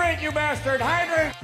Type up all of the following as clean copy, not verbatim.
Hydrate, you bastard! Hydrate!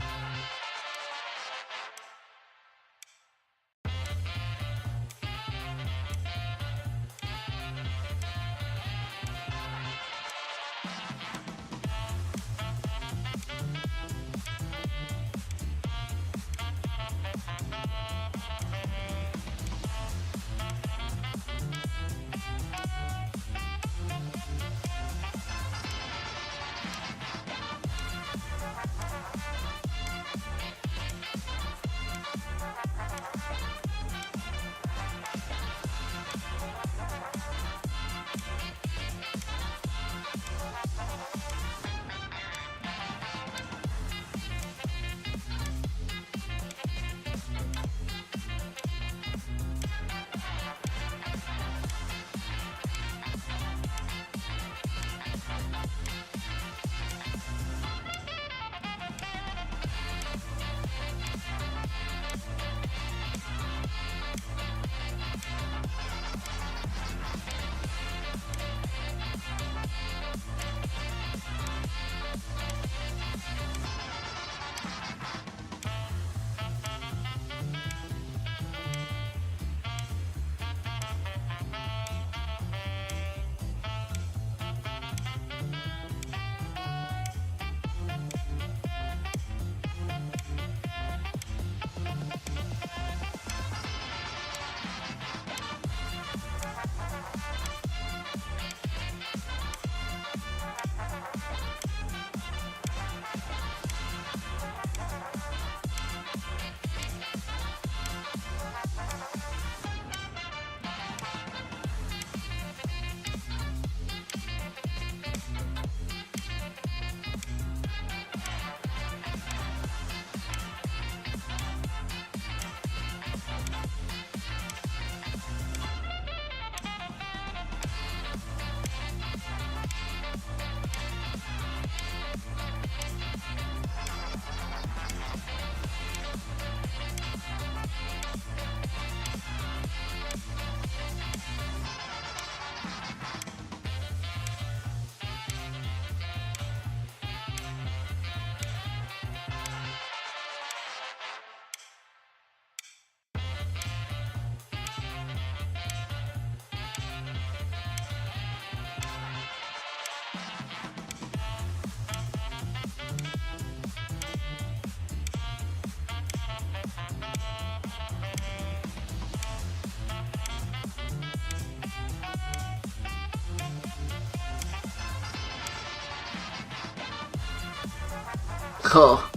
Oh,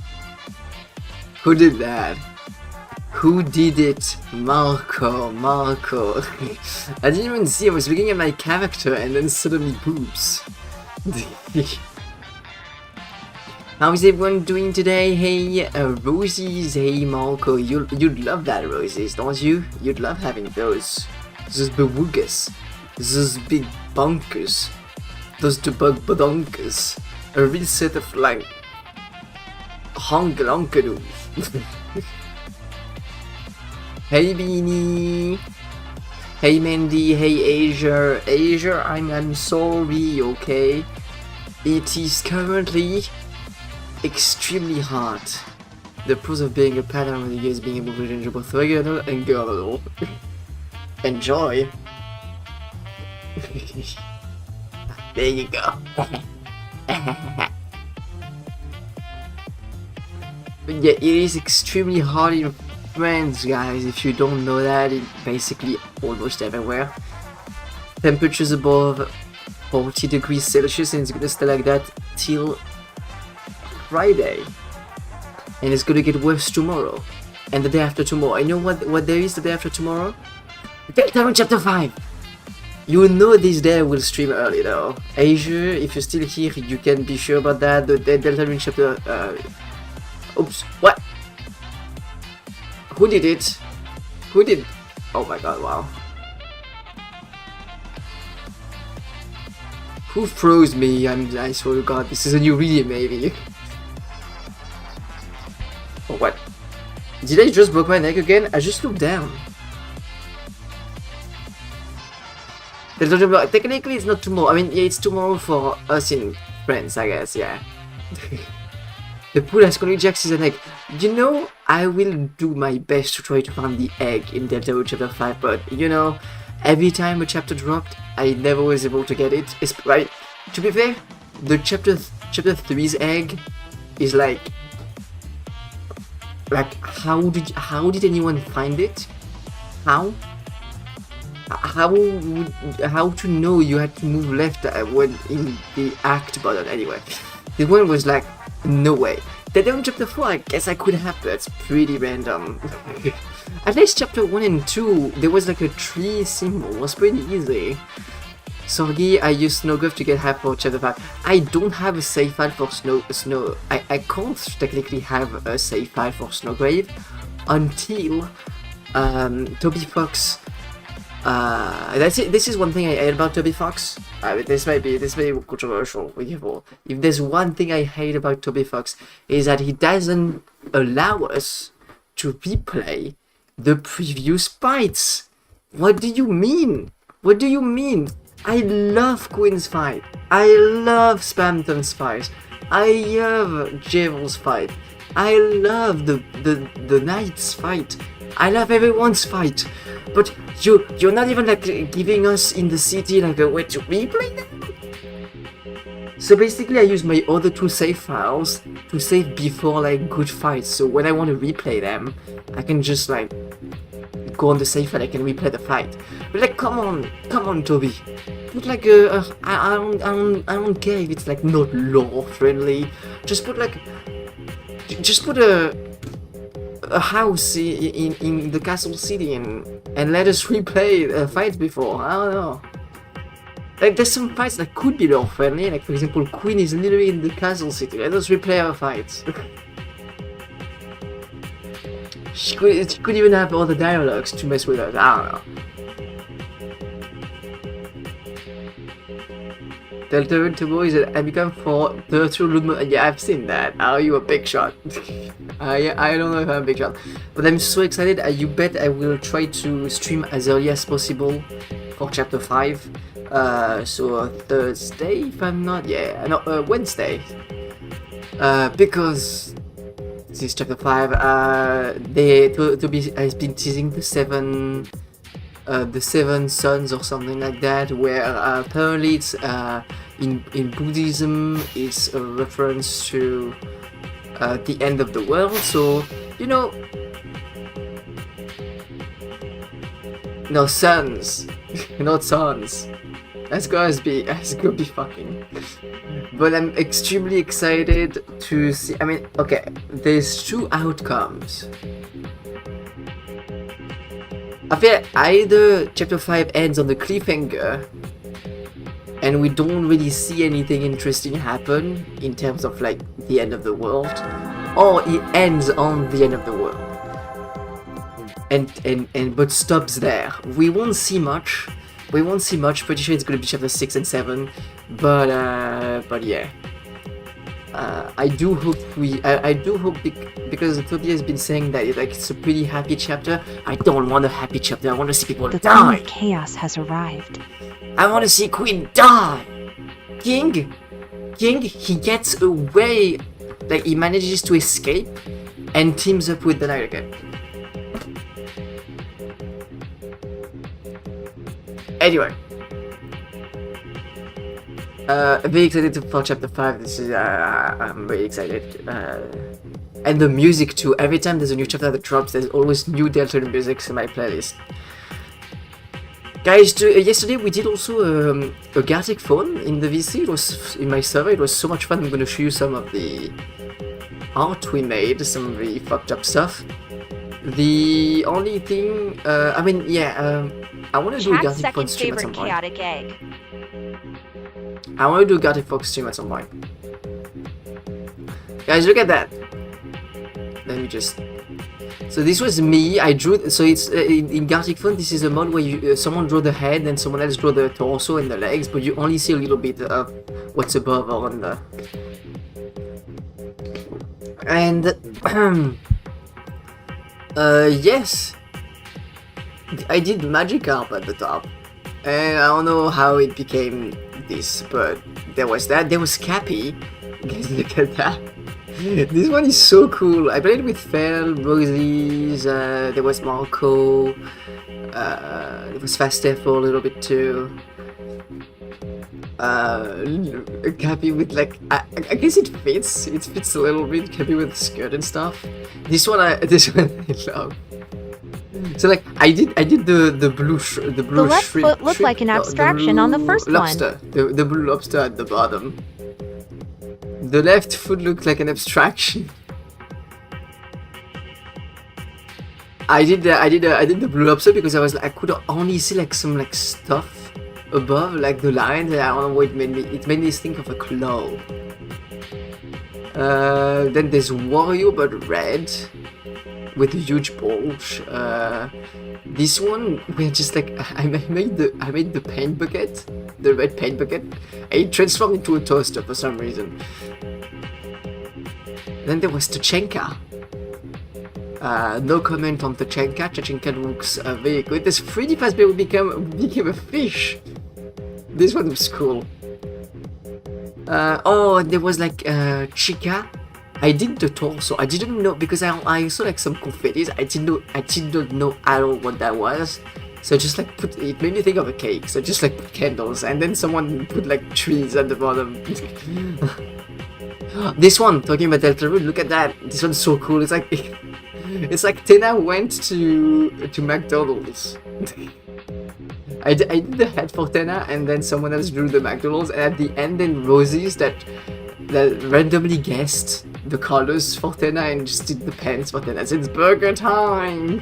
who did that? Who did it? Marco. I didn't even see, I was looking at my character and then suddenly boobs. How is everyone doing today? Hey, Rosies, hey Marco, you'd love that, Rosies, don't you? You'd love having those bewoogas, those big bunkers, those debug-badonkers, a real set of like honkalonkadoos. Hey Beanie, hey Mandy, hey Asia, I'm sorry, okay? It is currently extremely hot. The pros of being a pattern with you is being able to change both regular and girl. Enjoy. There you go. But yeah, it is extremely hot in France, guys. If you don't know that, it's basically almost everywhere. Temperatures above 40 degrees Celsius, and it's gonna stay like that till Friday. And it's gonna get worse tomorrow. And the day after tomorrow. I know what day is the day after tomorrow? Deltarune Chapter 5! You know this day will stream early though. Asia, if you're still here, you can be sure about that. The Deltarune Chapter... Oops, what? Who did it? Who did... Oh my god, wow. Who froze me? I swear to god, this is a new reading maybe. Oh, what? Did I just broke my neck again? I just looked down. Technically it's not tomorrow. I mean, yeah, it's tomorrow for us in France, I guess, yeah. The pool has colony jacks is an egg. You know, I will do my best to try to find the egg in Delta chapter 5, but you know, every time a chapter dropped, I never was able to get it. It's right. To be fair, the chapter 3's egg is like how did anyone find it? How to know you had to move left when in the act button? Anyway, this one was like, no way. Then chapter 4, I guess I could have, but it's pretty random. At least chapter 1 and 2, there was like a tree symbol. It was pretty easy. Sorry, I used Snowgrove to get half for chapter 5. I don't have a save file for I can't technically have a save file for Snowgrave until Toby Fox. That's it. This is one thing I hate about Toby Fox. This may be controversial. If there's one thing I hate about Toby Fox, is that he doesn't allow us to replay the previous fights. What do you mean? What do you mean? I love Quinn's fight. I love Spamton's fight. I love Javel's fight. I love the Knight's fight. I love everyone's fight. But you're not even like giving us in the city like a way to replay them. So basically I use my other 2 save files to save before like good fights. So when I want to replay them, I can just like go on the save file, I can replay the fight. But like, come on, Toby. Put like I don't care if it's like not lore friendly. Just put a house in the castle city and let us replay fights before. I don't know. Like there's some fights that could be lore friendly. Like for example, Queen is literally in the castle city. Let us replay her fights. She could even have all the dialogues to mess with us. I don't know. Delta Turbo is an Amican for Turtle Ludman. Yeah, I've seen that. Are you a big shot? I don't know if I'm a big shot. But I'm so excited. You bet I will try to stream as early as possible for chapter 5. So Thursday, if I'm not. Yeah, no, Wednesday. Because this is chapter 5. Toby has been teasing the seven sons or something like that, where apparently it's in Buddhism is a reference to the end of the world. So you know, no sons, not sons. That's gonna be fucking. But I'm extremely excited to see. I mean, okay, there's 2 outcomes. I feel either chapter 5 ends on the cliffhanger and we don't really see anything interesting happen in terms of like the end of the world, or it ends on the end of the world and but stops there. We won't see much. Pretty sure it's gonna be chapter 6 and 7, but yeah. I do hope because Toby has been saying that it's a pretty happy chapter. I don't want a happy chapter. I want to see people die. The Queen of Chaos has arrived. I want to see Queen die. King, he gets away. Like he manages to escape and teams up with the Knight again. Anyway. Very excited for chapter 5. This is I'm really excited. And the music too. Every time there's a new chapter that drops, there's always new Delta music in my playlist. Guys, yesterday we did also a Gartic phone in the VC. It was in my server. It was so much fun. I'm gonna show you some of the art we made, some of the fucked up stuff. The only thing, I mean, yeah, I want to do a Gartic phone stream at some point. I want to do a Gartic Fox stream at some point. Guys, look at that. Let me just... So this was me. I drew... So it's in Gartic Phone, this is a mod where you, someone draw the head and someone else draw the torso and the legs, but you only see a little bit of what's above or under. And... yes. I did magic carp at the top. And I don't know how it became this, but there was that. There was Cappy. Guys, look at that. This one is so cool. I played with Fel, Rosie's, there was Marco, there was Faster for a little bit too. Happy with like, I guess it fits a little bit, happy with the skirt and stuff. This one I love. So like I did the blue The left shrimp, foot looked like an abstraction on the first lobster, one. The blue lobster at the bottom. The left foot looked like an abstraction. I did the blue lobster because I could only see like some like stuff above, like the lines, and I don't know what it made me think of a claw. Then there's Wario but red with a huge bulge. This one we're just like I made the paint bucket, the red paint bucket, and it transformed into a toaster for some reason. Then there was Tachenka. No comment on Tachenka. Tachenka looks very good. This 3D Fazbear became a fish. This one was cool. Oh, there was like Chica. I did the torso. I didn't know because I saw like some confettis. I didn't know at all what that was. So just like it made me think of a cake. So just like put candles, and then someone put like trees at the bottom. This one, talking about Deltarune, look at that. This one's so cool. It's like Tena went to McDonald's. I did the head for Tena, and then someone else drew the McDonald's, and at the end then Rosie's that randomly guessed the colors for Tena and just did the pants for Tena. So it's burger time!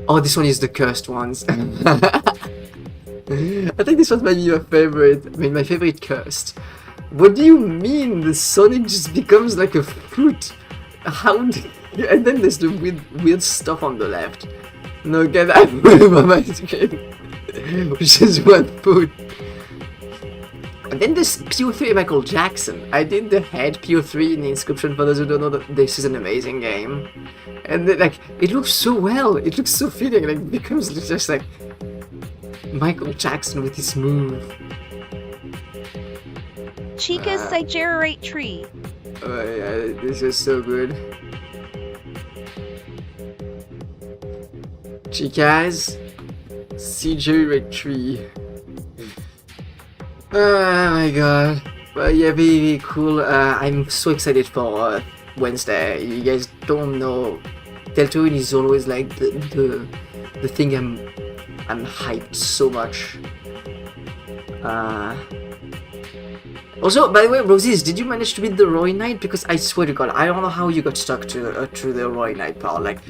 Oh, this one is the cursed ones. I think this one might be your favorite. I mean, my favorite cursed. What do you mean? The Sonic just becomes like a fruit? How? And then there's the weird stuff on the left. No, get out of my screen. Which is one foot. And then this PO3 Michael Jackson. I did the head PO3 in the inscription for those who don't know that this is an amazing game. And then, like, it looks so well. It looks so fitting. Like, it becomes just like Michael Jackson with his move. Chica's Sigerate tree. Oh yeah, this is so good. Chica's Sigerate tree. Oh my god. Well, yeah, very cool. I'm so excited for Wednesday. You guys don't know. Deltarune is always like the thing I'm hyped so much. Also, by the way, Rosies, did you manage to beat the Roy Knight? Because I swear to God, I don't know how you got stuck to the Roy Knight part. Like,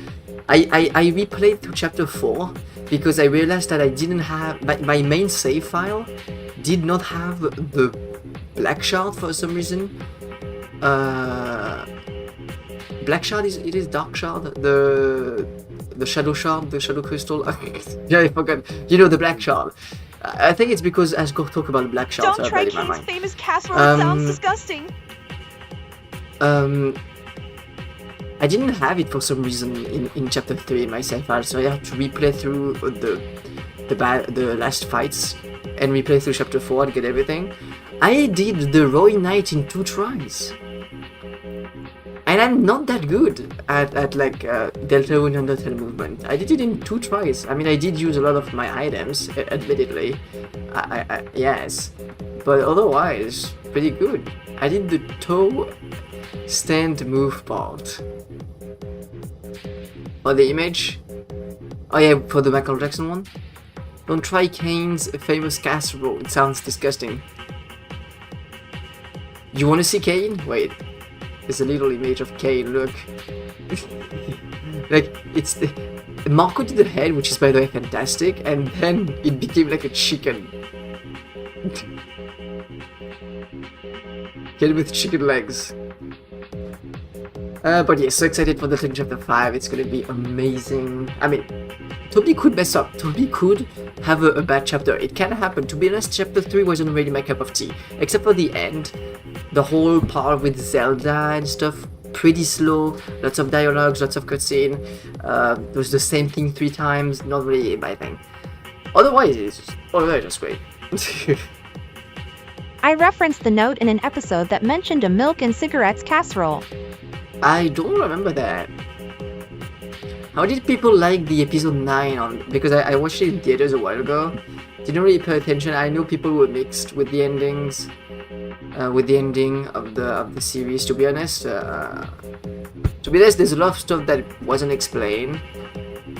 I replayed through chapter 4 because I realized that I didn't have my main save file did not have the black shard for some reason. Black shard is dark shard. The shadow shard, the shadow crystal. Yeah, I forgot. You know, the black shard. I think it's because as go talk about the black shard. Don't try Kane's famous casserole. It sounds disgusting. I didn't have it for some reason in chapter 3 in my save file, so I had to replay through the last fights and replay through chapter 4 and get everything. I did the Roy Knight in 2 tries. And I'm not that good at like Deltarune Undertale movement. I did it in 2 tries. I mean, I did use a lot of my items, admittedly. Yes. But otherwise, pretty good. I did the toe stand move part. Or the image. Oh yeah, for the Michael Jackson one. Don't try Kane's famous casserole. It sounds disgusting. You wanna see Kane? Wait. There's a little image of Kane, look. Like, it's the... Marco did the head, which is by the way fantastic, and then it became like a chicken. Kane with chicken legs. But yeah, so excited for the thing chapter 5, it's gonna be amazing. I mean, Toby could mess up, Toby could have a bad chapter, it can happen. To be honest, chapter 3 wasn't really my cup of tea, except for the end. The whole part with Zelda and stuff, pretty slow, lots of dialogues, lots of cutscene. It was the same thing 3 times, not really my thing. Otherwise, it's just great. I referenced the note in an episode that mentioned a milk and cigarettes casserole. I don't remember that. How did people like the episode 9 on? Because I watched it in theaters a while ago. Didn't really pay attention. I know people were mixed with the endings, with the ending of the series. To be honest, there's a lot of stuff that wasn't explained,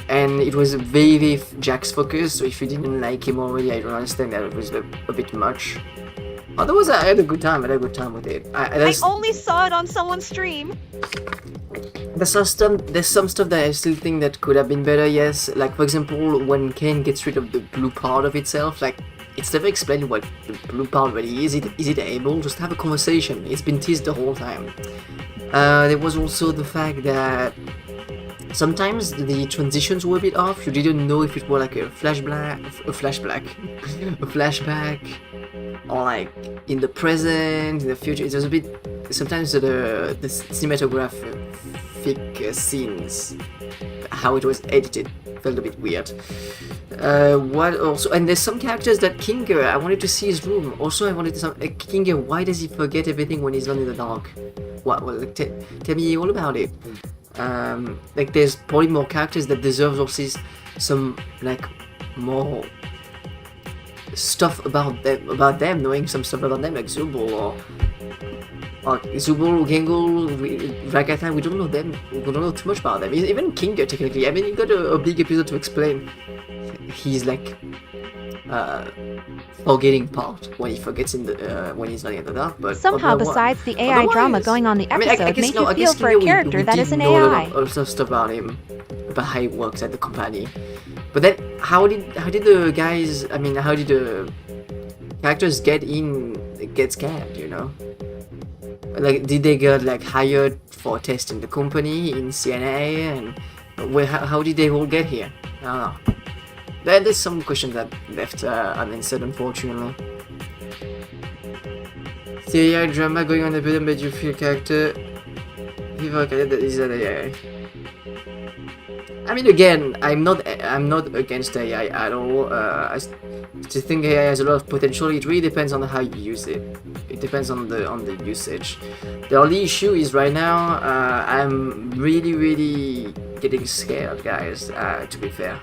and it was very Jack's focus. So if you didn't like him already, I don't understand that. It was a bit much. Otherwise, I had a good time. With it. I only saw it on someone's stream. There's some stuff that I still think that could have been better, yes. Like, for example, when Kane gets rid of the blue part of itself, like, it's never explained what the blue part really is. Is it able? Just have a conversation. It's been teased the whole time. There was also the fact that sometimes the transitions were a bit off. You didn't know if it were like a flashback, or like in the present, in the future. It was a bit. Sometimes the cinematographic scenes, how it was edited, felt a bit weird. What also? And there's some characters that Kinger. I wanted to see his room. Also, I wanted to Kinger. Why does he forget everything when he's not in the dark? What? Well, like, tell me all about it. Like, there's probably more characters that deserve also some like more stuff about them, knowing some stuff about them, like Zubul or Zubul, Genghul, Ragatha. We don't know them. We don't know too much about them. Even Kinger, technically. I mean, he got a big episode to explain. He's like forgetting part when he forgets when he's not in the dark. But somehow, besides the AI drama going on the episode, I made you feel for a character that is an AI. Also stuff about him, about how he works at the company. But then, how did the guys? I mean, how did the characters get scanned? You know, like, did they get like hired for a test in the company in CNA, and how did they all get here? I don't know. There's some questions that left unanswered, unfortunately. The AI drama going on the bottom made you feel character. People that is an AI. I mean, again, I'm not against AI at all. I still think AI has a lot of potential. It really depends on how you use it. It depends on the usage. The only issue is right now, I'm really getting scared, guys. To be fair,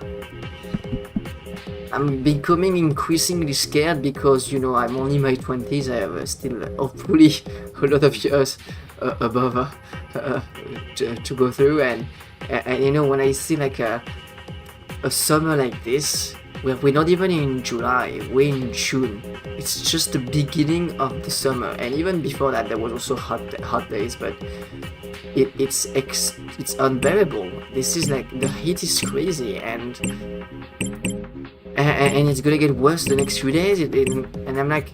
I'm becoming increasingly scared because, you know, I'm only in my 20s. I have still hopefully a lot of years above to go through, and you know, when I see like a summer like this, where we're not even in July, we're in June. It's just the beginning of the summer, and even before that, there was also hot days, but it's unbearable. This is like, the heat is crazy, and it's gonna get worse the next few days. And I'm like,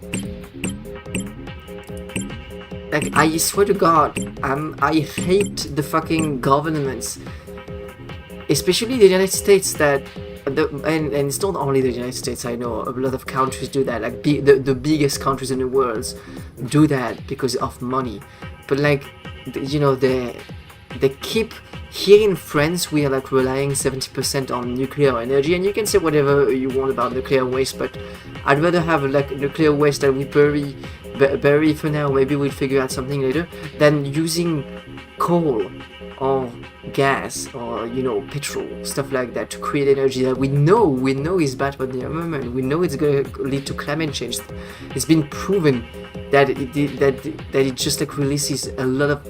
I swear to God, I hate the fucking governments, especially the United States. And it's not only the United States. I know a lot of countries do that. Like the biggest countries in the world do that because of money. But like, you know, they keep. Here in France, we are like relying 70% on nuclear energy, and you can say whatever you want about nuclear waste, but I'd rather have like nuclear waste that we bury for now. Maybe we'll figure out something later, than using coal or gas or, you know, petrol, stuff like that, to create energy that we know is bad for the environment. We know it's going to lead to climate change. It's been proven that it just like releases a lot of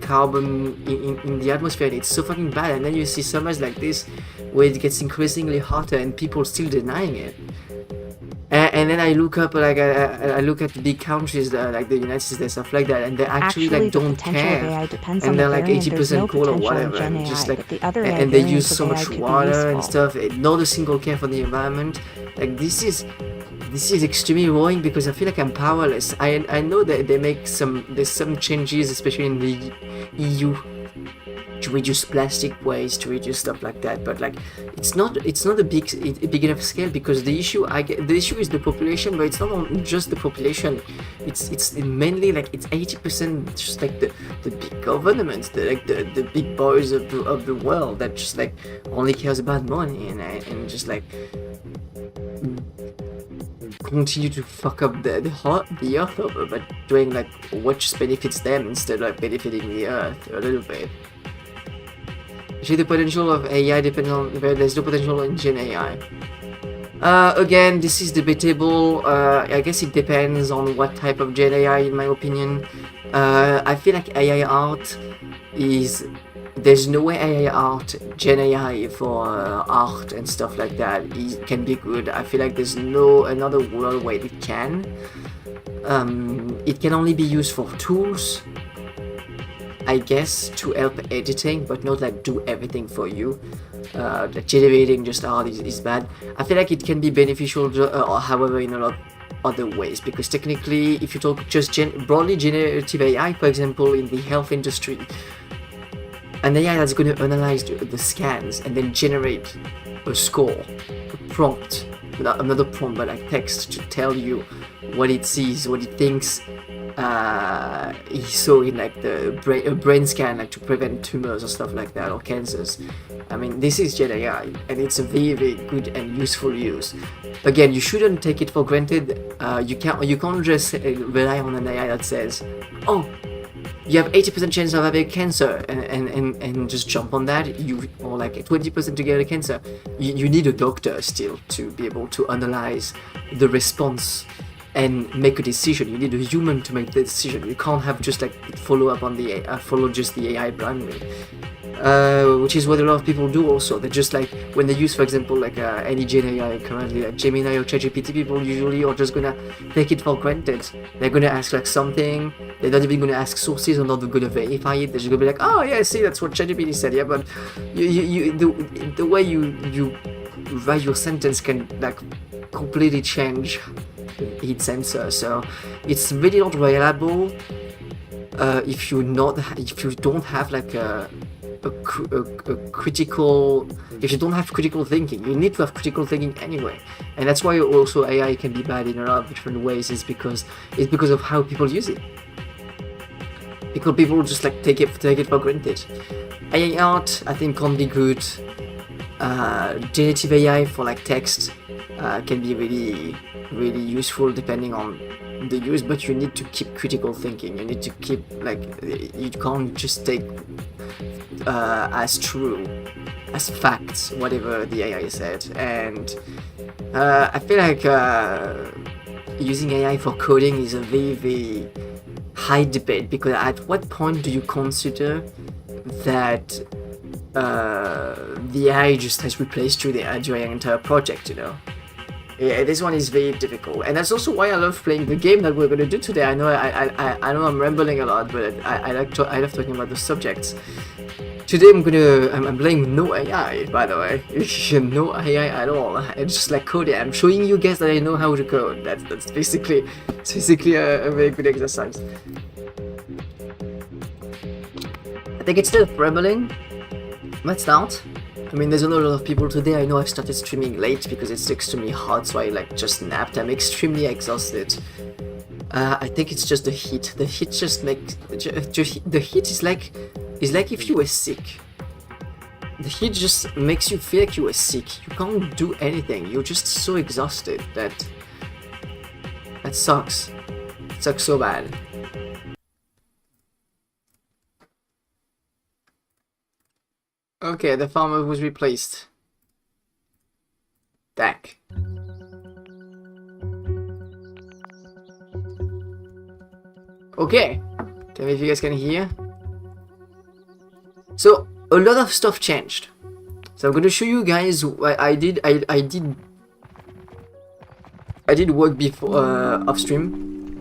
carbon in the atmosphere, and it's so fucking bad. And then you see summers like this where it gets increasingly hotter and people still denying it. And then I look up, like, I look at big countries like the United States and stuff like that, and they actually like don't care, and they're like 80% coal or whatever, and just like, and they use so much water and stuff, not a single care for the environment. Like, this is extremely worrying, because I feel like I'm powerless. I know that there's some changes, especially in the EU, to reduce plastic waste, to reduce stuff like that, but like, it's not a big enough scale, because the issue is the population, but it's not just the population. It's mainly like, it's 80% just like the big governments, the big boys of the world that just like only cares about money and just like continue to fuck up the earth over, but doing like what just benefits them instead of like benefiting the earth a little bit. Actually, the potential of AI depends on, there's no potential in Gen AI. Again, this is debatable. I guess it depends on what type of Gen AI, in my opinion. I feel like AI art is... There's no way AI art, Gen AI for art and stuff like that can be good. I feel like there's no another world where it can. It can only be used for tools, I guess, to help editing, but not like do everything for you. Like generating just art is bad. I feel like it can be beneficial, however, in a lot of other ways, because technically, if you talk just broadly generative AI, for example, in the health industry, an AI that's going to analyze the scans and then generate a score, a prompt, another prompt, but like text to tell you what it sees, what it thinks he saw in like a brain scan, like to prevent tumors or stuff like that, or cancers. I mean, this is Gen AI, and it's a very, very good and useful use. Again, you shouldn't take it for granted. You can't just rely on an AI that says, oh, you have 80% chance of having cancer, and just jump on that, or like 20% to get a cancer. You need a doctor still to be able to analyze the response and make a decision. You need a human to make the decision. You can't have just like follow just the AI blindly. Which is what a lot of people do also. They just like, when they use, for example, like any Gen AI currently, like Gemini or ChatGPT, people usually are just gonna take it for granted. They're gonna ask like something, they're not even gonna ask sources, or not gonna verify it. They're just gonna be like, oh yeah, see, that's what ChatGPT said, yeah, but the way you write your sentence can like completely change its answer. So it's really not reliable if you don't have like a critical, if you don't have critical thinking. You need to have critical thinking anyway, and that's why also AI can be bad in a lot of different ways. Is because of how people use it. Because people just like take it for granted. AI art, I think, can be good. Generative AI for like text can be really, really useful depending on the use, but you need to keep critical thinking. You need to keep like, you can't just take as true, as facts, whatever the AI said. And I feel like using AI for coding is a very, very high debate, because at what point do you consider that the AI just has replaced you during your entire project, you know? Yeah, this one is very difficult, and that's also why I love playing the game that we're gonna do today. I know I know I'm rambling a lot, but I love talking about the subjects. Today I'm playing no AI, by the way. No AI at all. It's just like coding. I'm showing you guys that I know how to code. That's basically a very good exercise. I think it's still rambling. Let's start. I mean, there's not a lot of people today. I know I started streaming late because it's extremely hot, so I like just napped. I'm extremely exhausted. I think it's just the heat. The heat just makes... The heat is like if you were sick. The heat just makes you feel like you were sick. You can't do anything. You're just so exhausted that sucks. It sucks so bad. Okay, the farmer was replaced. Dak. Okay, tell me if you guys can hear. So a lot of stuff changed. So I'm gonna show you guys what I did. I did work before off stream.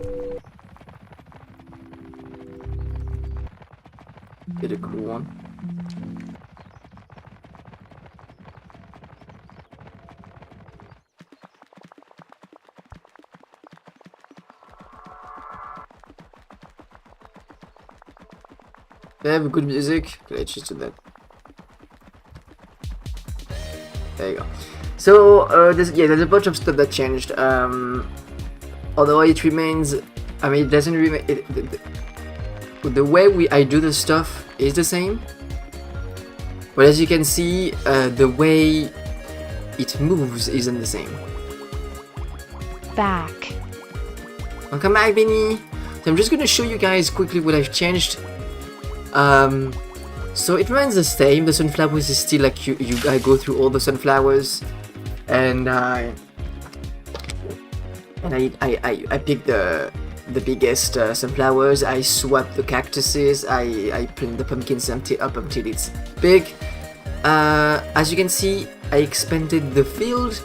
Get a cool one. They have good music. Let's just do that. There you go. So there's a bunch of stuff that changed. Although it remains, I mean, it doesn't remain. The way I do the stuff is the same, but as you can see, the way it moves isn't the same. back. Welcome back, Benny. So I'm just gonna show you guys quickly what I've changed. So it remains the same. The sunflowers is still like I go through all the sunflowers, and I pick the biggest sunflowers. I swap the cactuses. I plant the pumpkins up until it's big. As you can see, I expanded the field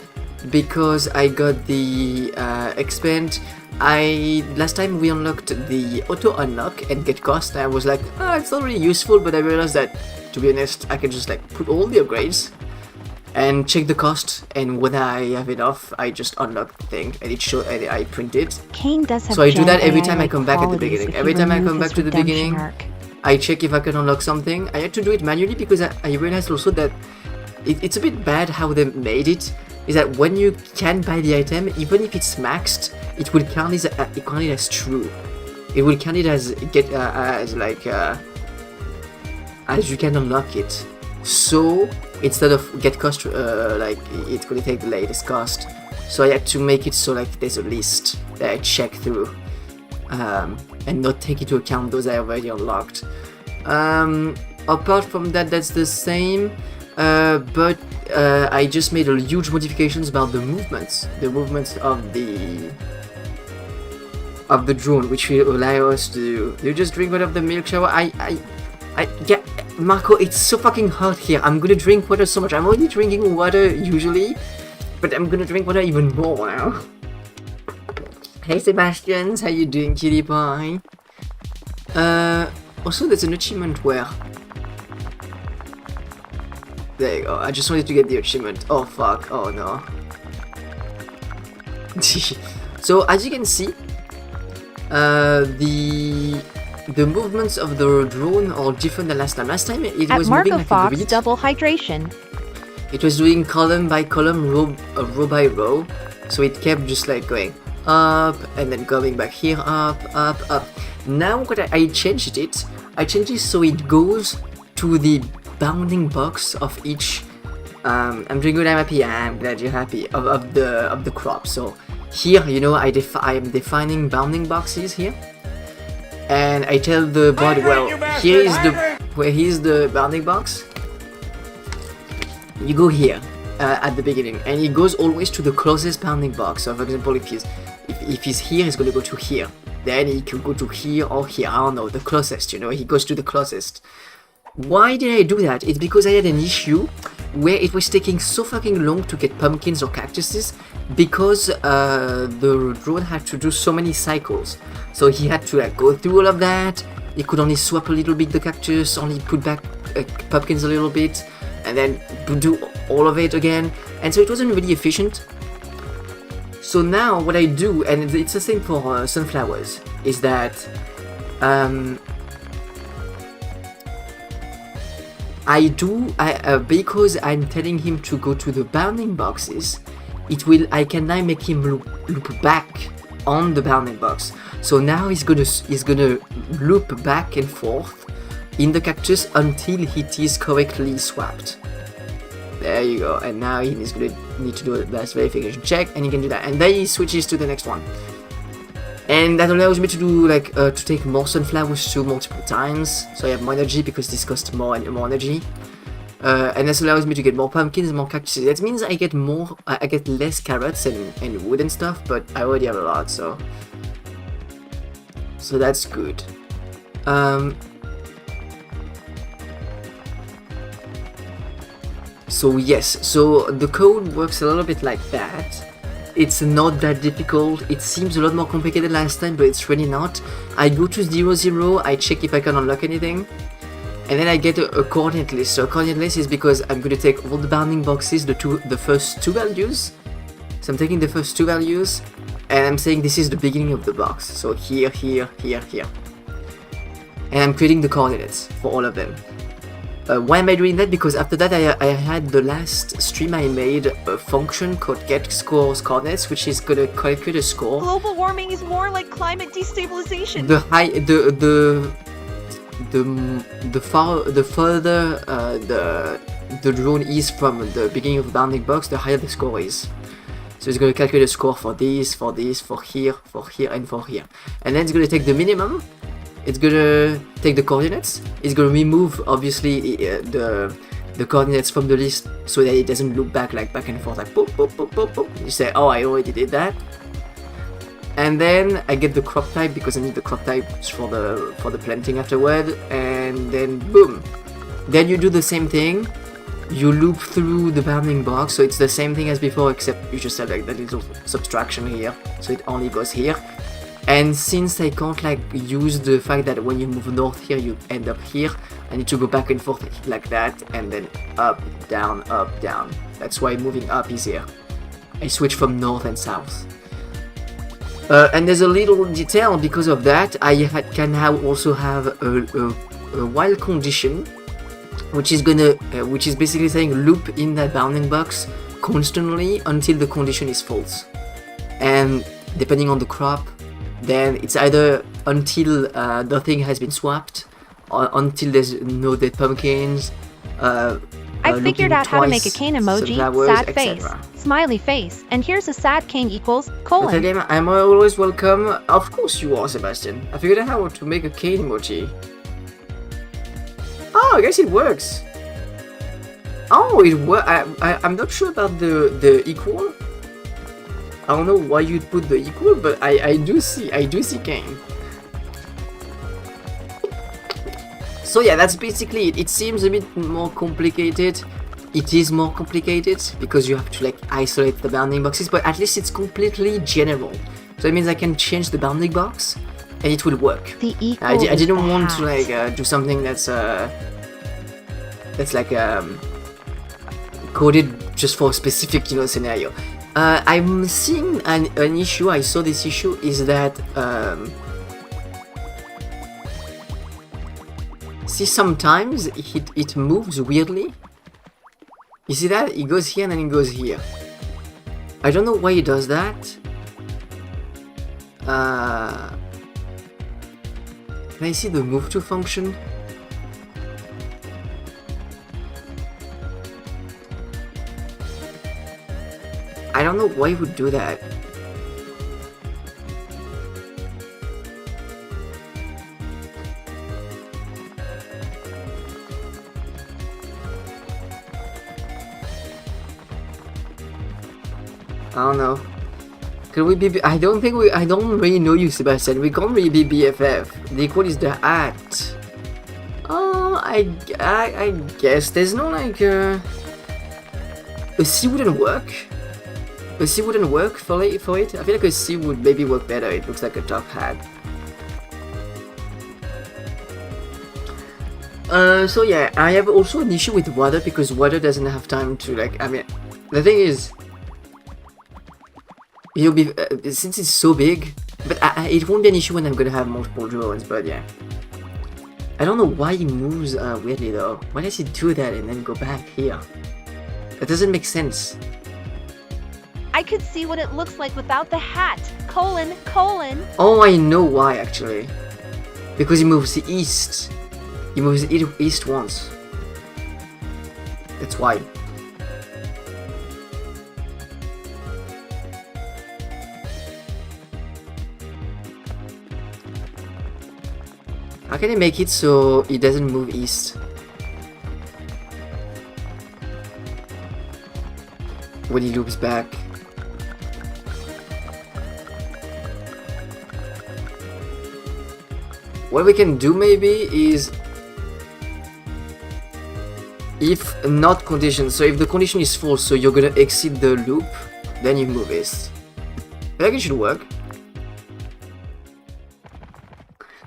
because I got the expand. Last time we unlocked the auto unlock and get cost. I was like, it's not really useful, but I realized that, to be honest, I can just like put all the upgrades and check the cost, and when I have enough, I just unlock the thing and it shows and I print it. Kane does have so I do that every AI time I come back at the beginning. Every time I come back to the beginning, I check if I can unlock something. I had to do it manually because I realized also that it's a bit bad how they made it. Is that when you can buy the item, even if it's maxed, it will count it as true. It will count it as as you can unlock it. So instead of get cost, like it's gonna take the latest cost. So I had to make it so like there's a list that I check through, and not take into account those I already unlocked. Apart from that, that's the same. But I just made a huge modifications about the movements of the drone, which will allow us to you just drink one of the milk shower. Yeah, Marco, it's so fucking hot here. I'm gonna drink water so much. I'm already drinking water usually, but I'm gonna drink water even more now. Hey Sebastians, how you doing, kitty pie? Also there's an achievement where there you go. I just wanted to get the achievement. Oh fuck. Oh no. So as you can see, the movements of the drone are different than last time. Last time it was moving like a grid. Double hydration. It was doing column by column, row by row. So it kept just like going up and then coming back here, up. Now what I changed it. I changed it so it goes to the bounding box of each. I'm doing good. I'm happy. Yeah, I'm glad you're happy. Of the crop. So here, you know, I'm defining bounding boxes here, and I tell the bot, well, here's the bounding box. You go here at the beginning, and it goes always to the closest bounding box. So, for example, if he's here, he's gonna go to here. Then he could go to here or here. I don't know, the closest. You know, he goes to the closest. Why did I do that? It's because I had an issue where it was taking so fucking long to get pumpkins or cactuses because the drone had to do so many cycles. So he had to like go through all of that. He could only swap a little bit the cactus, only put back pumpkins a little bit, and then do all of it again. And so it wasn't really efficient. So now what I do, and it's the same for sunflowers, is that because I'm telling him to go to the bounding boxes, I can now make him loop back on the bounding box. So now he's gonna loop back and forth in the cactus until it is correctly swapped. There you go. And now he's gonna need to do the last verification check, and he can do that. And then he switches to the next one. And that allows me to do like to take more sunflowers too multiple times, so I have more energy because this costs more and more energy. And this allows me to get more pumpkins, more cactuses. That means I get less carrots and wood and stuff, but I already have a lot, so that's good. So yes, so the code works a little bit like that. It's not that difficult. It seems a lot more complicated last time, but it's really not. I go to 0, I check if I can unlock anything, and then I get a coordinate list. So a coordinate list is because I'm going to take all the bounding boxes, the first 2 values. So I'm taking the first 2 values, and I'm saying this is the beginning of the box. So here, here, here, here. And I'm creating the coordinates for all of them. Why am I doing that? Because after that I had the last stream I made a function called get scores coordinates, which is gonna calculate a score. Global warming is more like climate destabilization. The further the drone is from the beginning of the bounding box, the higher the score is. So it's going to calculate a score for this, for here, and for here. And then it's going to take the minimum. It's going to take the coordinates. It's going to remove, obviously, the coordinates from the list so that it doesn't loop back like back and forth like boop, boop, boop, boop, boop. You say, oh, I already did that. And then I get the crop type because I need the crop types for the planting afterward. And then boom. Then you do the same thing. You loop through the bounding box, so it's the same thing as before, except you just have like that little subtraction here, so it only goes here. And since I can't like use the fact that when you move north here, you end up here, I need to go back and forth like that, and then up, down, up, down. That's why moving up is here. I switch from north and south. And there's a little detail because of that. I can now also have a while condition, which is basically saying loop in that bounding box constantly until the condition is false. And depending on the crop, then it's either until nothing has been swapped, or until there's no dead pumpkins. I figured out how to make a cane emoji, sad face, smiley face, and here's a sad cane equals colon. Okay, I'm always welcome. Of course you are, Sebastian. I figured out how to make a cane emoji. Oh, I guess it works. Oh, it works. I'm not sure about the equal. I don't know why you'd put the equal, but I do see cane. So yeah, that's basically it. It seems a bit more complicated. It is more complicated because you have to like isolate the bounding boxes, but at least it's completely general. So it means I can change the bounding box and it will work. The equal I didn't want hat. to like do something that's like coded just for a specific scenario. I'm seeing an issue. I saw this issue is that see, sometimes it moves weirdly. You see that? It goes here and then it goes here. I don't know why it does that. Can I see the move to function? I don't know why it would do that. I don't know. Could we be? I don't really know you, Sebastian. We can't really be BFF. The equal is the at. Oh, I guess there's no like a C wouldn't work. A C wouldn't work for it. I feel like a C would maybe work better. It looks like a top hat. So yeah, I have also an issue with water because water doesn't have time to like. I mean, the thing is, it'll be since it's so big, but it won't be an issue when I'm gonna have multiple drones. But yeah, I don't know why he moves weirdly though. Why does he do that and then go back here? That doesn't make sense. I could see what it looks like without the hat. Colon, colon. Oh, I know why actually. Because he moves east. He moves east once. That's why. How can I make it so it doesn't move east? When he loops back. What we can do maybe is, if not condition, so if the condition is false, so you're gonna exit the loop, then you move east. I think it should work.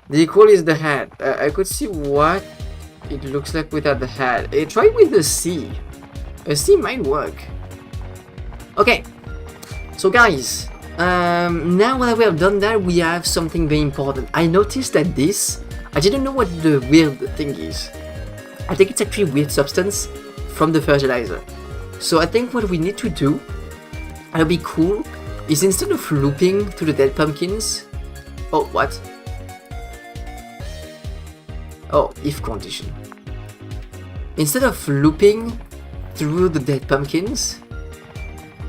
The equal is the hat. I could see what it looks like without the hat. Try with the C. A C might work. Okay, so guys, now that we have done that, we have something very important. I noticed that I didn't know what the weird thing is. I think it's actually weird substance from the fertilizer. So I think what we need to do, that'll be cool, is instead of looping through the dead pumpkins. Oh, what? Oh, if condition. Instead of looping through the dead pumpkins.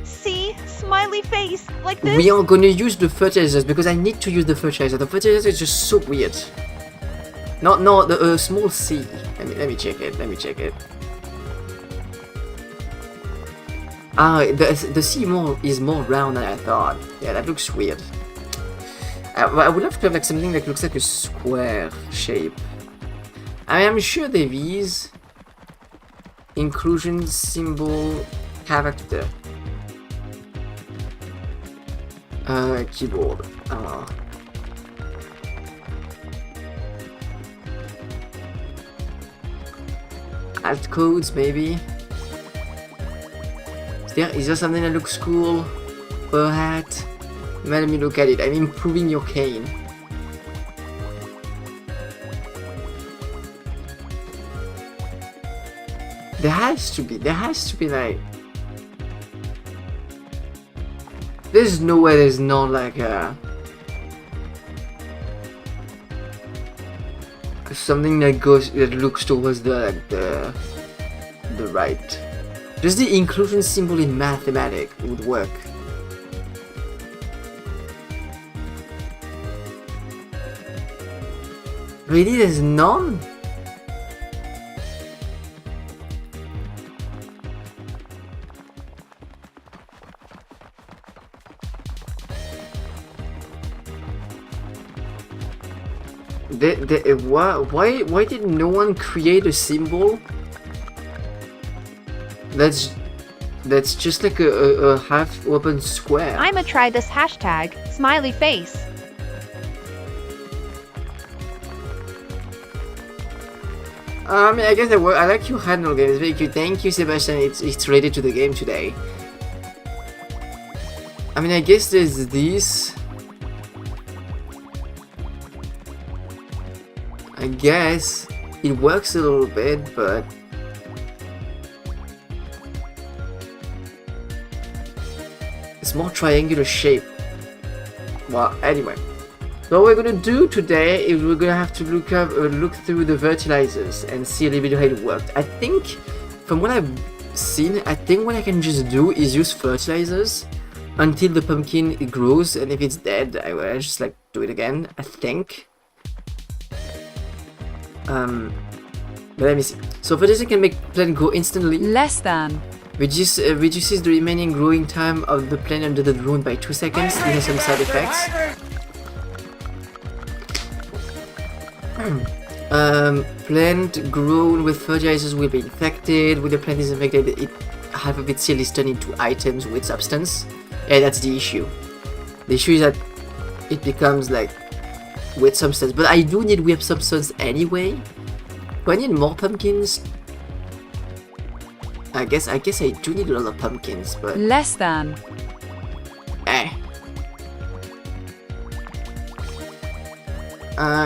See? Smiley smiley face, like this. We are gonna use the fertilizers because I need to use the fertilizer. The fertilizer is just so weird. No, the small C. Let me check it. Let me check it. Ah, the C is more round than I thought. Yeah, that looks weird. I would love to have like something that looks like a square shape. I'm sure there is inclusion symbol character. Keyboard. Alt codes maybe. Is there something that looks cool? A hat? Let me look at it. I'm improving your cane. There has to be like... There's no way there's not like a... something that looks towards the right. Just the inclusion symbol in mathematics would work. Really, there's none? Why did no one create a symbol that's just like a half open square? I'ma try this hashtag, smiley face. I mean, I guess that I like your handle game. It's very cute. Thank you, Sebastian. It's related to the game today. I mean, I guess there's this. I guess it works a little bit, but it's more triangular shape. Well, anyway, so what we're gonna do today is we're gonna have to look through the fertilizers and see a little bit how it worked. I think, from what I've seen, I think what I can just do is use fertilizers until the pumpkin grows, and if it's dead, I will just like do it again. I think. But let me see. So fertilizer can make plant grow instantly. Less than. Reduces the remaining growing time of the plant under the drone by 2 seconds. It has some side effects. Plant grown with fertilizers will be infected. When the plant is infected, half of its seed is turned into items with substance. Yeah, that's the issue. The issue is that it becomes like weird substance, but I do need weird substance anyway. Do I need more pumpkins? I guess I do need a lot of pumpkins, but less than.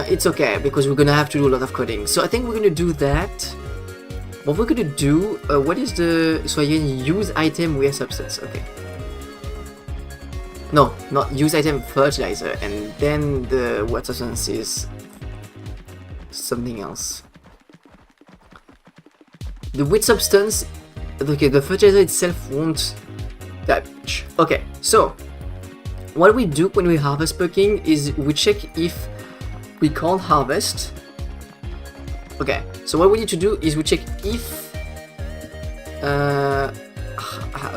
It's okay because we're gonna have to do a lot of coding. So I think we're gonna do that. What we're gonna do? What is the? So again, use item weird substance. Okay. No, not use item fertilizer, and then the wet substance is something else. The wet substance, okay, the fertilizer itself won't touch. Okay, so what we do when we harvest pumpkin is we check if we can't harvest. Okay, so what we need to do is we check if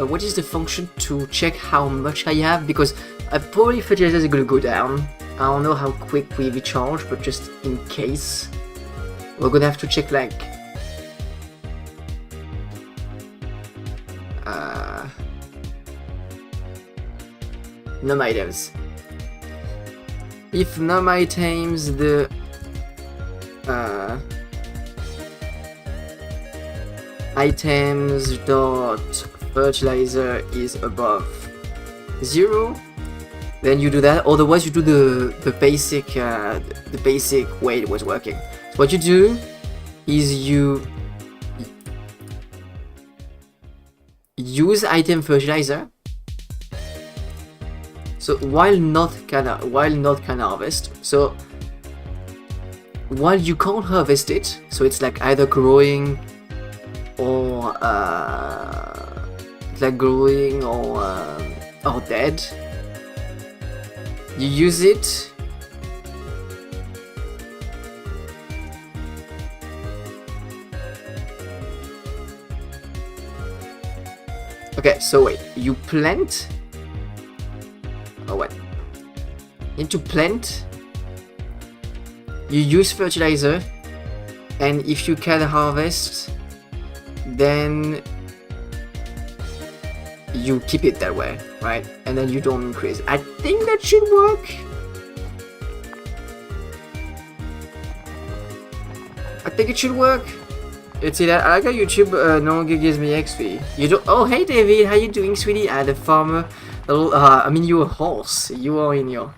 what is the function to check how much I have, because probably fertilizer is gonna go down. I don't know how quick we recharge, but just in case, we're gonna have to check like num items. If num items the items dot fertilizer is above 0, then you do that. Otherwise, you do the basic way it was working. So what you do is you use item fertilizer. So while not can harvest. So while you can't harvest it, so it's like either growing or are dead. You use it. Okay, so wait, you plant. Oh, what? You need to plant. You use fertilizer, and if you can harvest, then you keep it that way, right? And then you don't increase. I think that should work. I think it should work. You see that? I like how YouTube no longer gives me XP. You don't. Oh, hey David, how you doing, sweetie? The farmer. I mean, you're a horse. You're in your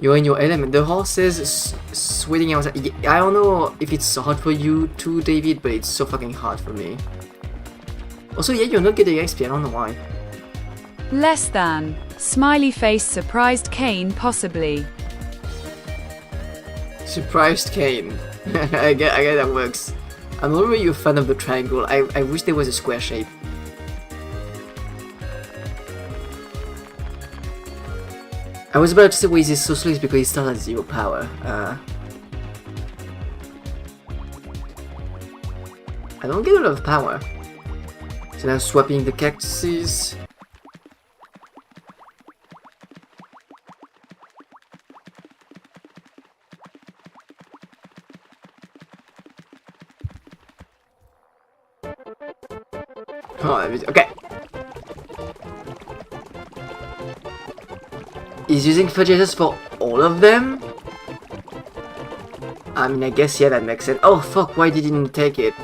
element. The horse is sweating outside. I don't know if it's hard for you too, David, but it's so fucking hard for me. Also, yeah, you're not getting XP. I don't know why. Less than. Smiley face surprised Kane possibly. Surprised Kane. I get that works. I'm not really a fan of the triangle. I wish there was a square shape. I was about to say, wait, this so slow is because it starts at 0 power. I don't get a lot of power. So now swapping the cactuses. Oh, okay. He's using fertilizers for all of them? I mean, I guess, yeah, that makes sense. Oh, fuck, why did he take it?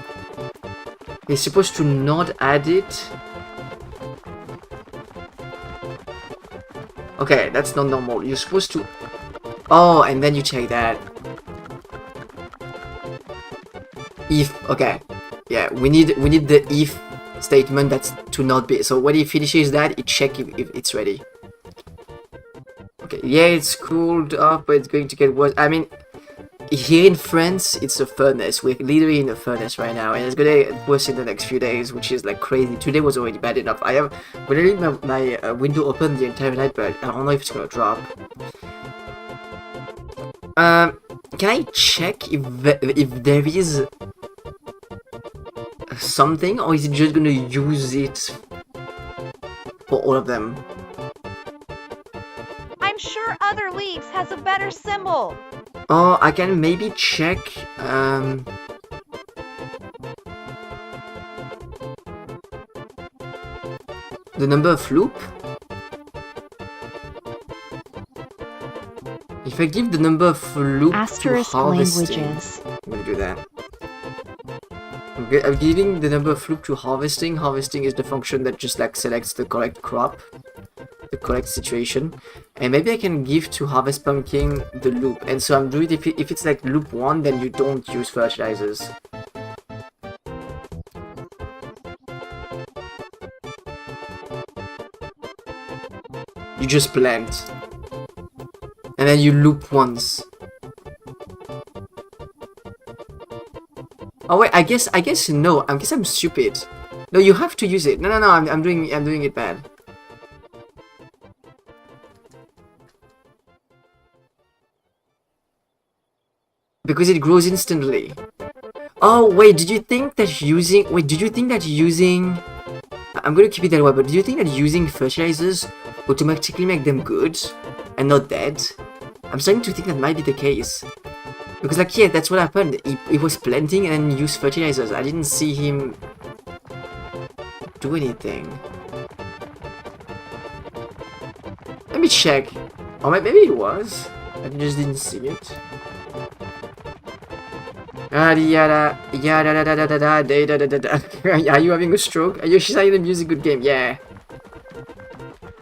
He's supposed to not add it? Okay, that's not normal. You're supposed to... Oh, and then you check that. If... Okay. Yeah, we need the if statement that's to not be. So when he finishes that, it checks if it's ready. Okay, yeah, it's cooled up, but it's going to get worse. I mean, here in France, it's a furnace. We're literally in a furnace right now, and it's gonna get worse in the next few days, which is like crazy. Today was already bad enough. I have literally my window open the entire night, but I don't know if it's gonna drop. Can I check if there is something, or is it just gonna use it for all of them? I'm sure Other Leagues has a better symbol. Oh, I can maybe check the number of loop. If I give the number of loop to harvesting, languages. I'm gonna do that. Okay, I'm giving the number of loop to harvesting. Harvesting is the function that just like selects the correct crop, the correct situation, and maybe I can give to harvest pumpkin the loop. And so I'm doing if it's like loop 1, then you don't use fertilizers. You just plant, and then you loop once. Oh wait, I guess no. I guess I'm stupid. No, you have to use it. No, I'm doing it bad. Because it grows instantly. Oh wait, did you think that using? I'm gonna keep it that way. But do you think that using fertilizers automatically make them good and not dead? I'm starting to think that might be the case. Because like, yeah, that's what happened. He was planting and then used fertilizers. I didn't see him do anything. Let me check. Oh, maybe he was. I just didn't see it. Are you having a stroke? Yoshi's Island is a good game, yeah.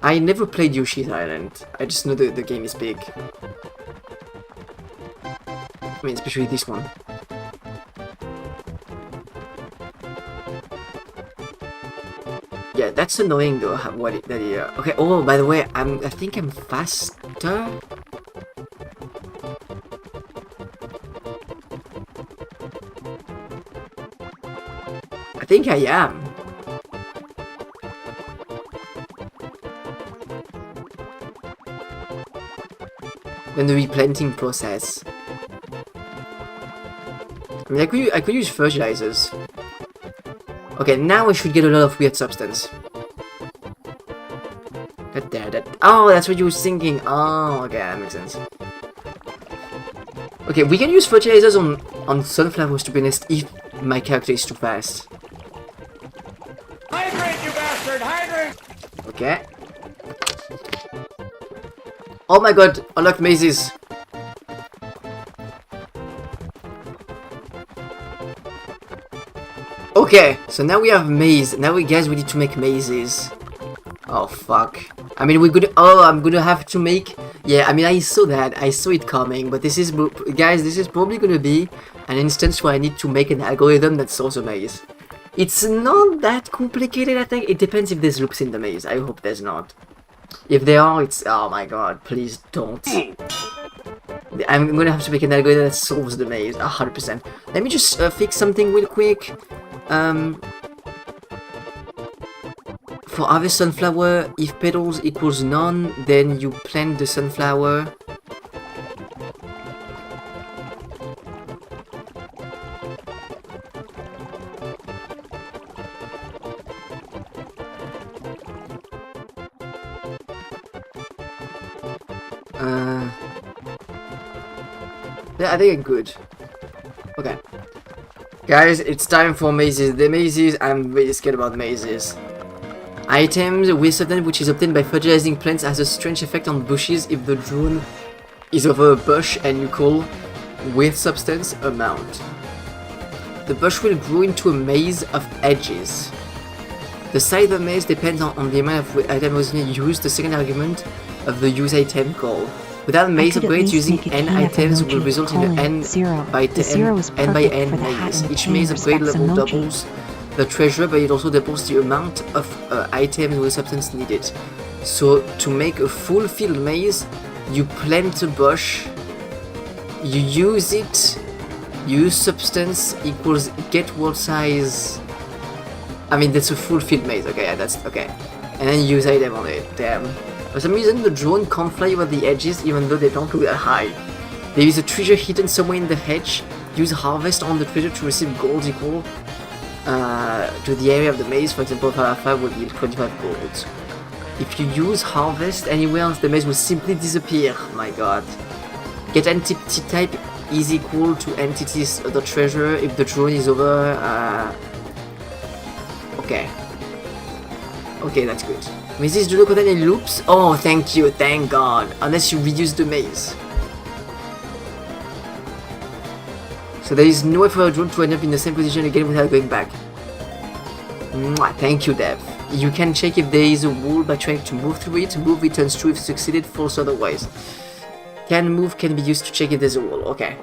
I never played Yoshi's Island. I just know the game is big. I mean, especially this one. Yeah, that's annoying though. Okay. Oh, by the way, I think I'm faster. I think I am. than the replanting process. I mean, I could use fertilizers. Okay, now I should get a lot of weird substance. Oh, that's what you were thinking. Oh, okay, that makes sense. Okay, we can use fertilizers on sunflowers, to be honest, if my character is too fast. Hydrate, you bastard! Hydrate! Okay. Oh my god, unlock mazes. Okay, so now we have maze. Now we guys, we need to make mazes. Oh fuck. I mean, we're gonna. Oh, I'm gonna have to make. Yeah, I mean, I saw that. I saw it coming. But this is, guys, this is probably gonna be an instance where I need to make an algorithm that solves a maze. It's not that complicated, I think. It depends if there's loops in the maze. I hope there's not. If there are, it's... Oh my god, please don't. I'm gonna have to make an algorithm that solves the maze, 100%. Let me just fix something real quick. For harvest sunflower, if petals equals none, then you plant the sunflower. Yeah, I think I'm good. Okay. Guys, it's time for mazes. The mazes, I'm really scared about mazes. Items with substance which is obtained by fertilizing plants has a strange effect on bushes if the drone is over a bush and you call with substance amount. The bush will grow into a maze of edges. The size of the maze depends on the amount of items used, the second argument of the use item call. Without maze upgrades, using n items will result in an n by n maze. Each maze upgrade level doubles the treasure, but it also doubles the amount of items with substance needed. So to make a full field maze, you plant a bush, you use it, use substance equals get world size. I mean, that's a full field maze. Okay, yeah, that's okay. And then use item on it. Damn. For some reason, the drone can't fly over the edges even though they don't look that high. There is a treasure hidden somewhere in the hedge. Use harvest on the treasure to receive gold equal to the area of the maze. For example, 5 will yield 25 gold. If you use harvest anywhere else, the maze will simply disappear. My god. Get entity type is equal to entities of the treasure if the drone is over. Okay. Okay, that's good. Mazes do not contain any loops? Oh, thank you, thank god. Unless you reduce the maze. So there is no way for a drone to end up in the same position again without going back. Mwah, thank you, Dev. You can check if there is a wall by trying to move through it. Move returns true if succeeded, false otherwise. Can move can be used to check if there's a wall. Okay.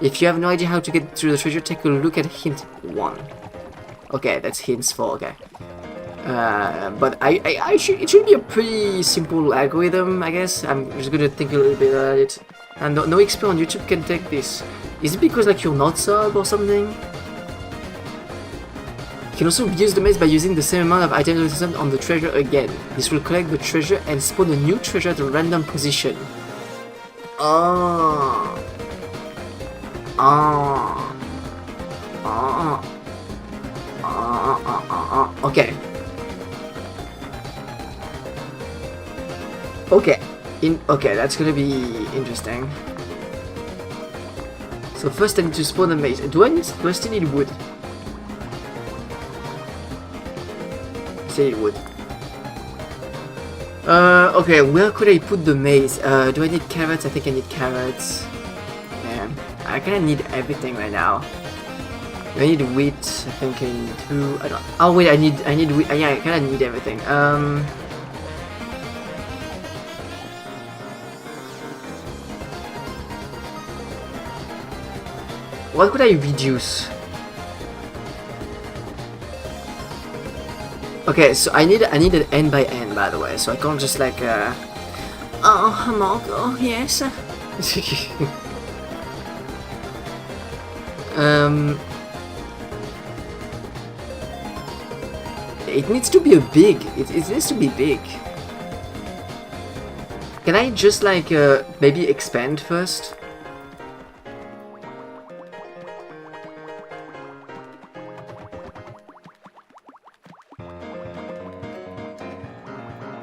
If you have no idea how to get to the treasure, take a look at hint 1. Okay, that's hints 4, okay. But it should be a pretty simple algorithm, I guess. I'm just gonna think a little bit about it. And no XP on YouTube can take this. Is it because like you're not sub or something? You can also use the maze by using the same amount of items on the treasure again. This will collect the treasure and spawn a new treasure at a random position. Oh. Oh. Oh. Okay. Okay. Okay, that's gonna be interesting. So first I need to spawn a maze. Do I still need wood? Say wood. Okay, where could I put the maze? Do I need carrots? I think I need carrots. Yeah, I kinda need everything right now. I need wheat. I think I need 2. I don't. Oh wait, I need wheat. Yeah, I kinda need everything. What could I reduce? Okay, so I need an n by n, by the way, so I can't just like oh Marco, yes. It needs to be a big. It needs to be big. Can I just like maybe expand first?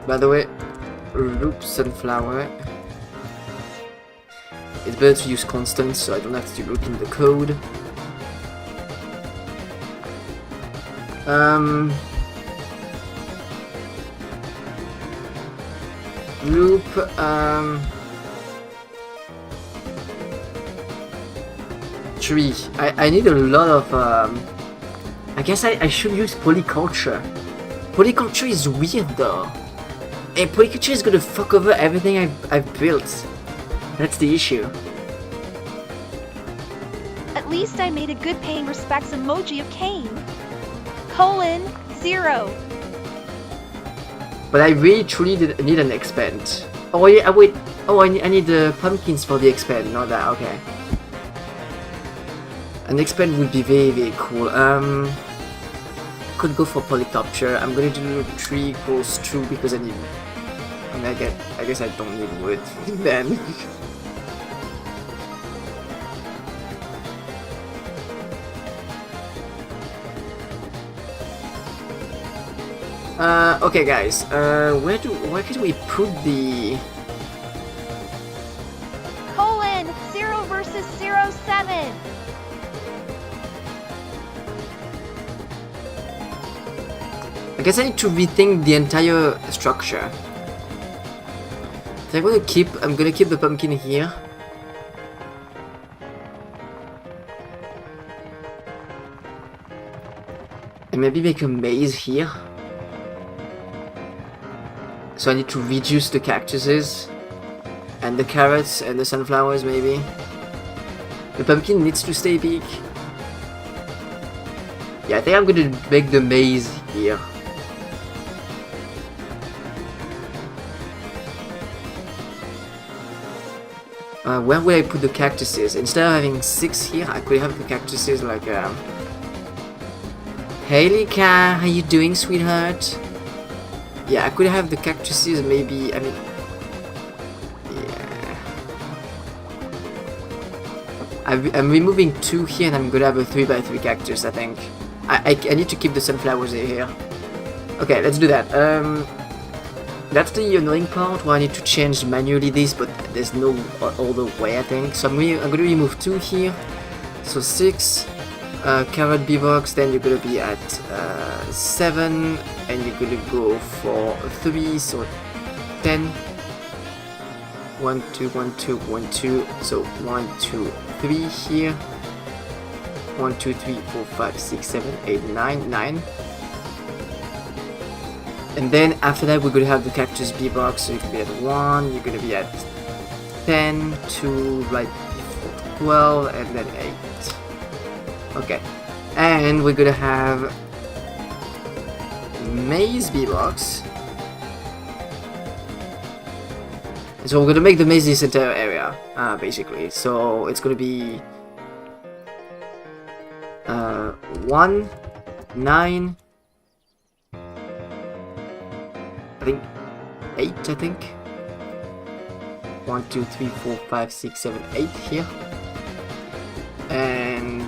By the way, loop sunflower. It's better to use constant so I don't have to look in the code. Loop, tree. I need a lot of, I guess I should use polyculture. Polyculture is weird though. And polyculture is gonna fuck over everything I've built. That's the issue. At least I made a good paying respects emoji of Cain. :0. But I really truly need an expand. Oh yeah, wait. Oh, I need the pumpkins for the expand, not that. Okay. An expand would be very, very cool. Could go for polyculture. I'm gonna do 3 equals 2 because I need. I mean, I guess I don't need wood then. Okay guys, where can we put the... :0 versus 07. I guess I need to rethink the entire structure. So I'm gonna keep the pumpkin here. And maybe make a maze here. So I need to reduce the cactuses and the carrots and the sunflowers maybe. The pumpkin needs to stay big. Yeah, I think I'm gonna make the maze here. Where would I put the cactuses? Instead of having 6 here, I could have the cactuses like Hey Lika, how you doing, sweetheart? Yeah, I could have the cactuses maybe, I mean... Yeah... I'm removing 2 here and I'm gonna have a 3x3 cactus, I think. I need to keep the sunflowers here. Okay, let's do that. That's the annoying part where I need to change manually this, but there's no other way, I think. So I'm gonna remove 2 here. So 6... carrot B-box, then you're gonna be at 7, and you're gonna go for 3, so 10. 1, 2, 1, 2, 1, 2. So 1, 2, 3 here. 1, 2, 3, 4, 5, 6, 7, 8, 9, 9. And then after that, we're gonna have the cactus B-box. So you're gonna be at 1, you're gonna be at 10, 2, right before 12, and then 8. Okay, and we're gonna have maze B-box. So we're gonna make the maze this entire area, basically. So it's gonna be 1, 9, I think 8. I think 1, 2, 3, 4, 5, 6, 7, 8 here, and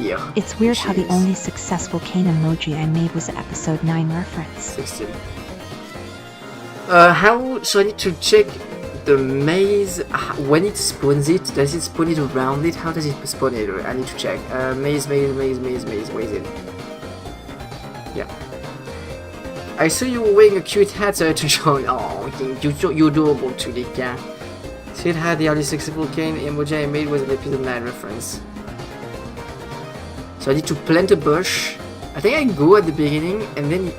here. It's weird how the only successful cane emoji I made was an episode 9 reference. 16. So I need to check the maze, when it spawns it, does it spawn it around it? How does it spawn it? I need to check. Maze, where is it? Yeah. I saw you wearing a cute hat to join. Oh, you're adorable too, Lika. Sweet hat, the only successful cane emoji I made was an episode 9 reference. So I need to plant a bush. I think I go at the beginning, and then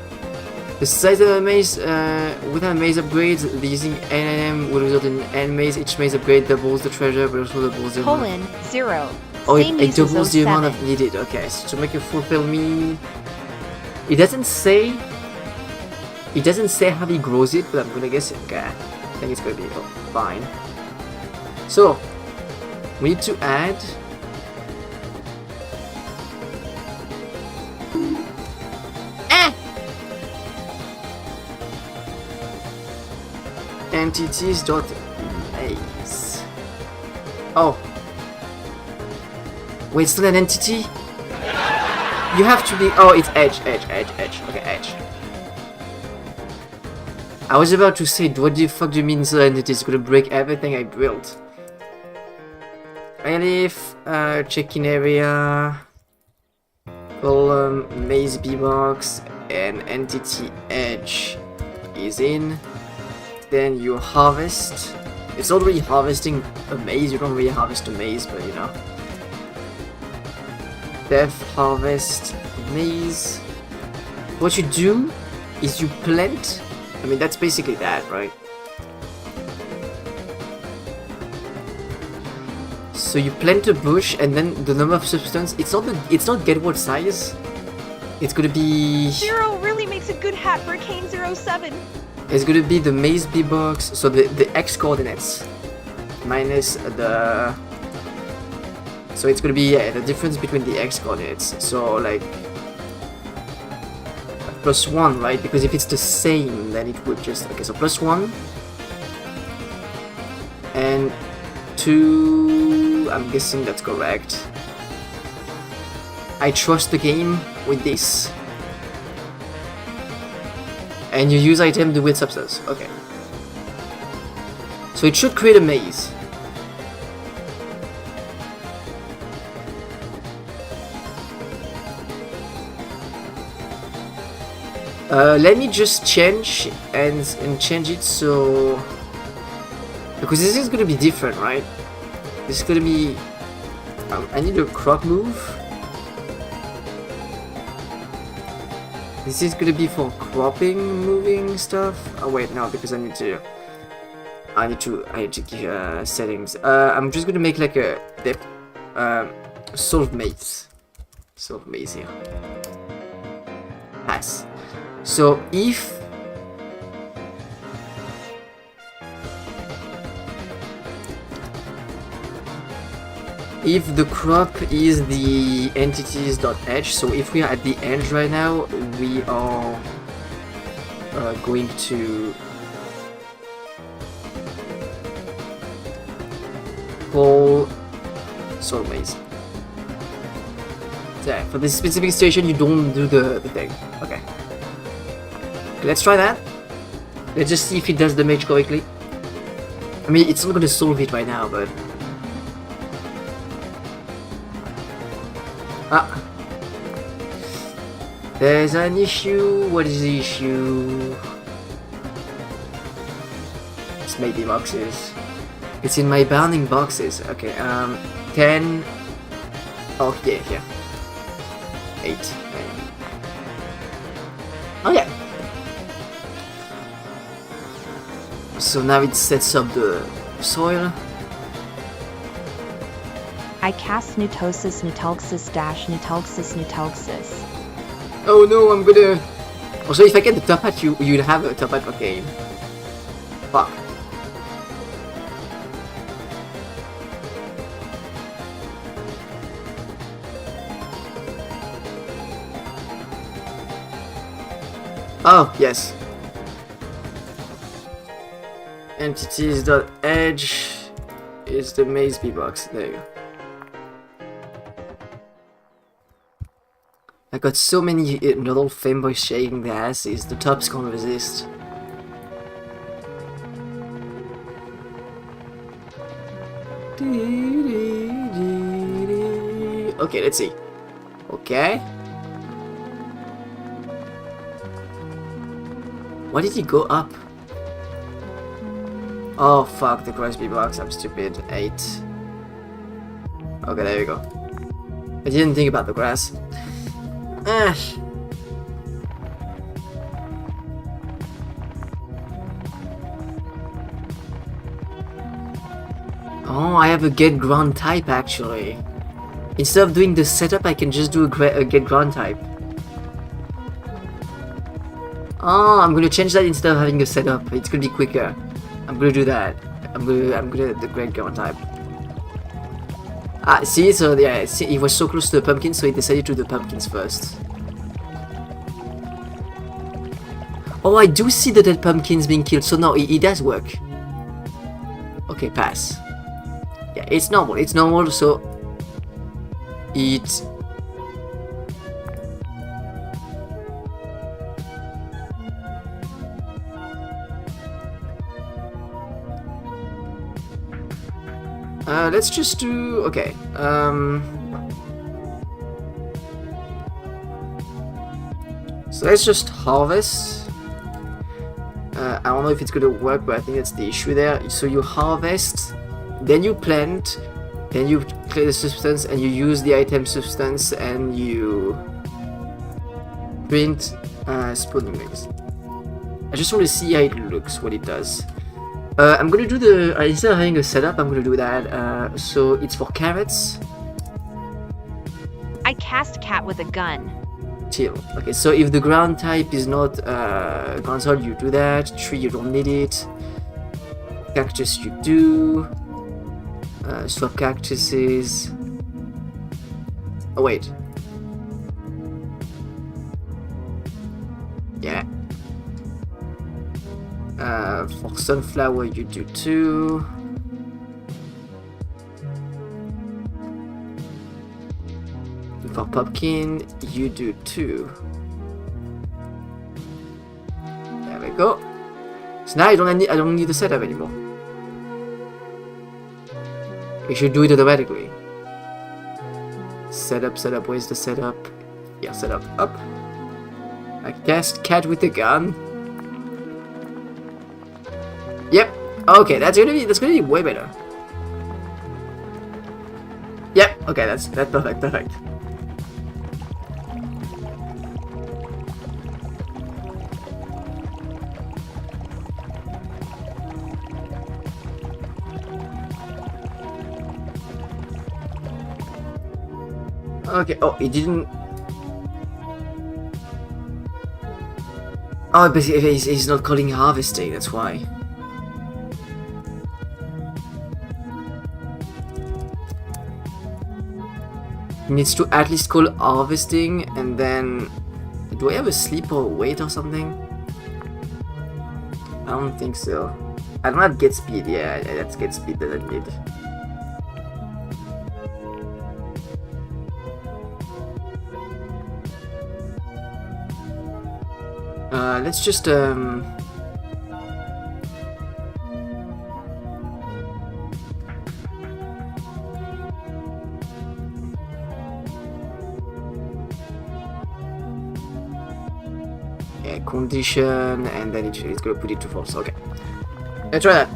the size of the maze, without maze upgrades, using NM will result in N maze. Each maze upgrade doubles the treasure, but also doubles the amount. :0. Oh, Same it use as doubles the amount 07. of needed. Okay, so to make it fulfill me, it doesn't say how he grows it, but I'm gonna guess. Okay, I think it's gonna be fine. So we need to add. entities.maze. Oh. Wait, it's not an entity? You have to be... Oh, it's edge. Okay, edge. I was about to say, what the fuck do you mean the entity is gonna break everything I built? Relief, check-in area, column, maze b-box, and entity edge is in. Then you harvest. It's already harvesting a maze. You don't really harvest a maze, but you know. Def harvest maze. What you do is you plant. I mean, that's basically that, right? So you plant a bush, and then the number of substance. It's not get what size. It's gonna be. Zero really makes a good hat for Kane 07. It's gonna be the maze B box. So the x coordinates minus the. So it's gonna be the difference between the x coordinates. So like +1, right? Because if it's the same, then it would just okay. So +1 and 2. I'm guessing that's correct. I trust the game with this. And you use item with substance. Okay. So it should create a maze. Let me just change and change it so because this is gonna be different, right? This is gonna be. I need a crop move. This is gonna be for cropping, moving stuff. Oh wait, no, because I need to give settings. I'm just gonna make like a solve maze here. Pass. So if the crop is the entities.edge, so if we are at the edge right now, we are going to call solve maze. Yeah, for this specific situation, you don't do the thing. Okay. Let's try that. Let's just see if it does damage correctly. I mean, it's not gonna solve it right now, but... Ah! There's an issue. What is the issue? It's maybe boxes. It's in my bounding boxes. Okay, 10... Oh, yeah. 8. 9. Oh, yeah. So now it sets up the soil. I cast Nutosis Nutalxis. Oh no, I'm gonna... Also, if I get the top hat, you'd have a top hat for game. Fuck. Oh, yes. Entities.edge is the maze B box. There you go. I got so many little fanboys shaking their asses, the tops can't resist. Okay, let's see. Okay. Why did he go up? Oh fuck, the grass B box, I'm stupid. 8. Okay, there we go. I didn't think about the grass. Oh, I have a get ground type actually. Instead of doing the setup, I can just do a get ground type. Oh, I'm gonna change that instead of having a setup. It's gonna be quicker. I'm gonna do that. I'm gonna the get ground type. Ah, see, so yeah, see, he was so close to the pumpkin, so he decided to do the pumpkins first. Oh, I do see the dead pumpkins being killed, so no, it does work. Okay, pass. Yeah, it's normal. It's normal. So it. Let's just do. Okay. So let's just harvest. I don't know if it's gonna work, but I think that's the issue there. So you harvest, then you plant, then you create a substance, and you use the item substance, and you print spawning eggs. I just want to see how it looks, what it does. I'm gonna do the instead of having a setup, I'm gonna do that. So it's for carrots. I cast cat with a gun. Till. Okay, so if the ground type is not ground soil, you do that. Tree, you don't need it. Cactus, you do. Swap cactuses. Oh wait. Yeah. For sunflower, you do too. For pumpkin, you do too. There we go. So now I don't need the setup anymore. You should do it automatically. Setup. Where's the setup? Yeah, setup up. I cast cat with the gun. Yep. Okay, that's gonna be way better. Yep. Okay, that's perfect. Okay, oh, it didn't... Oh, but he's not calling harvesting, that's why. He needs to at least call harvesting, and then... Do I have a sleep or wait or something? I don't think so. I don't have get speed, yeah, that's get speed that I need. Let's just yeah, condition, and then it's gonna put it to false. Okay, let's try that.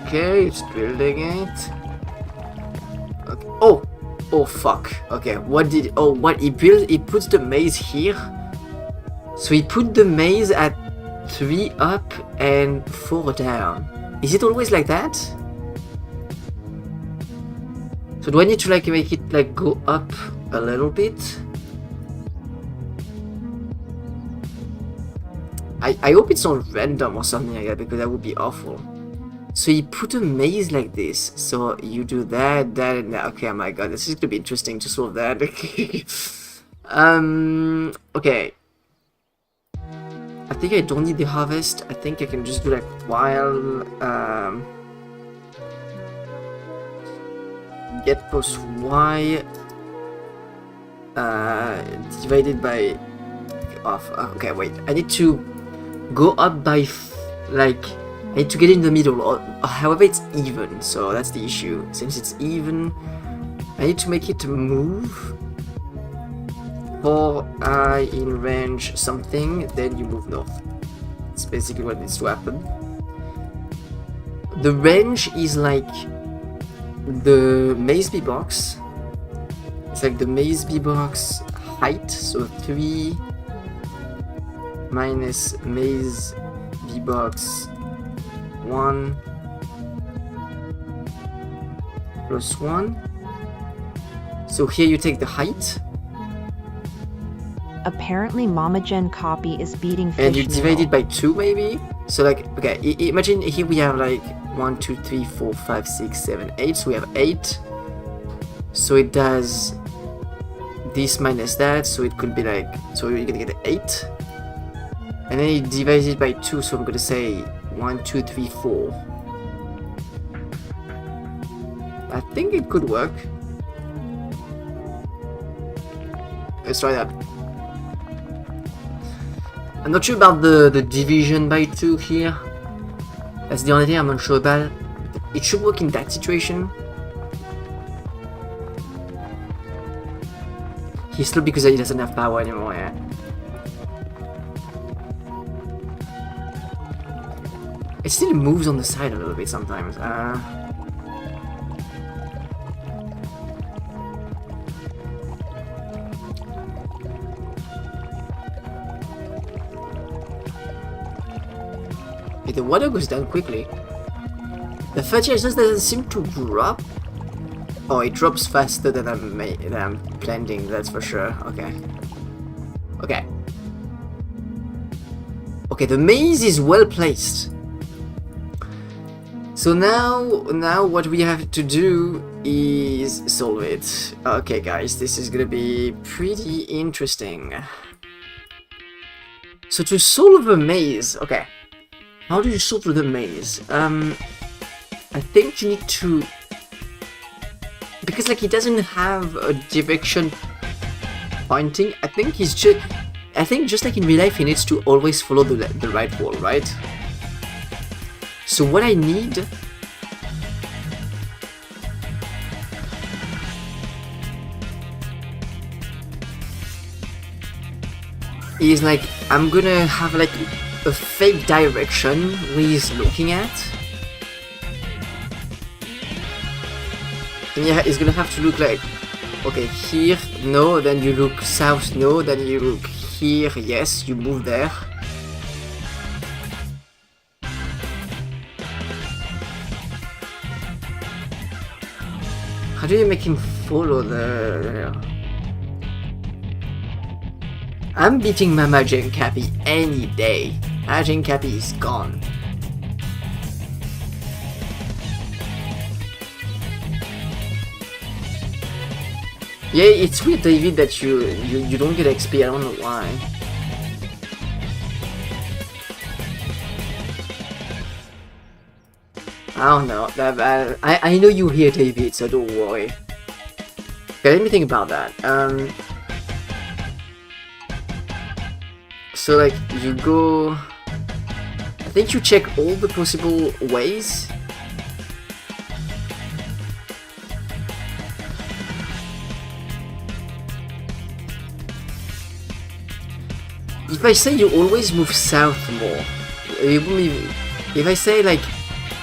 Okay, it's building it. Okay. Oh fuck. Okay, what he built? He puts the maze here. So he put the maze at 3 up and 4 down. Is it always like that? So do I need to like make it like go up a little bit? I hope it's not random or something like that, because that would be awful. So you put a maze like this, so you do that, and that. Okay, oh my god, this is gonna be interesting to solve that. Okay. I think I don't need the harvest. I think I can just do like while get plus y divided by off. Okay, wait. I need to go up by like. I need to get in the middle, or however it's even, so that's the issue. Since it's even, I need to make it move for I in range something, then you move north. It's basically what needs to happen. The range is like the maze B box. It's like the maze B box height, so 3 minus maze B box 1 plus 1. So here you take the height. Apparently Mama Jen copy is beating fish And you divide it by 2 maybe? So like, okay, imagine here we have like 1, 2, 3, 4, 5, 6, 7, 8. So we have 8. So it does this minus that. So it could be like, so you're gonna get 8. And then it divides it by 2. So I'm gonna say 1, 2, 3, 4. I think it could work. Let's try that. I'm not sure about the division by 2 here. That's the only thing I'm not sure about. It should work in that situation. He's slow because he doesn't have power anymore, yeah. It still moves on the side a little bit sometimes. The water goes down quickly. The fertilizer doesn't seem to drop. Oh, it drops faster than I'm planting, that's for sure. Okay. Okay. Okay, the maize is well placed. So now what we have to do is solve it. Okay, guys, this is gonna be pretty interesting. So to solve a maze, okay. How do you solve the maze? I think you need to... Because like he doesn't have a direction pointing, I think he's just... I think just like in real life he needs to always follow the right wall, right? So what I need... is like, I'm gonna have like a fake direction where he's looking at. And yeah, it's gonna have to look like, okay, here, no, then you look south, no, then you look here, yes, you move there. How do you make him follow the... I'm beating Mama Jane Cappy any day. Jane Cappy is gone. Yeah, it's weird, David, that you don't get XP. I don't know why. I don't know. I know you here, David, so don't worry. Okay, let me think about that. So like you go. I think you check all the possible ways. If I say you always move south more, if I say like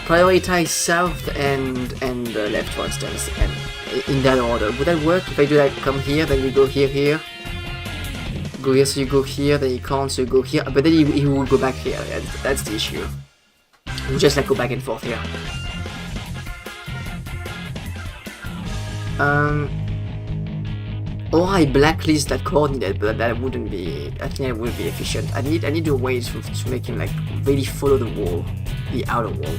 prioritize south and left, for instance, and in that order, would that work? If I do that, come here, then you go here, go here, so you go here, then you can't, so you go here, but then he will go back here. That's the issue. We'll just like go back and forth here. Or I blacklist that coordinate, but that wouldn't be. I think that would be efficient. I need a way to make him like really follow the wall, the outer wall.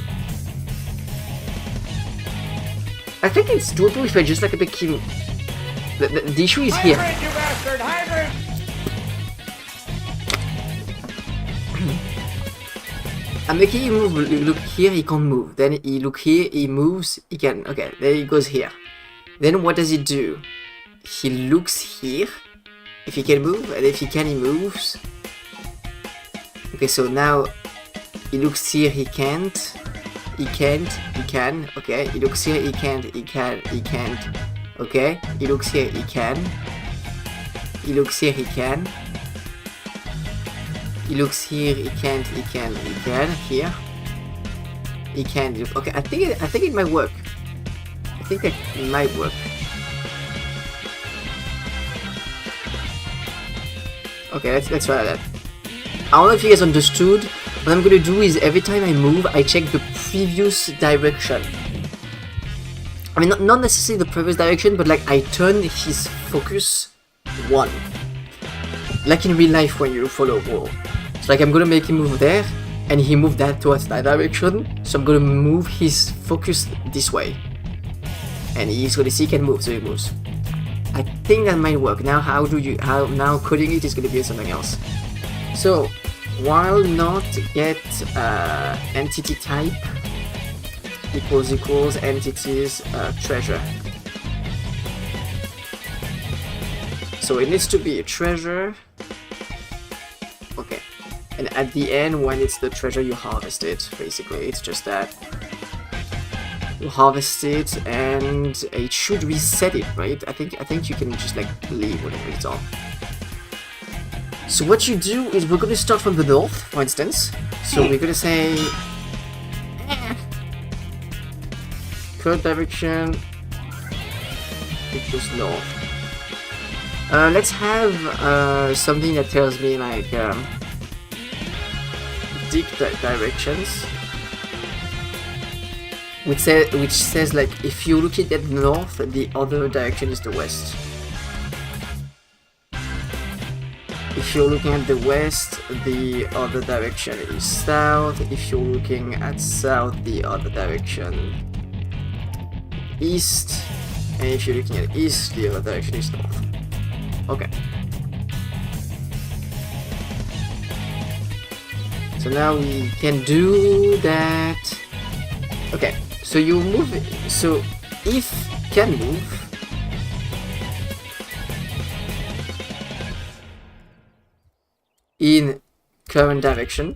I think it's doable if I just like make him. The issue is here. Hydrant, you bastard! Hydrant! I'm making him move. Look here, he can't move. Then he look here, he moves. He can. Okay, then he goes here. Then what does he do? He looks here, if he can move, and if he can, he moves. Okay, so now he looks here, he can't. He can't, he can. Okay, he looks here, he can't, he can, he can't. Okay, he looks here, he can. He looks here, he can. He looks here, he can't, he can, he can. Here, he can. Okay, I think it might work. I think that it might work. Okay, let's try that. I don't know if you guys understood. What I'm gonna do is every time I move, I check the previous direction. I mean, not necessarily the previous direction, but like I turn his focus one. Like in real life when you follow a wall. So like I'm gonna make him move there, and he moved that towards that direction, so I'm gonna move his focus this way. And he's gonna see he can move, so he moves. I think that might work. Now now coding it is gonna be something else. So while not get entity type equals entities treasure. So it needs to be a treasure. Okay. And at the end, when it's the treasure, you harvest it. Basically, it's just that. You harvest it, and it should reset it, right? I think you can just like leave whatever it's on. So what you do is we're gonna start from the north, for instance. So we're gonna say current direction equals north. Let's have something that tells me like directions, which says like if you're looking at north, the other direction is the west. If you're looking at the west, the other direction is south. If you're looking at south, the other direction east. And if you're looking at east, the other direction is north. Okay. So now we can do that. Okay, so you move it. So if can move, in current direction,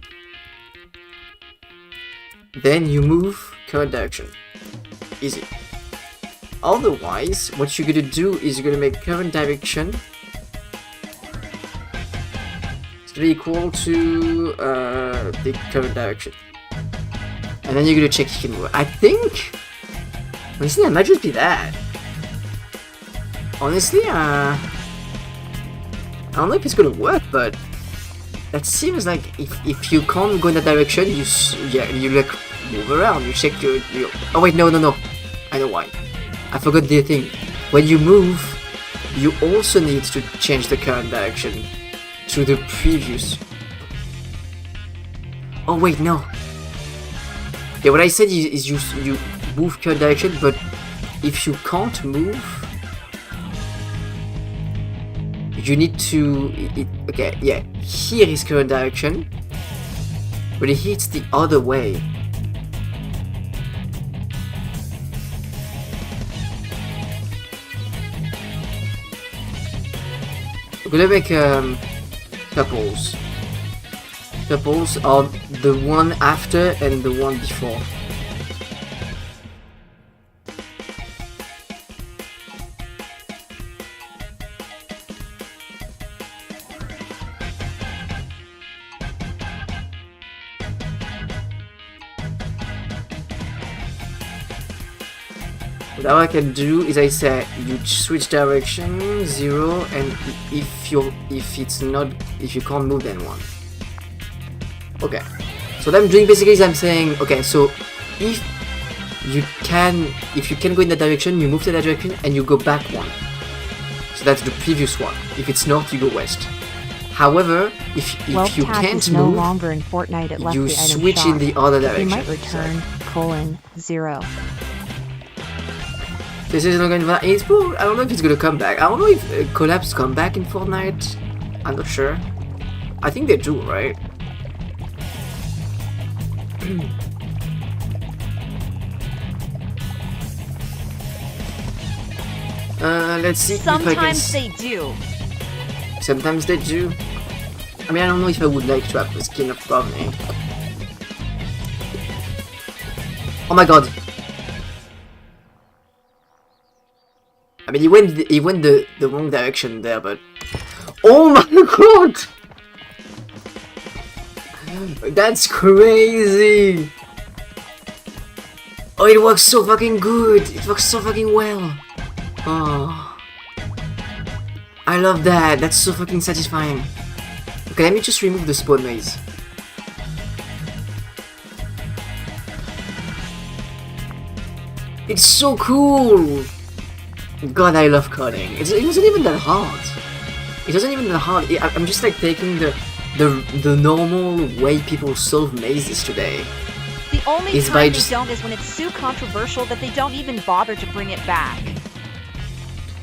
then you move current direction. Easy. Otherwise, what you're gonna do is you're gonna make current direction equal to the current direction, and then you're gonna check if you can move. I think honestly, it might just be that. Honestly, I don't know if it's gonna work, but that seems like if you can't go in that direction, you like move around. You check your. Oh wait, no. I know why. I forgot the thing. When you move, you also need to change the current direction to the previous. Oh wait, no. Yeah, what I said is you move current direction, but if you can't move, you need to. Okay, yeah. Here is current direction, but it hits the other way. We're gonna make couples. Couples are the one after and the one before. What I can do is I say you switch direction 0, and if you can't move, then 1. Okay. So what I'm doing basically is I'm saying, okay, so if you can go in that direction, you move to that direction and you go back 1. So that's the previous one. If it's north, you go west. However, if you can't no move, longer in Fortnite, it left you the item switch shop. in the other direction. You might return :0. This is not going to. I don't know if it's gonna come back. I don't know if collapse come back in Fortnite. I'm not sure. I think they do, right? Let's see. Sometimes they do. Sometimes they do. I mean, I don't know if I would like to have the skin of Brownie. Oh my god. I mean, he went the wrong direction there, but oh my god, that's crazy. Oh, it works so fucking good. It works so fucking well. Oh, I love that. That's so fucking satisfying. Okay, let me just remove the spawn maze. It's so cool. God, I love coding. It wasn't even that hard. It wasn't even that hard. I'm just like taking the normal way people solve mazes today. The only Is time by they just- don't is when it's so controversial that they don't even bother to bring it back.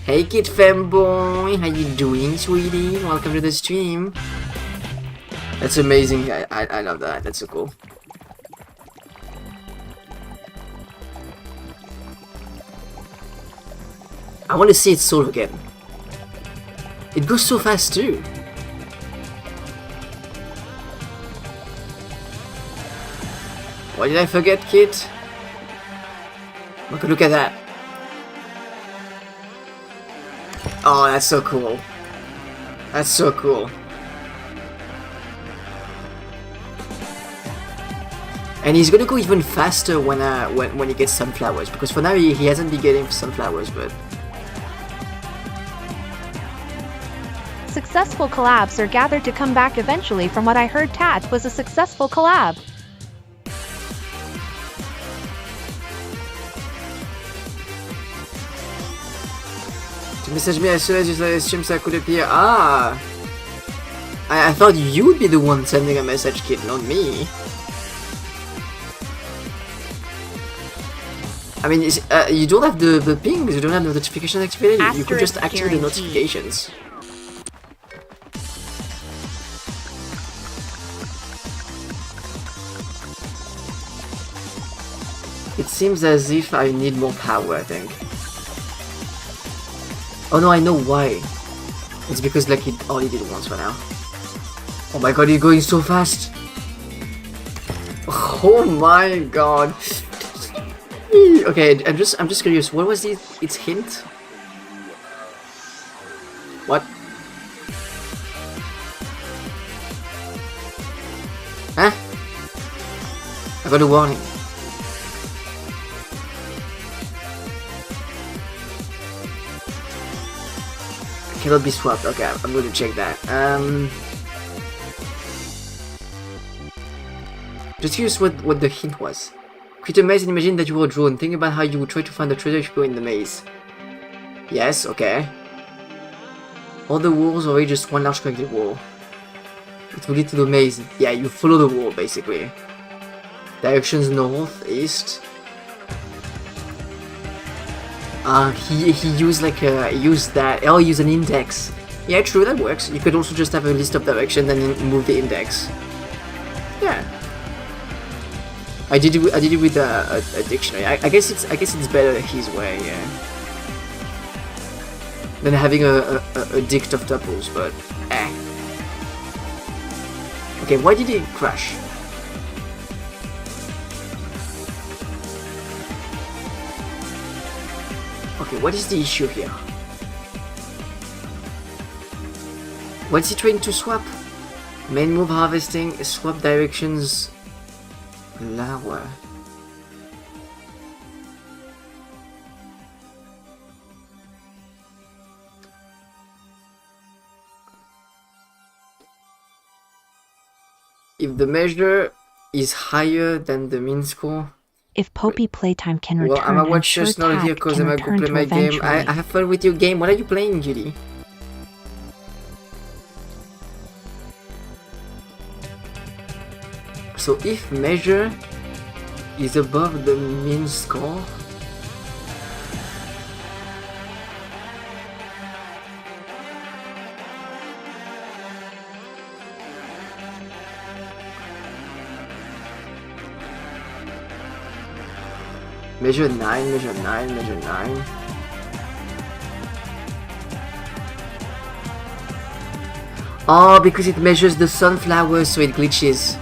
Hey Kid Femboy, how you doing, sweetie? Welcome to the stream. That's amazing. I love that. That's so cool. I want to see it solve again. It goes so fast too. What did I forget, kid? Look at that. Oh, that's so cool. That's so cool. And he's gonna go even faster when he gets sunflowers, because for now he hasn't been getting sunflowers, but Successful collabs are gathered to come back eventually. From what I heard, Tat was a successful collab. tu messages me as soon as you saw the stream, ça could appear. Ah, I thought you would be the one sending a message, kid, not me. I mean, you don't have the pings, you don't have the notifications activated, you could just activate the notifications. It seems as if I need more power, I think. Oh no, I know why. It's because like it only did once for now. Oh my god, you're going so fast! Oh my god! Okay, I'm just curious. What was its hint? What? Huh? I got a warning. Cannot be swapped. Okay, I'm going to check that. Just curious what the hint was. Create a maze and imagine that you were a drone. Think about how you would try to find the treasure if you go in the maze. Yes, okay. All the walls are just one large connected wall. It will lead to the maze. Yeah, you follow the wall basically. Directions north, east. He used like use that. Oh, use an index. Yeah, true, that works. You could also just have a list of directions and then move the index. Yeah. I did it with a dictionary. I guess it's better his way, yeah, than having a dict of tuples. But okay, why did it crash? Okay, what is the issue here? What's he trying to swap? Main move harvesting, swap directions. Lower. If the measure is higher than the mean score. If Poppy Playtime can return, well, I'm a I'm watcher, sure not here Tat because can I'm a go return play to my game. eventually. I have fun with your game. What are you playing, Judy? So if measure is above the mean score, measure 9, measure 9, measure 9. Oh, because it measures the sunflowers, so it glitches.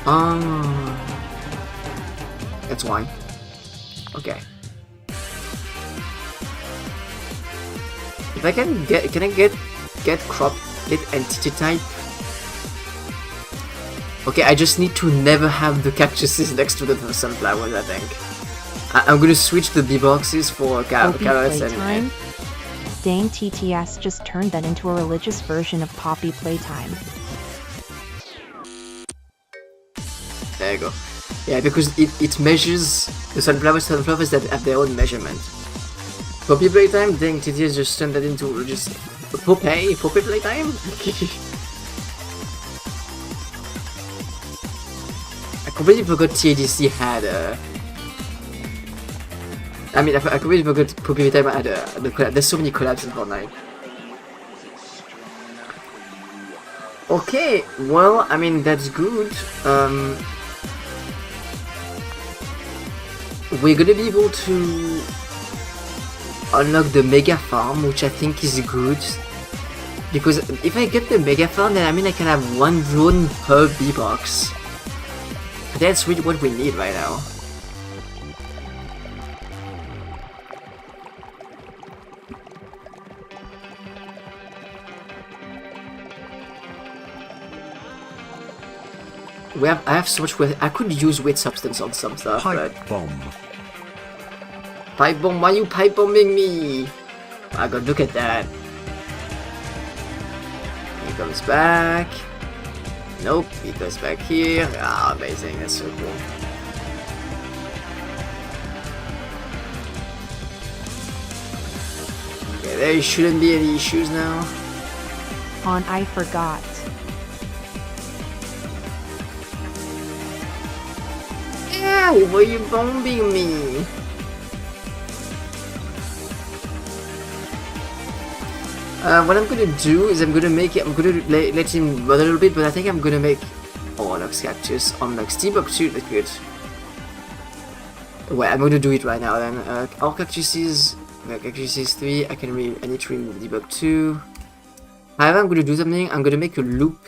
Oh, that's why. Okay. If I can get crop, get entity type. Okay, I just need to never have the cactuses next to the sunflowers, I think. I'm gonna switch the bee boxes for carrots and... Dane TTS just turned that into a religious version of Poppy Playtime. There you go. Yeah, because it measures the sunflowers that have their own measurement. Poppy Playtime, Dane TTS just turned that into just... Poppy Playtime? completely forgot TADC had I mean, I completely forgot Poppy Time had the collab. There's so many collabs in Fortnite. Okay, well, I mean, that's good. We're gonna be able to unlock the Mega Farm, which I think is good. Because if I get the Mega Farm, then I mean I can have one drone per B-Box. That's really what we need right now. I have so much weight. I could use weight substance on some stuff, Pipe but... bomb. Pipe bomb? Why are you pipe bombing me? I gotta look at that. He comes back. Nope, he goes back here. Ah, amazing, that's so cool. Okay, there shouldn't be any issues now. On I forgot. Ow, why are you bombing me? What I'm gonna do is I'm gonna let him run a little bit, but I think I'm gonna make Orlox Cactus, Unlock Debug 2, that's good. Well, I'm gonna do it right now then. All Cactuses, Cactuses 3, I need to remove Debug 2. However, I'm gonna do something, I'm gonna make a loop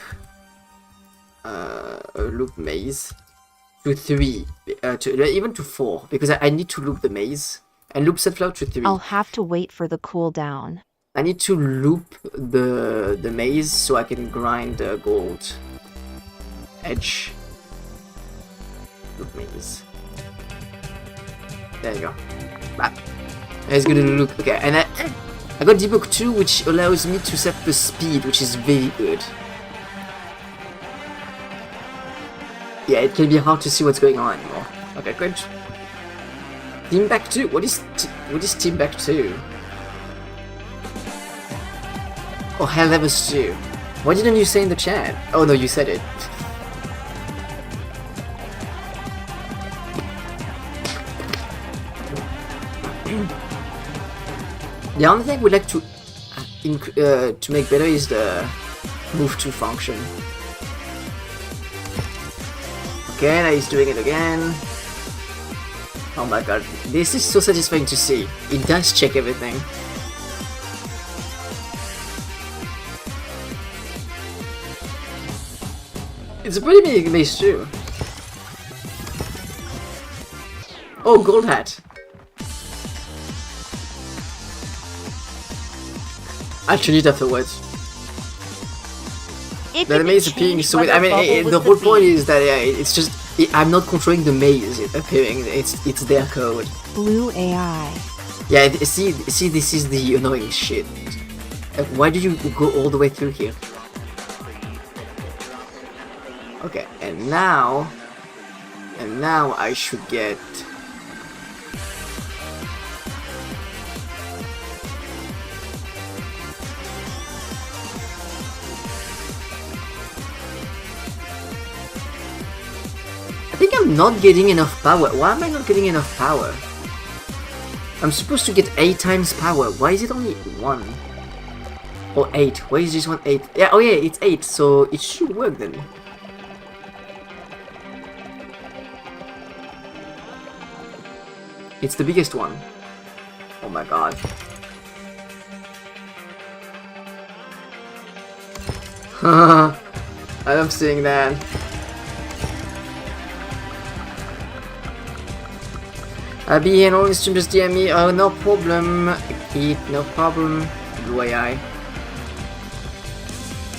maze to 3, even to 4, because I need to loop the maze, and loop Sunflower to 3. I'll have to wait for the cooldown. I need to loop the maze so I can grind the gold edge. Loop maze. There you go. Bam. It's gonna loop. Okay, and I got debug 2, which allows me to set the speed, which is very good. Yeah, it can be hard to see what's going on anymore. Okay, good. Team back 2. What is team back 2? Oh, hell, that was Stu. Why didn't you say in the chat? Oh no, you said it. The only thing we'd like to make better is the move to function. Okay, now he's doing it again. Oh my god, this is so satisfying to see. It does check everything. It's a pretty big base too. Oh, gold hat. I'll change it afterwards. The maze appearing so I mean, the whole point is that it's just I'm not controlling the maze appearing. It's their code. Blue AI. Yeah, see, this is the annoying shit. Why do you go all the way through here? Okay, and now I should get. I think I'm not getting enough power. Why am I not getting enough power? I'm supposed to get 8 times power. Why is it only 1? Or 8? Why is this one 8? Yeah, oh yeah, it's 8, so it should work then. It's the biggest one. Oh my god. I love seeing that. I'll be here on stream, just DM me. Oh, no problem. Eat, no problem. Blue AI.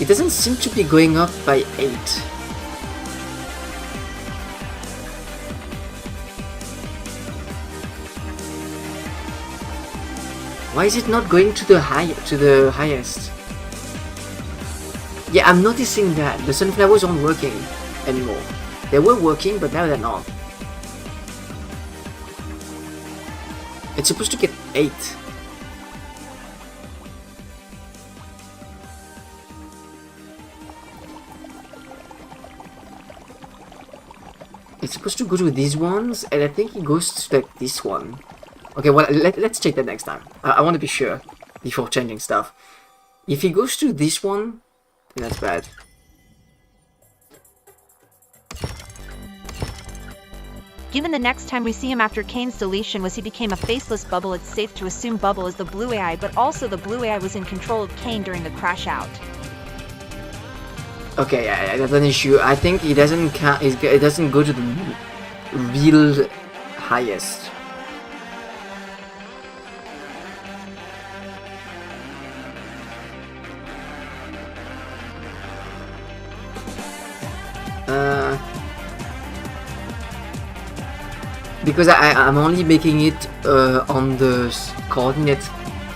It doesn't seem to be going up by 8. Why is it not going to the highest? Yeah, I'm noticing that the sunflowers aren't working anymore. They were working, but now they're not. It's supposed to get 8. It's supposed to go to these ones, and I think it goes to like this one. Okay, well, let's check that next time. I want to be sure before changing stuff. If he goes to this one, then that's bad. Given the next time we see him after Kane's deletion was he became a faceless Bubble, it's safe to assume Bubble is the blue AI, but also the blue AI was in control of Kane during the crash out. Okay, yeah, that's an issue. I think he doesn't count. It doesn't go to the real highest. Because I'm only making it on the coordinate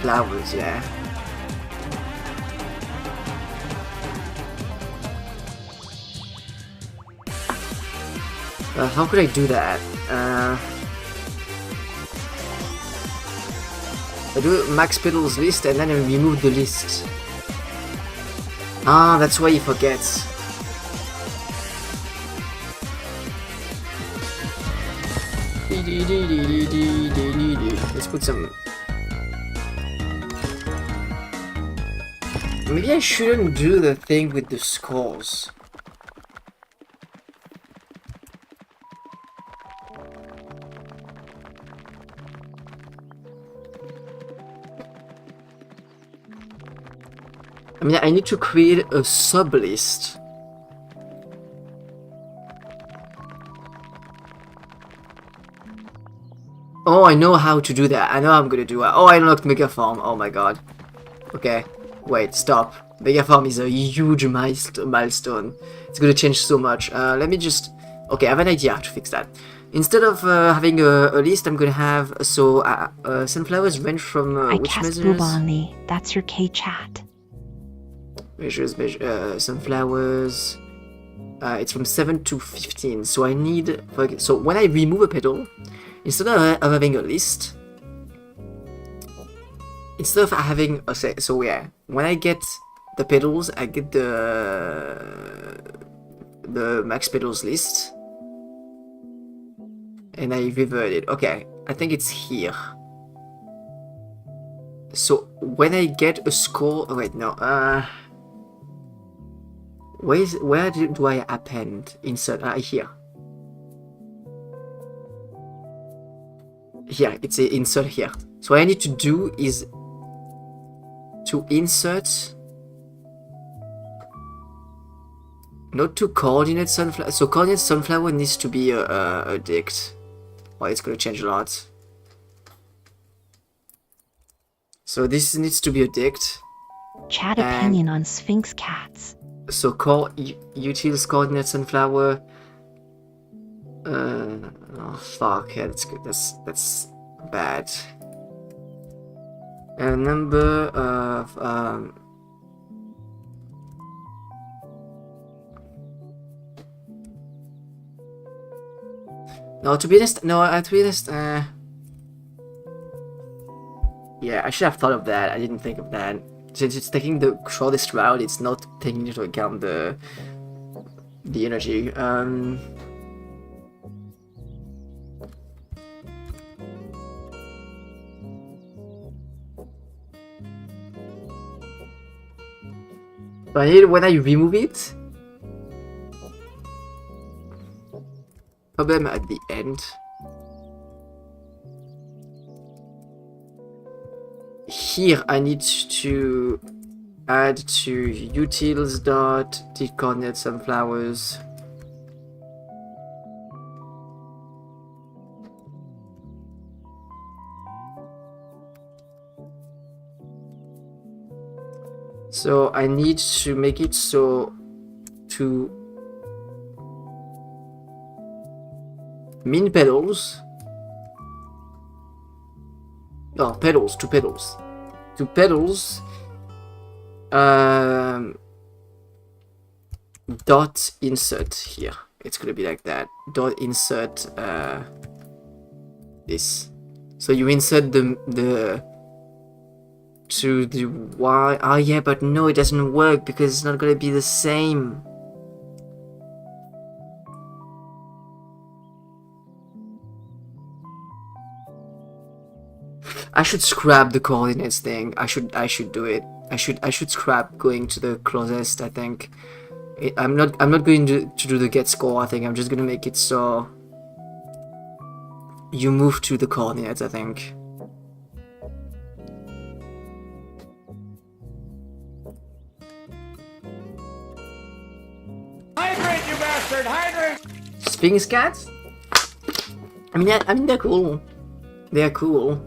flowers, yeah. How could I do that? I do max pedals list and then I remove the list. Ah, that's why he forgets. Let's put some... Maybe I shouldn't do the thing with the scores. I mean, I need to create a sublist. Oh, I know how to do that. I know how I'm gonna do it. Oh, I unlocked Mega Farm. Oh my god. Okay, wait, stop. Mega Farm is a huge milestone. It's gonna change so much. Let me just... Okay, I have an idea how to fix that. Instead of having a list, I'm gonna have... So, sunflowers range from I which cast measures? Booba on thee. That's your K-chat. Measures, sunflowers... it's from 7 to 15, so I need... So, when I remove a petal... Instead of having a list, instead of having a set, so yeah, when I get the pedals, I get the max pedals list, and I revert it. Okay, I think it's here. So when I get a score, oh wait, no, where do I append? Insert, here. Here, it's a insert here. So what I need to do is to insert, not to coordinate sunflower. So coordinate sunflower needs to be a dict. Well, it's gonna change a lot. So this needs to be a dict. Chat opinion on Sphinx cats. So utils coordinate sunflower. Oh fuck, yeah, that's good. That's bad. A number of no, to be honest, yeah, I should have thought of that. I didn't think of that. Since it's taking the shortest route, it's not taking into account the energy. So I need, when I remove it, problem at the end. Here I need to add to utils dot coordinate sunflowers. So I need to make it so to min pedals. No, pedals, to pedals. To pedals. Dot insert here. It's gonna be like that. Dot insert this. So you insert the to the Y. Oh yeah, but no, it doesn't work because it's not gonna be the same. I should scrap the coordinates thing. I should do it. I should scrap going to the closest, I think. I'm not going to do the get score, I think. I'm just gonna make it so you move to the coordinates, I think. Hydrant, you bastard! Hydrant! Sphinx cats? I mean they're cool. They're cool.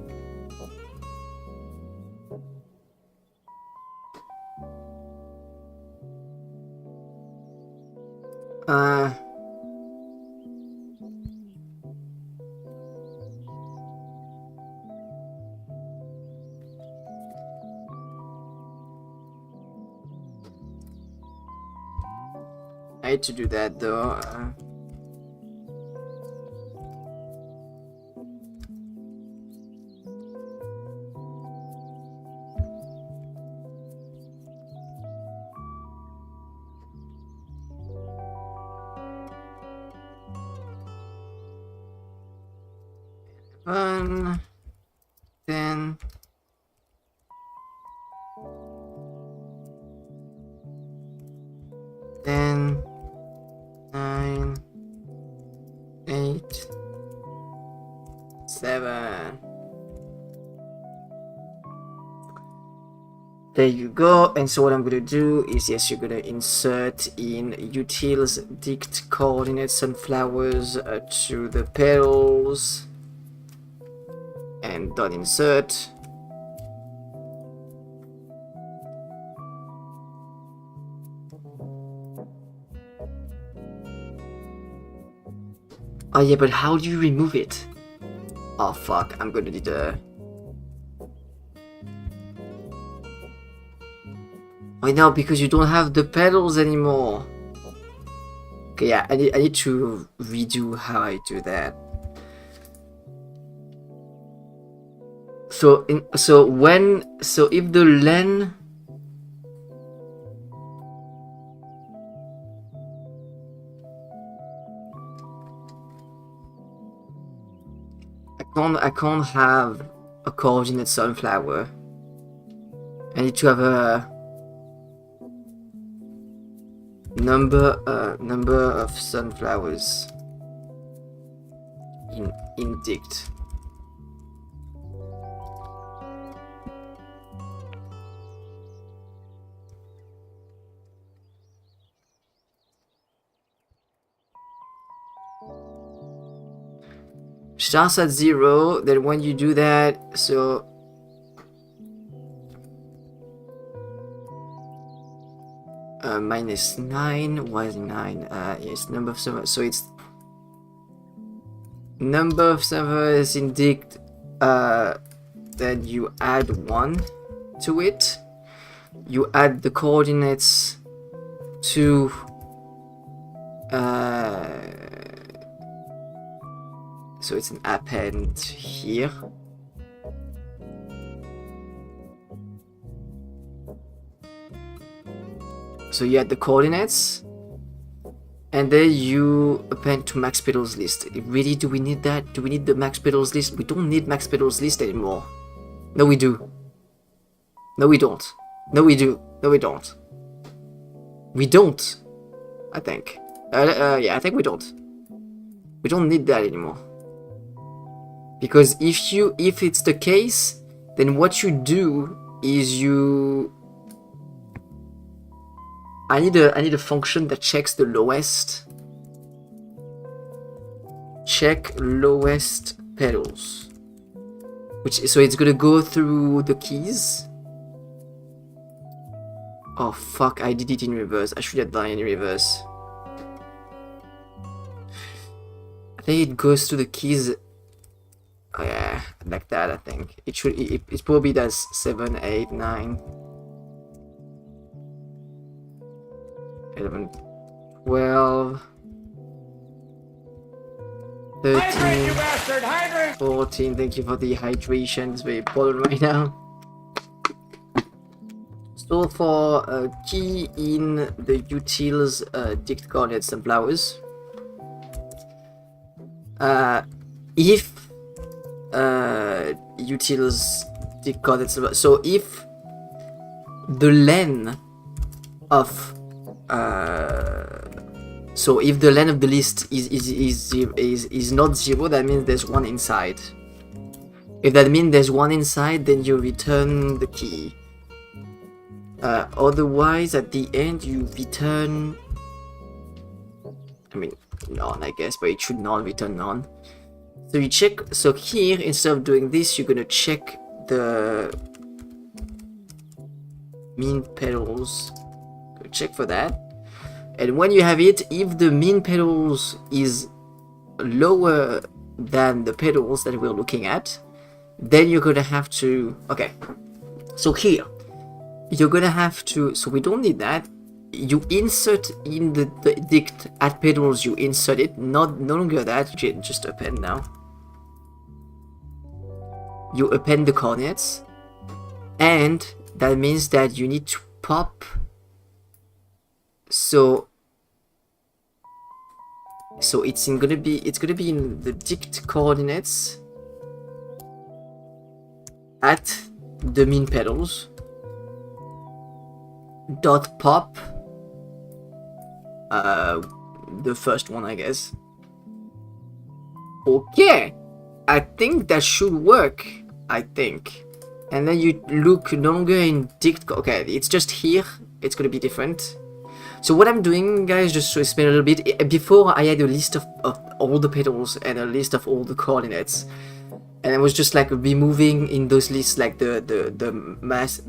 I hate to do that though. Then 10, 9, 8, 7. There you go. And so what I'm gonna do is, yes, you're gonna insert in utils dict coordinate sunflowers to the petals, and dot insert. Oh yeah, but how do you remove it? Oh fuck, I'm gonna need a... Wait, no, because you don't have the petals anymore. Okay, yeah, I need to redo how I do that. So if the len I can't have a coordinate sunflower. I need to have a number of sunflowers in dict. Starts at 0, then when you do that, so minus 9, why is 9? Yes, number of servers, so it's number of servers in dict, then you add 1 to it, you add the coordinates to so it's an append here. So you add the coordinates, and then you append to max petals list. Really, do we need that? Do we need the max petals list? We don't need max petals list anymore. No, we do. No, we don't. No, we do. No, we don't. We don't. I think. Yeah, I think we don't. We don't need that anymore. Because if it's the case, then what you do is you... I need a function that checks the lowest. Check lowest petals. So it's gonna go through the keys. Oh fuck, I did it in reverse. I should have done it in reverse. I think it goes to the keys. Oh yeah, like that. I think it should. It probably does 7, 8, 9, 11, 12, 13, Hydrant, you bastard! Hydrant! 14. Thank you for the hydration. It's very important right now. So for key in the utils dict coordinates sunflowers. utils the coordinates. So if the len of so if the len of the list is not 0, that means there's one inside. If that means there's one inside, then you return the key. Otherwise, at the end, you return... I mean, none, I guess, but it should not return none. So you check... So here, instead of doing this, you're gonna check the mean petals. Check for that. And when you have it, if the mean petals is lower than the petals that we're looking at, then you're gonna have to... Okay, so here you're gonna have to... So we don't need that. You insert in the dict at petals, you insert it, no longer that, just append now. You append the coordinates, and that means that you need to pop. So it's gonna be in the dict coordinates at the mean petals dot pop the first one, I guess. Okay, I think that should work, I think. And then you look no longer in dict. Okay, it's just here, it's gonna be different. So what I'm doing, guys, just to explain a little bit, before I had a list of all the petals and a list of all the coordinates, and I was just like removing in those lists like the max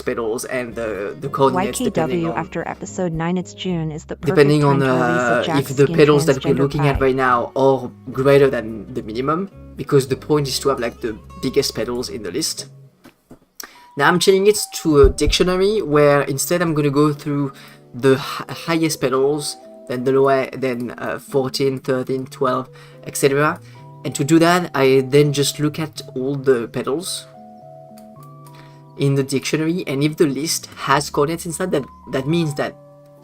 petals and the coordinates depending YKW on, after episode 9 it's June is the perfect depending on time to release a Jack's if the skin petals that we're transgender looking at pie. right now are greater than the minimum, because the point is to have like the biggest petals in the list. Now I'm changing it to a dictionary where instead I'm gonna go through the highest petals, then the lower, then 14, 13, 12, etc. And to do that, I then just look at all the petals in the dictionary, and if the list has coordinates inside, that means that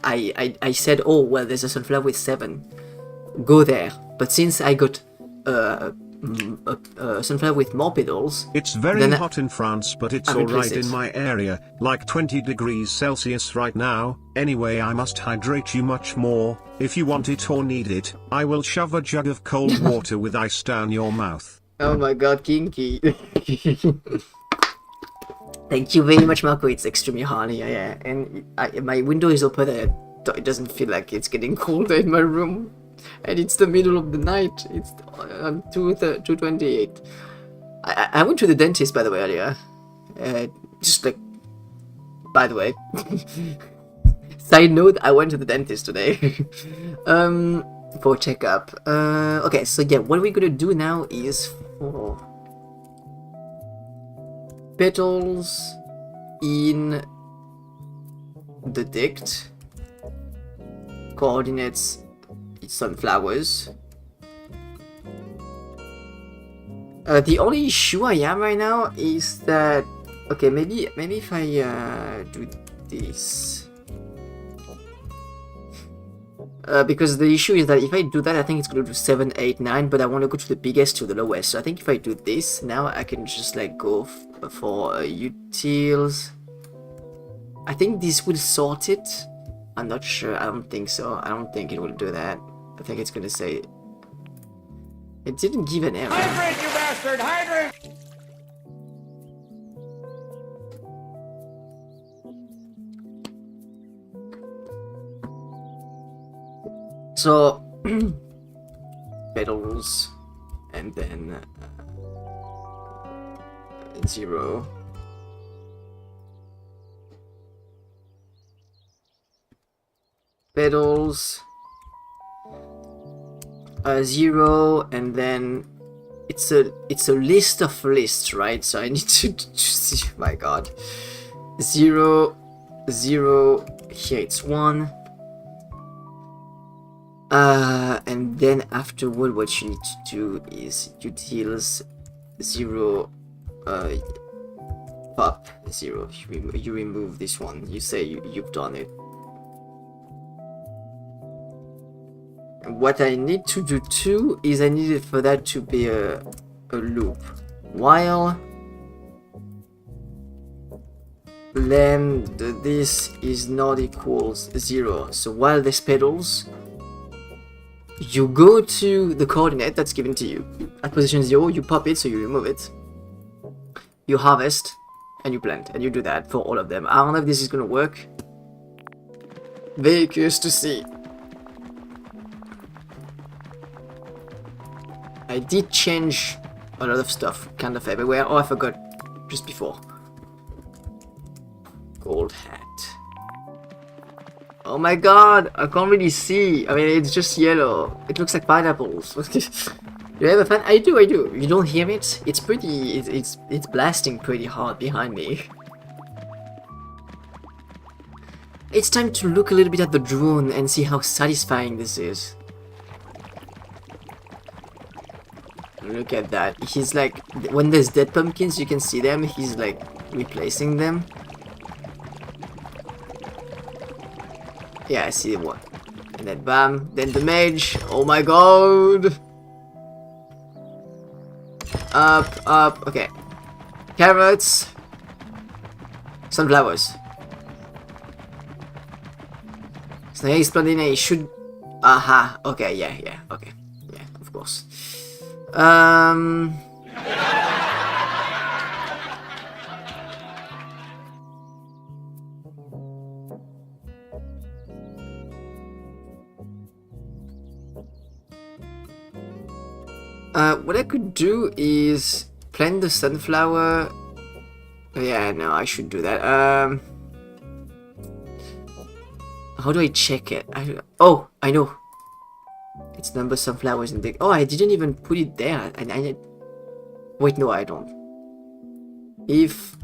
I said, oh well, there's a sunflower with 7, go there. But since I got a sunflower with more petals, it's very then hot in France, but it's I replace alright in it. my area, like 20 degrees Celsius right now. Anyway, I must hydrate you much more. If you want it or need it, I will shove a jug of cold water with ice down your mouth. Oh my god, kinky. Thank you very much, Marco. It's extremely hot here, yeah. And my window is open and it doesn't feel like it's getting colder in my room. And it's the middle of the night. It's 2:28. I went to the dentist, by the way, earlier. Just like, by the way. Side note, I went to the dentist today. For a checkup. Okay, so yeah, what we're gonna do now is for petals in the dict, coordinates sunflowers. The only issue I have right now is that, okay, maybe if I do this, because the issue is that if I do that, I think it's going to do 7, 8, 9, but I want to go to the biggest to the lowest. So I think if I do this now, I can just like go for utils. I think this will sort it. I'm not sure. I don't think so. I don't think it will do that. I think it's gonna say it didn't give an error. Hydrant, you bastard! Hydrant! So petals and then 0. Petals 0, and then it's a list of lists, right? So I need to see. My God, 0, 0. Here it's 1. And then afterward, what you need to do is utils 0, pop 0. You remove this one. You say you've done it. What I need to do too is I needed for that to be a loop. While then this is not equals 0. So while this pedals, you go to the coordinate that's given to you. At position 0, you pop it, so you remove it. You harvest, and you plant, and you do that for all of them. I don't know if this is gonna work. Very curious to see. I did change a lot of stuff, kind of everywhere. Oh, I forgot just before. Gold hat. Oh my god, I can't really see. I mean, it's just yellow. It looks like pineapples. You have a fan? I do. You don't hear it? It's pretty. It's blasting pretty hard behind me. It's time to look a little bit at the drone and see how satisfying this is. Look at that. He's like, when there's dead pumpkins, you can see them. He's like replacing them. Yeah, I see one. And then bam. Then the mage. Oh my god. Up. Okay. Carrots. Sunflowers. So he's planting a should. Aha. Okay. Yeah. Okay. Yeah. Of course. What I could do is plant the sunflower. Yeah, no, I should do that. How do I check it? Oh, I know. It's number sunflowers in the. Oh, I didn't even put it there. Wait, no, I don't. If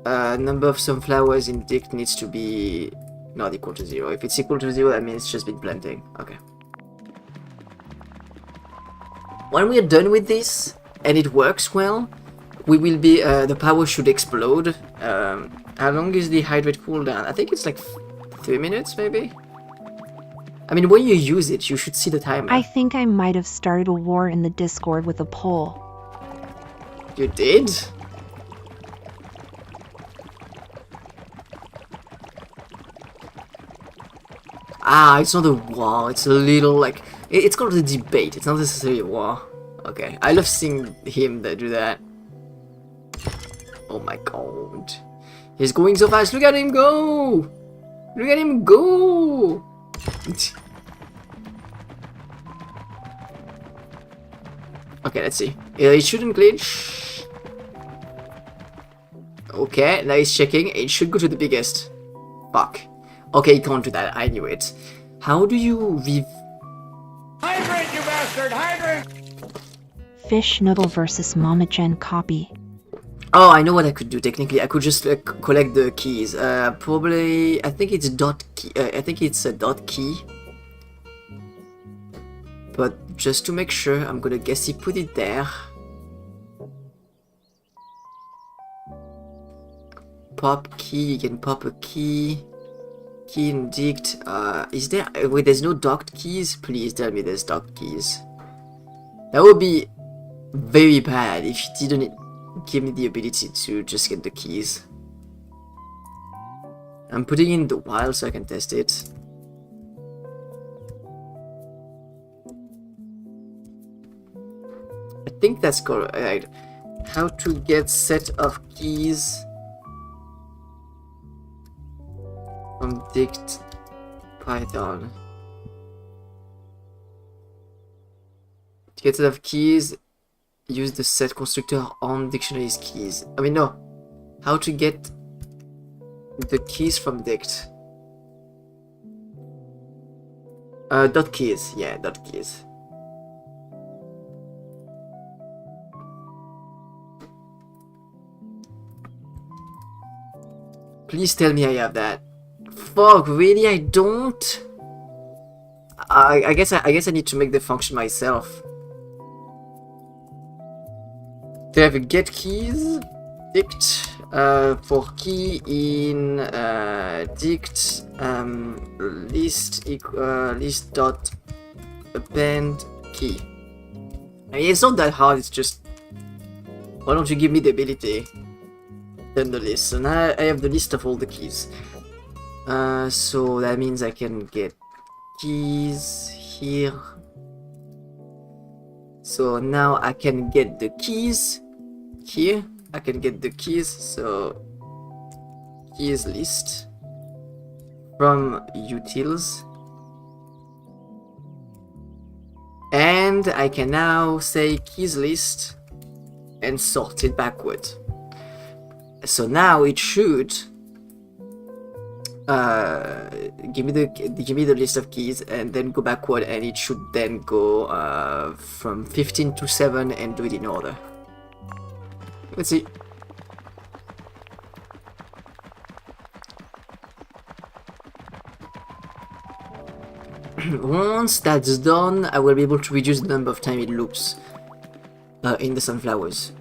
number of sunflowers in dict needs to be not equal to 0. If it's equal to 0, that means it's just been planting. Okay. When we are done with this, and it works well, we will be, the power should explode. How long is the hydrate cooldown? I think it's like 3 minutes, maybe? I mean, when you use it, you should see the timer. I think I might have started a war in the Discord with a poll. You did? Ah, it's not a war, it's a little like... It's called a debate, it's not necessarily a war. Okay, I love seeing him do that. Oh my god. He's going so fast, look at him go! Look at him go! Okay, let's see. It shouldn't glitch. Okay, now he's checking. It should go to the biggest. Fuck. Okay, he can't do that. I knew it. How do you Hydrant, you bastard! Hydrant! Fish Noodle versus Mama Jen copy. Oh, I know what I could do. Technically, I could just collect the keys. Probably, I think it's dot key. I think it's a dot key. But just to make sure, I'm gonna guess he put it there. Pop key. You can pop a key. Key in dict. Is there? Wait, there's no docked keys. Please tell me there's docked keys. That would be very bad if you didn't give me the ability to just get the keys. I'm putting in the while so I can test it. I think that's correct. How to get set of keys from dict Python. To get set of keys, use the set constructor on dictionary's keys. I mean, no. How to get the keys from dict. Dot keys. Yeah, dot keys. Please tell me I have that. Fuck, really? I don't? I guess I need to make the function myself. Do I have a get keys? Dict for key in dict list dot append key. I mean, it's not that hard. It's just, why don't you give me the ability? done the list. So now I have the list of all the keys. So that means I can get keys here. So now I can get the keys here. I can get the keys. So keys list from utils. And I can now say keys list and sort it backward. So now it should give me the list of keys and then go backward, and it should then go from 15 to 7 and do it in order. Let's see. Once that's done, I will be able to reduce the number of time it loops in the sunflowers.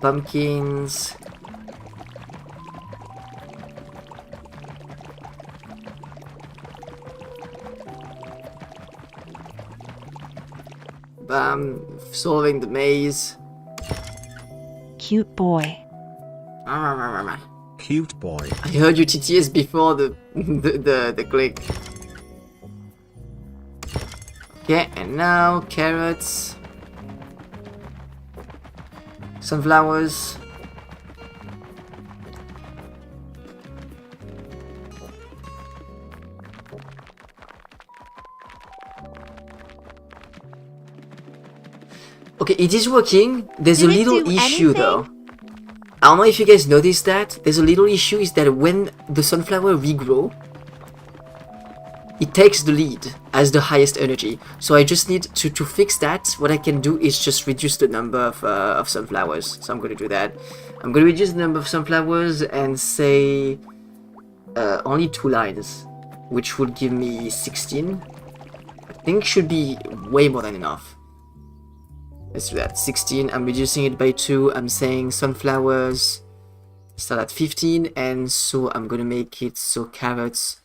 Pumpkins. Solving the maze. Cute boy. Cute boy. I heard you TTS before the click. Okay, and now carrots, sunflowers. Okay, it is working. There's a Did it little do issue anything? though. I don't know if you guys noticed that. There's a little issue is that when the sunflower regrow, it takes the lead as the highest energy. So I just need to fix that. What I can do is just reduce the number of sunflowers. So I'm going to do that. I'm going to reduce the number of sunflowers and say only 2 lines, which would give me 16. I think should be way more than enough. Let's do that. 16. I'm reducing it by 2. I'm saying sunflowers start at 15, and so I'm gonna make it so carrots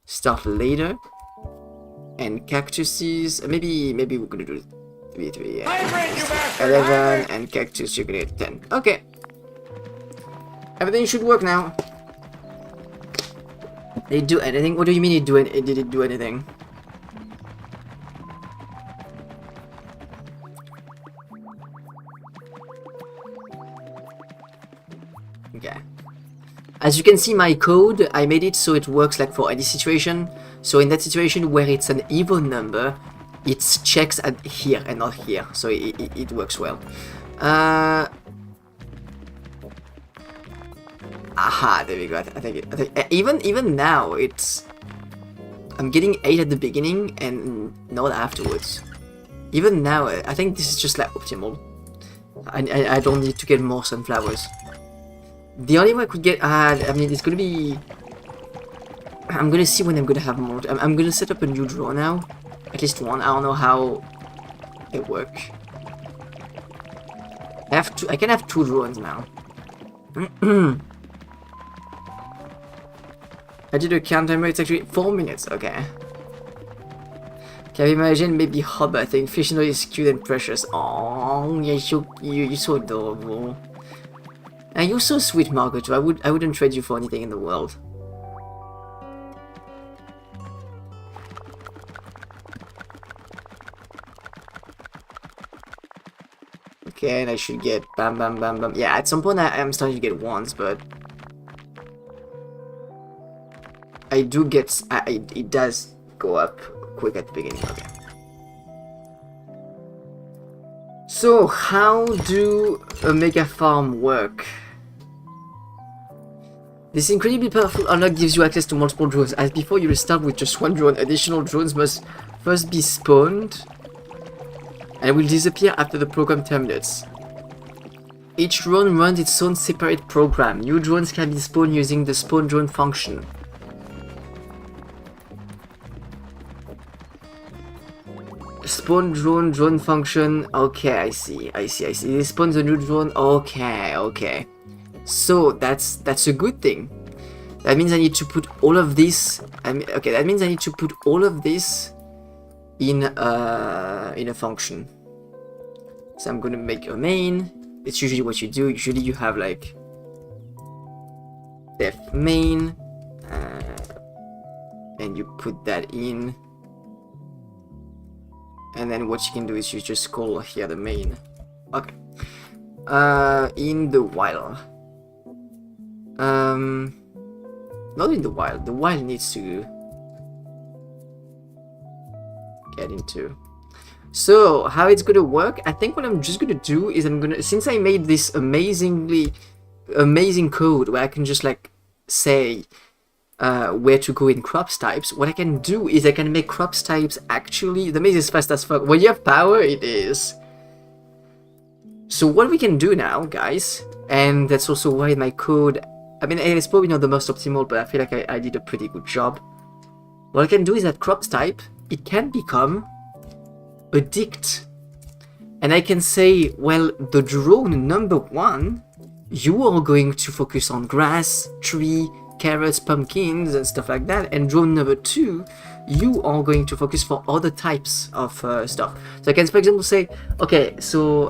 start later, and cactuses. Maybe we're gonna do 3, Hybrid, you bastard! 11, Hybrid! and cactus you're gonna get 10. Okay. Everything should work now. Did it do anything? What do you mean did it do anything? Okay. As you can see, my code, I made it so it works like for any situation. So in that situation where it's an even number, it checks at here and not here. So it works well. Aha, there we go. I think even now it's I'm getting 8 at the beginning and not afterwards. Even now, I think this is just like optimal. I don't need to get more sunflowers. The only way I could get, I mean, it's gonna be. I'm gonna see when I'm gonna have more. I'm gonna set up a new draw now, at least one. I don't know how it works. I can have 2 drones now. I did a count timer. It's actually 4 minutes. Okay. Can you imagine maybe Hub? I think Fishno is cute and precious. Oh, you're so adorable. And you're so sweet, Margaret. I wouldn't trade you for anything in the world. Okay, and I should get bam, bam, bam, bam. Yeah, at some point I'm starting to get ones, but I do get. It does go up quick at the beginning. Okay. So how do a mega farm work? This incredibly powerful unlock gives you access to multiple drones. As before, you will start with just 1 drone. Additional drones must first be spawned and will disappear after the program terminates. Each drone runs its own separate program. New drones can be spawned using the spawn drone function. Spawn drone function. Okay, I see. It spawns a new drone. Okay. So that's a good thing. That means I need to put all of this. Okay, that means I need to put all of this in a function. So I'm gonna make a main. It's usually what you do. Usually you have like def main, and you put that in, and then what you can do is you just call here the main. Okay. In the while. Not in the while. The while needs to get into. So how it's gonna work? I think what I'm just gonna do is since I made this amazing code where I can just like say where to go in crops types, what I can do is I can make crops types actually. The maze is fast as fuck. When you have power, it is. So what we can do now, guys, and that's also why my code, I mean, it's probably not the most optimal, but I feel like I did a pretty good job. What I can do is that crops type, it can become a dict. And I can say, well, the drone number 1, you are going to focus on grass, tree, carrots, pumpkins, and stuff like that. And drone number 2, you are going to focus for other types of stuff. So I can, for example, say, okay, so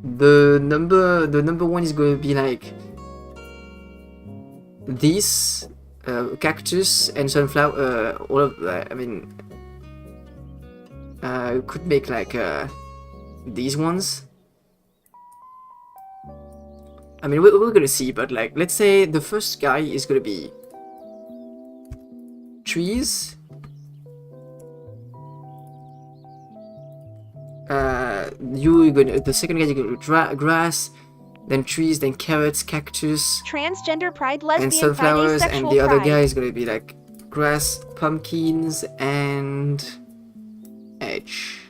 the number 1 is going to be like this cactus and sunflower. All of I mean, could make like these ones. I mean, we're gonna see, but like, let's say the first guy is gonna be trees. The second guy is gonna do grass, then trees, then carrots, cactus, Transgender pride, lesbian and pride, sunflowers, and asexual the other pride. guy is gonna be like grass, pumpkins, and edge.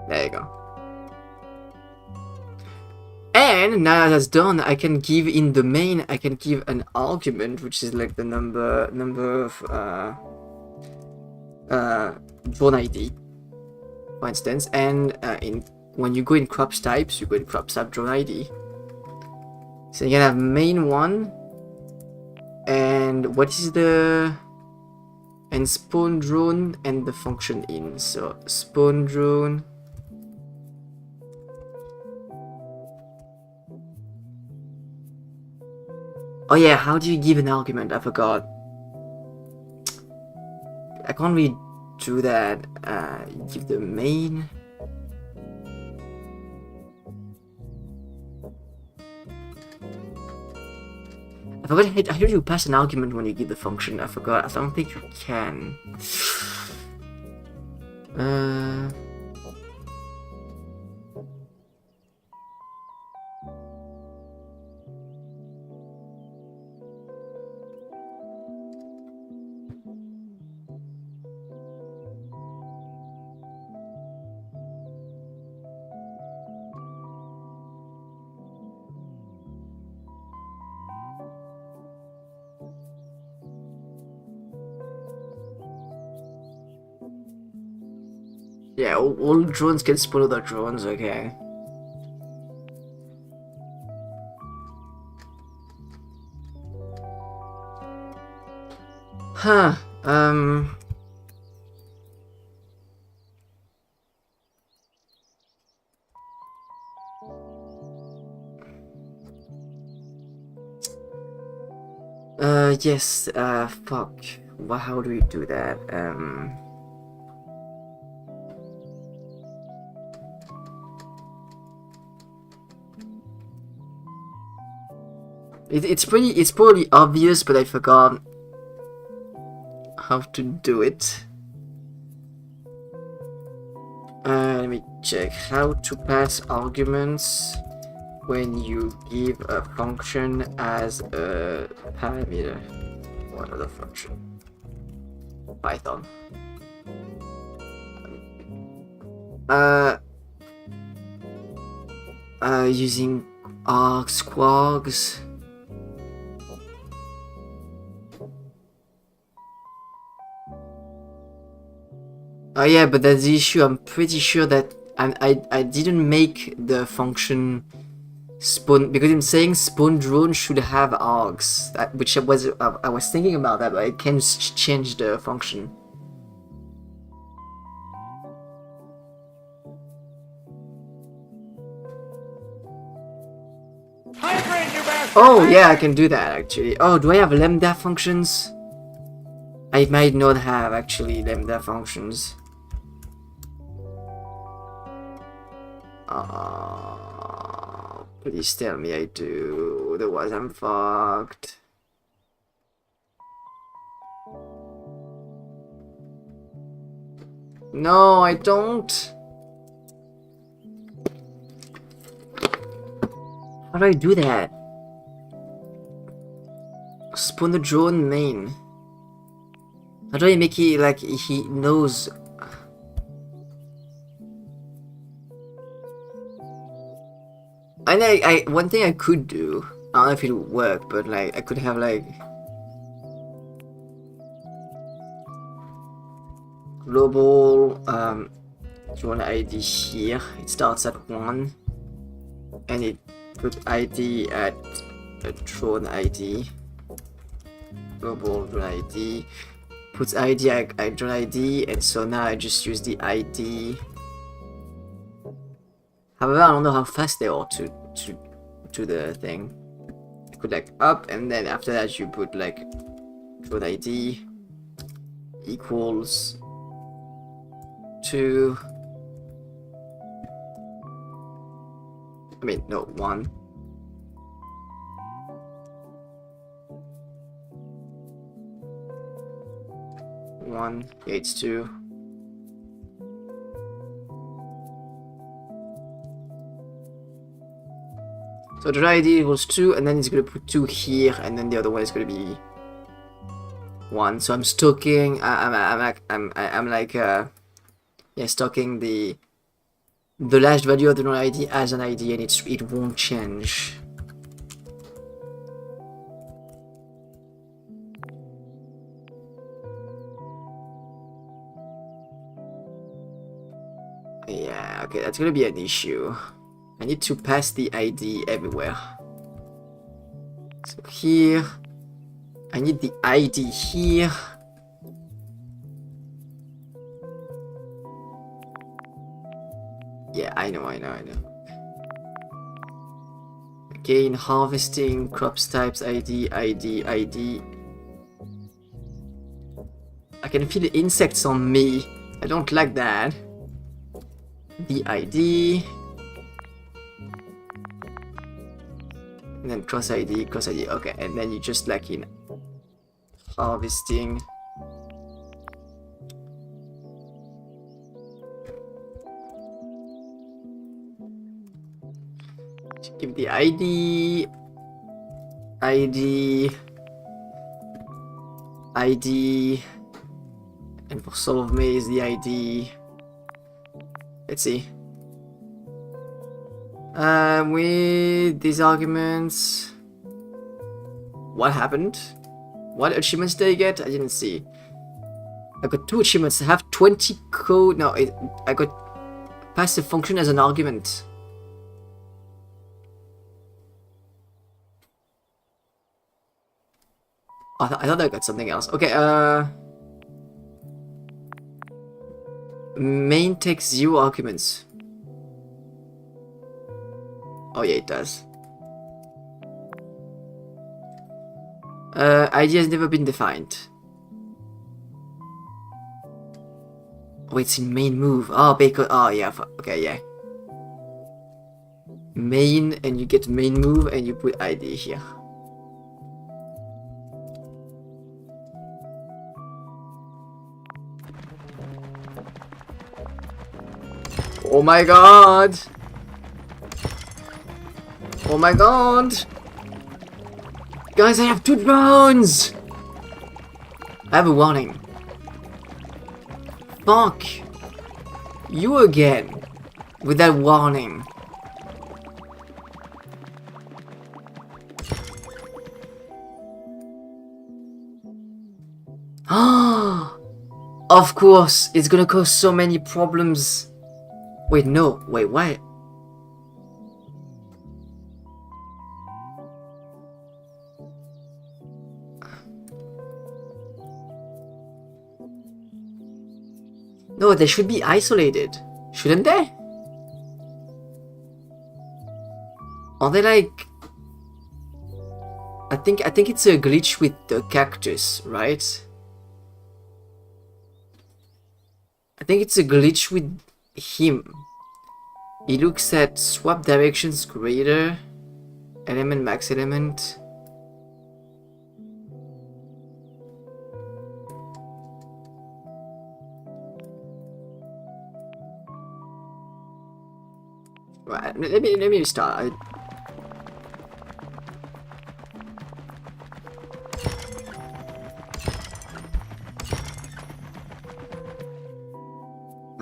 There you go. And now that's done, I can give in the main, I can give an argument, which is like the number of drone ID, for instance. And when you go in crops types, you go in crops type drone ID. So you can have main 1, and what is the, and spawn drone and the function in. So spawn drone. Oh yeah, how do you give an argument? I forgot. I can't really do that. You give the main. I forgot how do you pass an argument when you give the function? I forgot. I don't think you can. Yeah, all drones can spawn other drones, okay. Huh, yes, fuck. How do we do that? It's probably obvious, but I forgot how to do it. Let me check how to pass arguments when you give a function as a parameter. What other function? Python. Using args, quargs. Oh yeah, but that's the issue. I'm pretty sure that I didn't make the function Spawn, because I'm saying spawn drone should have args, which I was thinking about that, but I can't change the function. Hydrant, you bastard! Oh yeah, I can do that actually. Oh, do I have lambda functions? I might not have actually lambda functions. Please tell me I do, otherwise I'm fucked. No, I don't. How do I do that? Spawn the drone main. How do I make it like he knows? I one thing I could do, I don't know if it'll work, but like I could have like global drone ID here. It starts at 1 and it put ID at a drone ID. Global drone ID puts ID at drone ID, and so now I just use the ID. However, I don't know how fast they are to the thing. You could like up, and then after that you put like drone ID equals 2. I mean, no, 1. Yeah, it's 2. So the ID equals 2, and then it's gonna put 2 here, and then the other one is gonna be 1. So I'm stalking. I'm like yeah, stalking the last value of the non-ID as an ID, and it won't change. Yeah, okay, that's gonna be an issue. I need to pass the ID everywhere. So here, I need the ID here. Yeah, I know. Again, harvesting, crops types, ID. I can feel the insects on me. I don't like that. The ID. And then cross ID, okay, and then you just like in harvesting. Give the ID, and for solve me is the ID. Let's see. With these arguments, what happened? What achievements did I get? I didn't see. I got 2 achievements. I have 20 code. No, I got passive function as an argument. I thought I got something else. Okay, main takes 0 arguments. Oh yeah, it does. ID has never been defined. Oh, it's in main move. Oh, because yeah. Okay, yeah. Main, and you get main move, and you put ID here. Oh my god! Oh my god! Guys, I have 2 drones! I have a warning. Fuck! You again! With that warning. Ah! Of course! It's gonna cause so many problems. Wait, no. Wait, why? No, they should be isolated. Shouldn't they? Are they like... I think it's a glitch with the cactus, right? I think it's a glitch with him. He looks at swap directions greater, element max element. Right, let me start.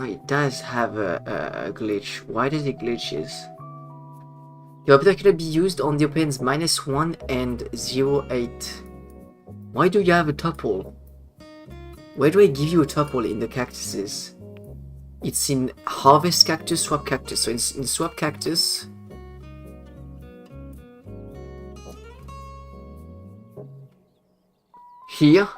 Oh, it does have a glitch. Why does it glitches? The object can be used on the opponent's -1 and 0-8. Why do you have a tuple? Where do I give you a tuple in the cactuses? It's in harvest cactus, swap cactus. So in swap cactus, here,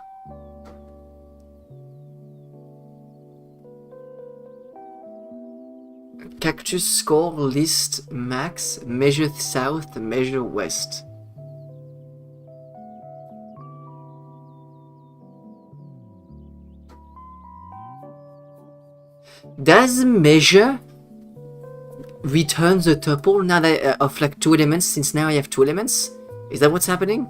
cactus score list max, measure south, measure west. Does measure return the tuple now that of like 2 elements, since now I have 2 elements? Is that what's happening?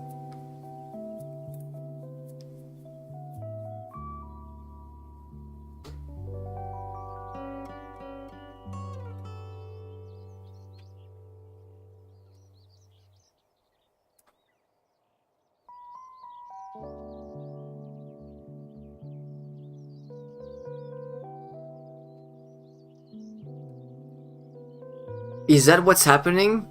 Is that what's happening?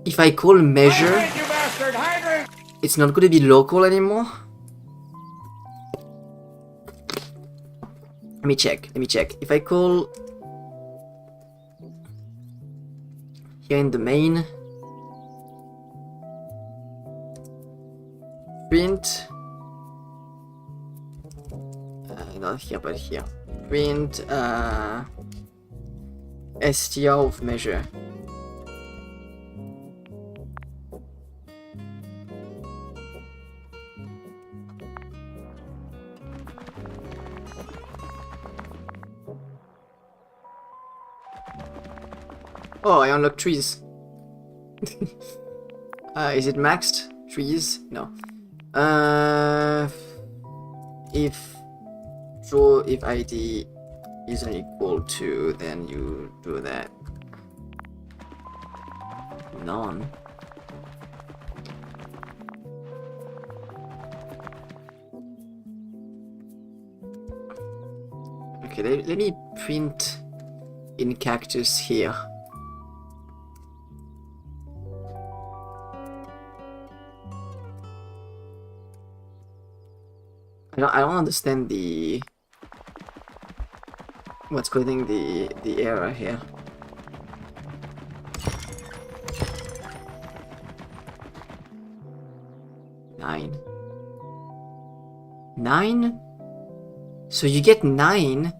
If I call measure, Hydrant, you bastard! Hydrant! it's not going to be local anymore? Let me check. If I call here in the main, print, not here but here, print str of measure. Oh, I unlocked trees. Is it maxed? Trees? No. If draw if ID isn't equal to, then you do that. None. Okay, let me print in cactus here. I don't understand the what's causing the error here. Nine? So you get 9?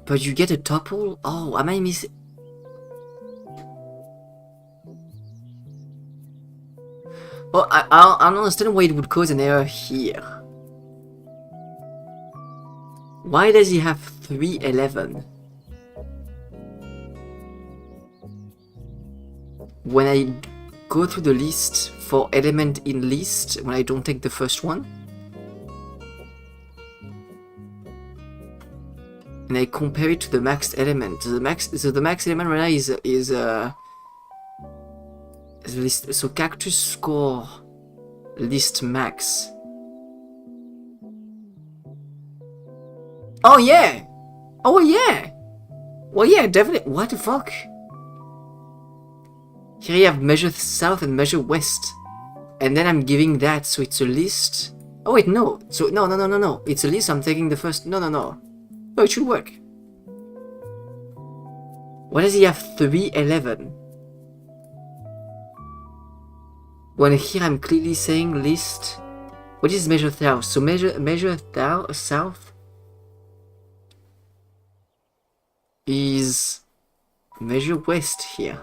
But you get a tuple? Oh, am I missing? Well, I don't understand why it would cause an error here. Why does he have 311? When I go through the list for element in list, when I don't take the first one, and I compare it to the maxed element, so the max element right now is list, so cactus score list max. Oh yeah! Oh yeah! Well yeah, definitely. What the fuck? Here you have measure south and measure west. And then I'm giving that, so it's a list. Oh wait, no. So no. It's a list, I'm taking the first. No. No, it should work. Why does he have 311? When here I'm clearly saying list. What is measure south? So measure south is measure west here.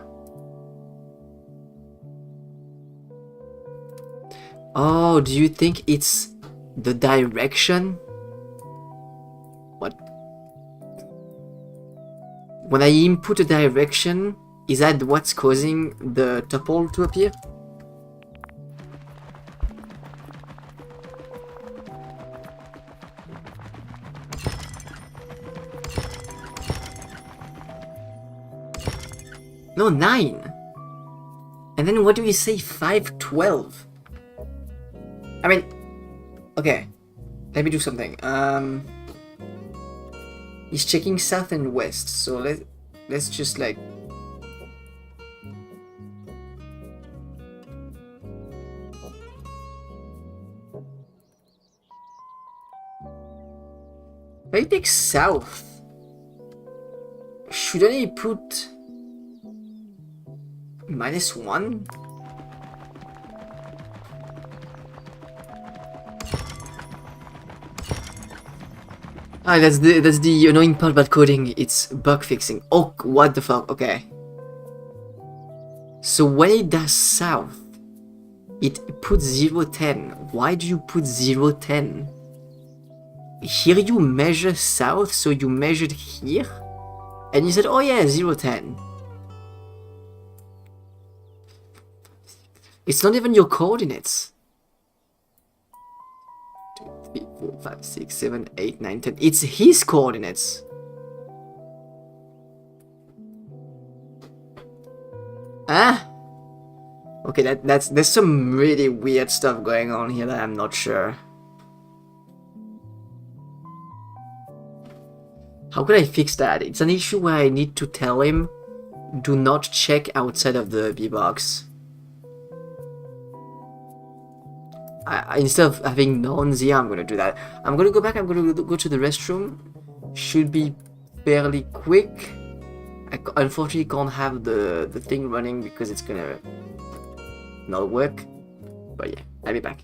Oh, do you think it's the direction? What? When I input a direction, is that what's causing the tuple to appear? No, 9. And then what do we say? 5, 12. I mean, okay. Let me do something. He's checking south and west, so let's just like. If I take south, shouldn't he put -1? Ah, that's the annoying part about coding. It's bug fixing. Oh, what the fuck? Okay. So when it does south, it puts 0, 10. Why do you put 0, 10? Here you measure south, so you measured here, and you said, oh yeah, 0, 10. It's not even your coordinates. 2, 3, 4, 5, 6, 7, 8, 9, 10. It's his coordinates. Ah? Okay, there's some really weird stuff going on here that I'm not sure. How could I fix that? It's an issue where I need to tell him, do not check outside of the V-box. Instead of having nons here, I'm gonna do that. I'm gonna go back, I'm gonna go to the restroom. Should be fairly quick. I unfortunately can't have the thing running because it's gonna not work. But yeah, I'll be back.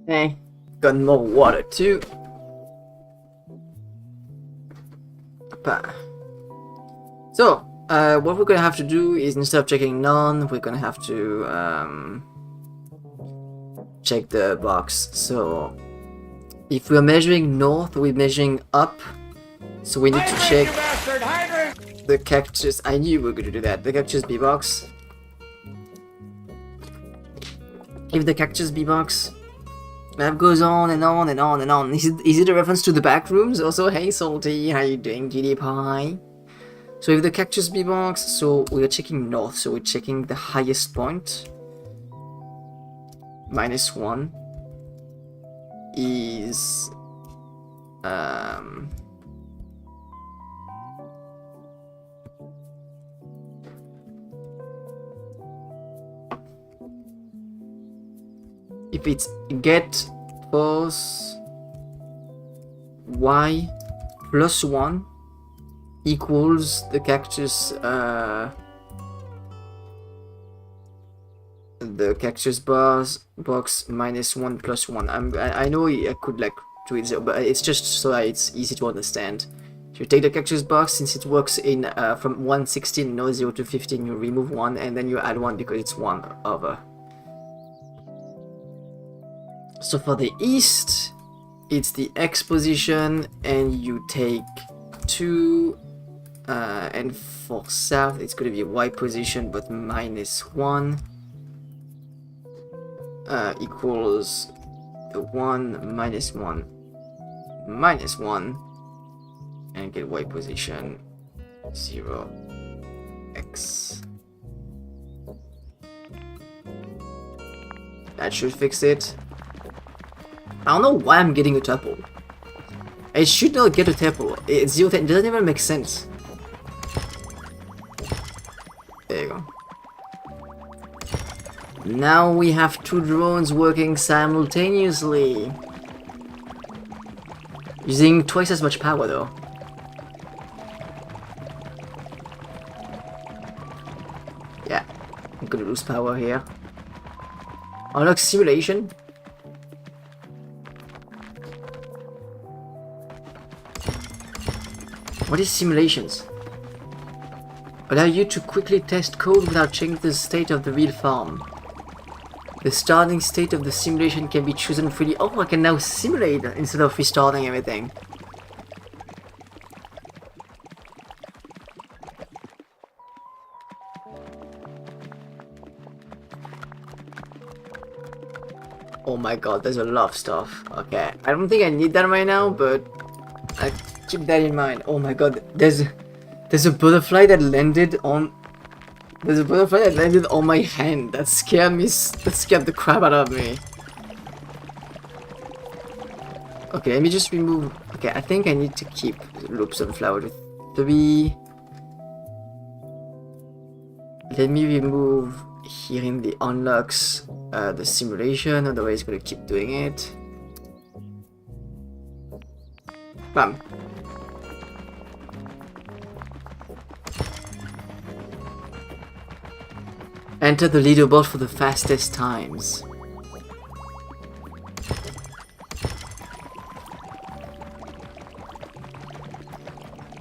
Okay, got more water too. So, what we're gonna have to do is instead of checking none, we're gonna have to check the box. So, if we're measuring north, we're measuring up. So we need to check the cactus. I knew we were gonna do that. The cactus B box. If the cactus B box map goes on and on and on and on. Is it a reference to the back rooms? Also, hey Salty, how you doing, GD Pie? So if the cactus B box, so we are checking north, so we're checking the highest point. -1 is if it's get pos y plus 1 equals the cactus the cactus box -1 + 1. I know I could like do it, but it's just so that it's easy to understand. So you take the cactus box, since it works in from 116, no 0 to 15, you remove 1 and then you add 1 because it's 1 over. So for the east, it's the X position, and you take 2, and for south, it's going to be Y position, but -1 equals the 1 -1 -1, and get Y position 0 X. That should fix it. I don't know why I'm getting a tuple. I should not get a tuple. It's 0 10. It doesn't even make sense. There you go. Now we have 2 drones working simultaneously. Using twice as much power though. Yeah, I'm gonna lose power here. Unlock simulation. What is simulations? Allow you to quickly test code without checking the state of the real farm. The starting state of the simulation can be chosen freely. Oh, I can now simulate instead of restarting everything. Oh my god, there's a lot of stuff. Okay, I don't think I need that right now, but I keep that in mind. Oh my god, there's a butterfly that landed on. There's a butterfly that landed on my hand. That scared me. That scared the crap out of me. Okay, let me just remove. Okay, I think I need to keep loop sunflower to 3. Let me remove here in the unlocks the simulation. Otherwise, it's gonna keep doing it. Bam. Enter the leaderboard for the fastest times.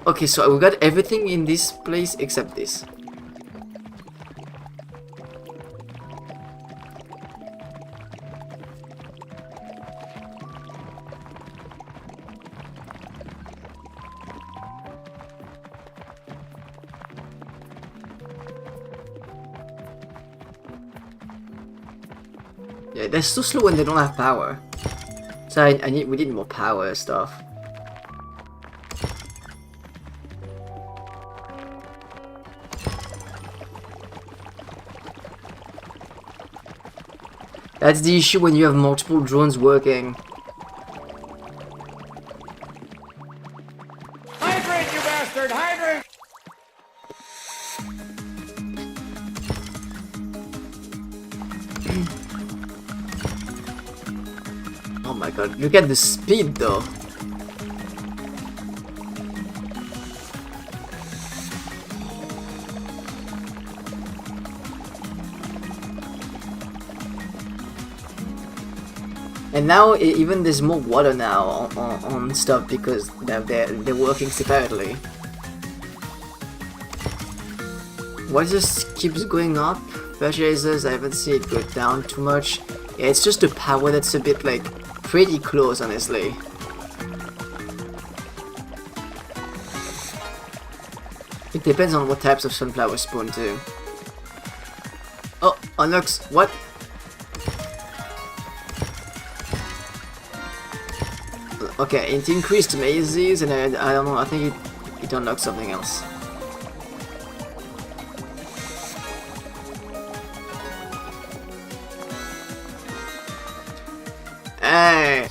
Okay, so we got everything in this place except this. Yeah, they're so slow when they don't have power. So we need more power stuff. That's the issue when you have multiple drones working. Hydrate, you bastard! Hydrate! Oh my god, look at the speed though. And now even there's more water now on stuff because they're working separately. Why this keeps going up? Fertilizers, I haven't seen it go down too much. Yeah, it's just the power that's a bit like pretty close, honestly. It depends on what types of sunflower spawn too. Oh, unlocks what? Okay, it increased mazes, and I don't know, I think it unlocked something else.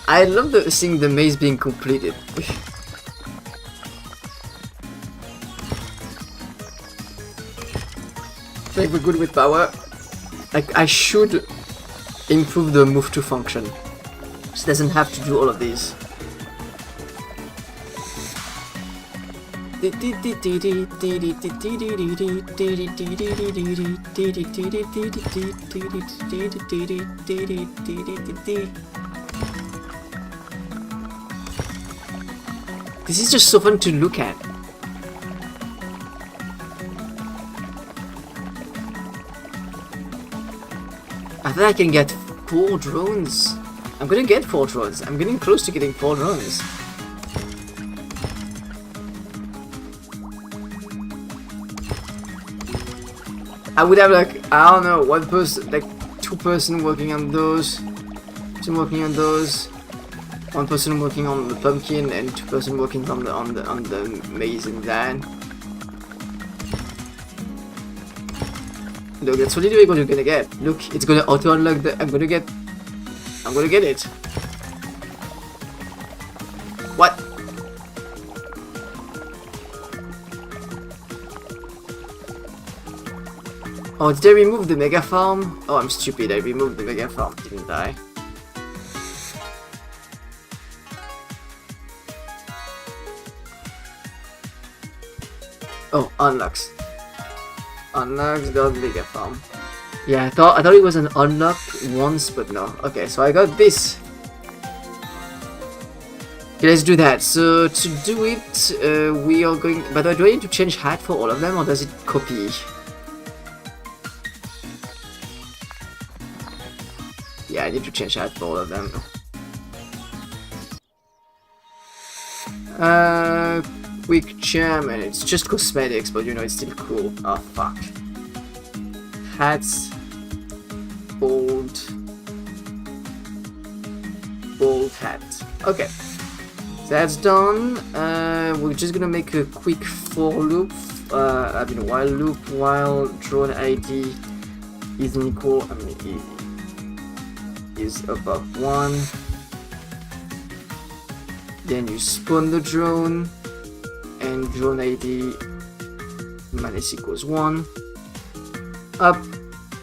I love seeing the maze being completed. I think we're good with power. Like, I should improve the move to function, so it doesn't have to do all of these. This is just so fun to look at. I think I can get 4 drones. I'm gonna get 4 drones. I'm getting close to getting 4 drones. I would have like, I don't know, 1 person, like 2 person working on those, 2 working on those, 1 person working on the pumpkin, and 2 person working on the maize and that. Look, that's literally what you're gonna get. Look, it's gonna auto unlock the. I'm gonna get it. What? Oh, did I remove the mega farm? Oh, I'm stupid. I removed the mega farm, didn't I? Oh, unlocks. Unlocks the mega farm. Yeah, I thought it was an unlock once, but no. Okay, so I got this. Okay, let's do that. So to do it, we are going. But do I need to change hat for all of them, or does it copy? Yeah, I need to change hat for all of them. Quick charm, and it's just cosmetics, but you know it's still cool. Oh fuck. Hats. Bold hat. Okay. So that's done. We're just gonna make a quick for loop. While loop while drone ID is equal. Is above 1. Then you spawn the drone, and drone ID minus equals 1. Up,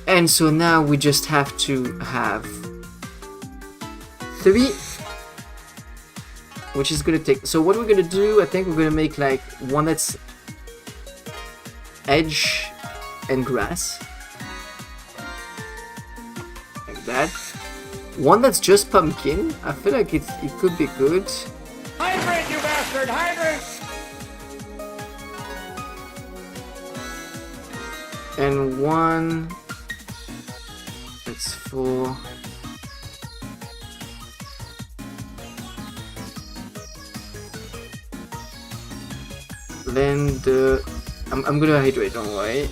and so now we just have to have 3, which is gonna take. So what we're gonna do, I think we're gonna make like one that's edge and grass, like that. One that's just pumpkin. I feel like it could be good. Hydrant, you bastard! Hydrant! And one that's for then the I'm gonna hydrate, don't worry.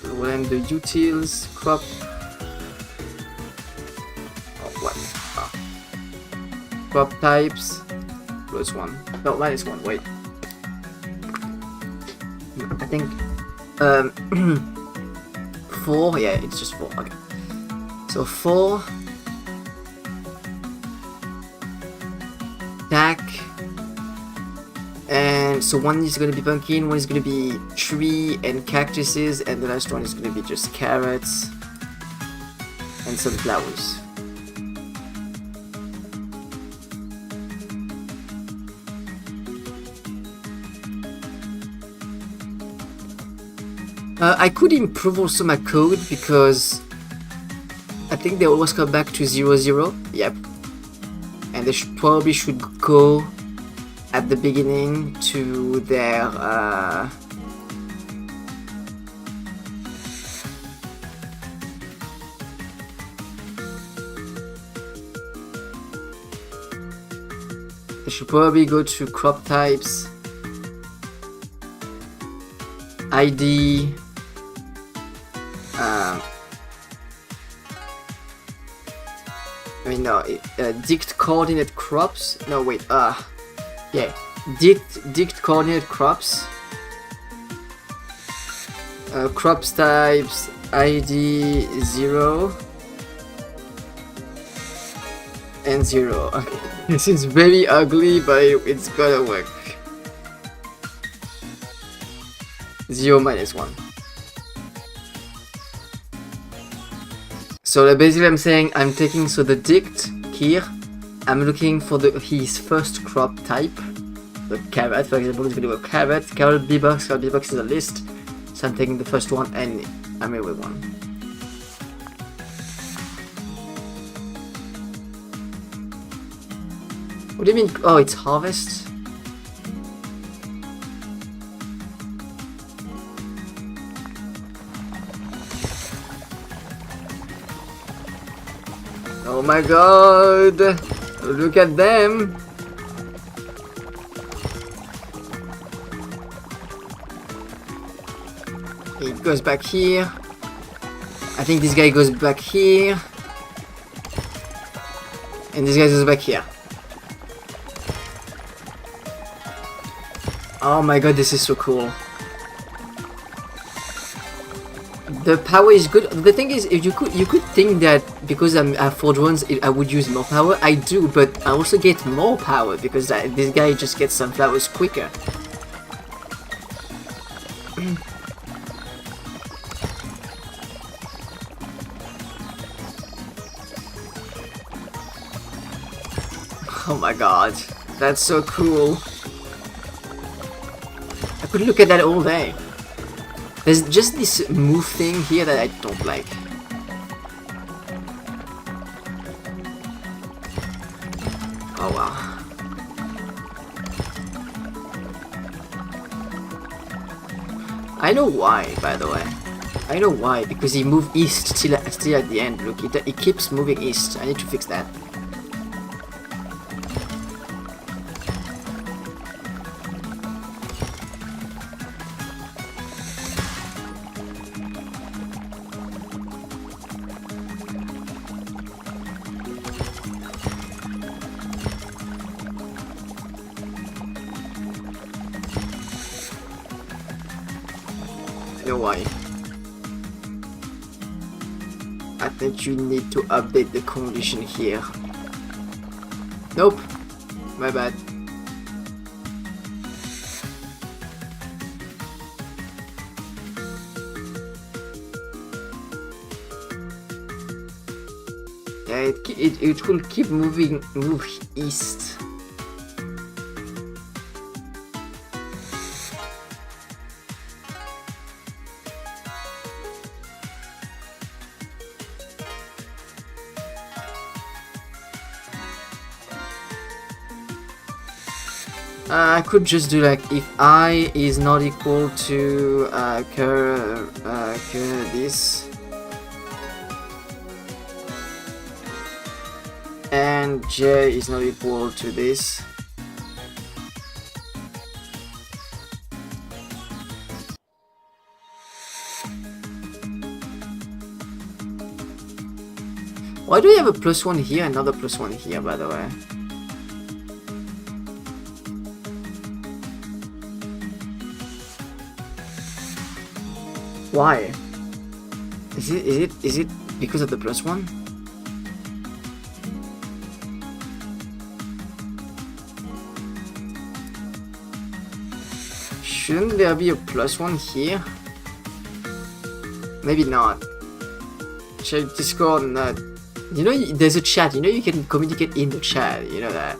Then the utils crop. Crop types +1. No, -1. Wait. I think 4. Yeah, it's just 4. Okay. So 4. Tack. And so one is gonna be pumpkin, one is gonna be tree and cactuses, and the last one is gonna be just carrots and some flowers. I could improve also my code, because I think they always come back to 00. Yep. And they probably should go at the beginning to their they should probably go to crop types, ID, dict coordinate crops. No, wait. Yeah, dict coordinate crops. Crops types ID 0 and 0. Okay. This is very ugly, but it's gonna work. 0 -1. So basically I'm saying I'm taking, so the dict here, I'm looking for his first crop type, the carrot, for example, is going to be a carrot, carrot B-box is a list. So I'm taking the first one and I'm here with one. What do you mean? Oh, it's harvest? Oh my god! Look at them! It goes back here. I think this guy goes back here. And this guy goes back here. Oh my god, this is so cool. The power is good. The thing is, if you could think that because I have 4 drones, I would use more power. I do, but I also get more power because this guy just gets sunflowers quicker. Oh my god, that's so cool. I could look at that all day. There's just this move thing here that I don't like. Oh wow. I know why, by the way. I know why, because he moved east still at the end. Look, it keeps moving east. I need to fix that. Why? I think you need to update the condition here. Nope, my bad. Yeah, it will keep move east. I could just do like if I is not equal to this and j is not equal to this. Why do we have a +1 here and another +1 here, by the way? Why? Is it because of the +1? Shouldn't there be a +1 here? Maybe not. Check Discord and that. You know, there's a chat. You know, you can communicate in the chat. You know that.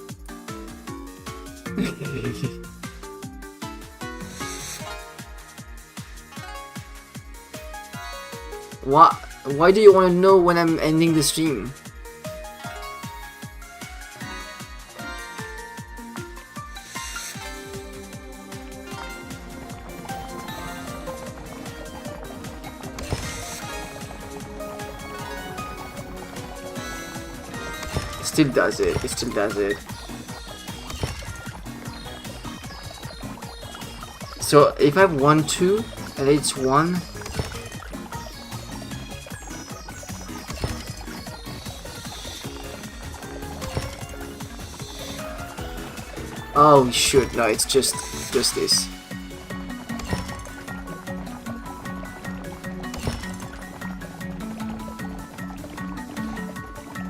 Why do you want to know when I'm ending the stream? It still does it. It still does it. So if I have 1, 2, and it's 1. Oh shoot, no, it's just this.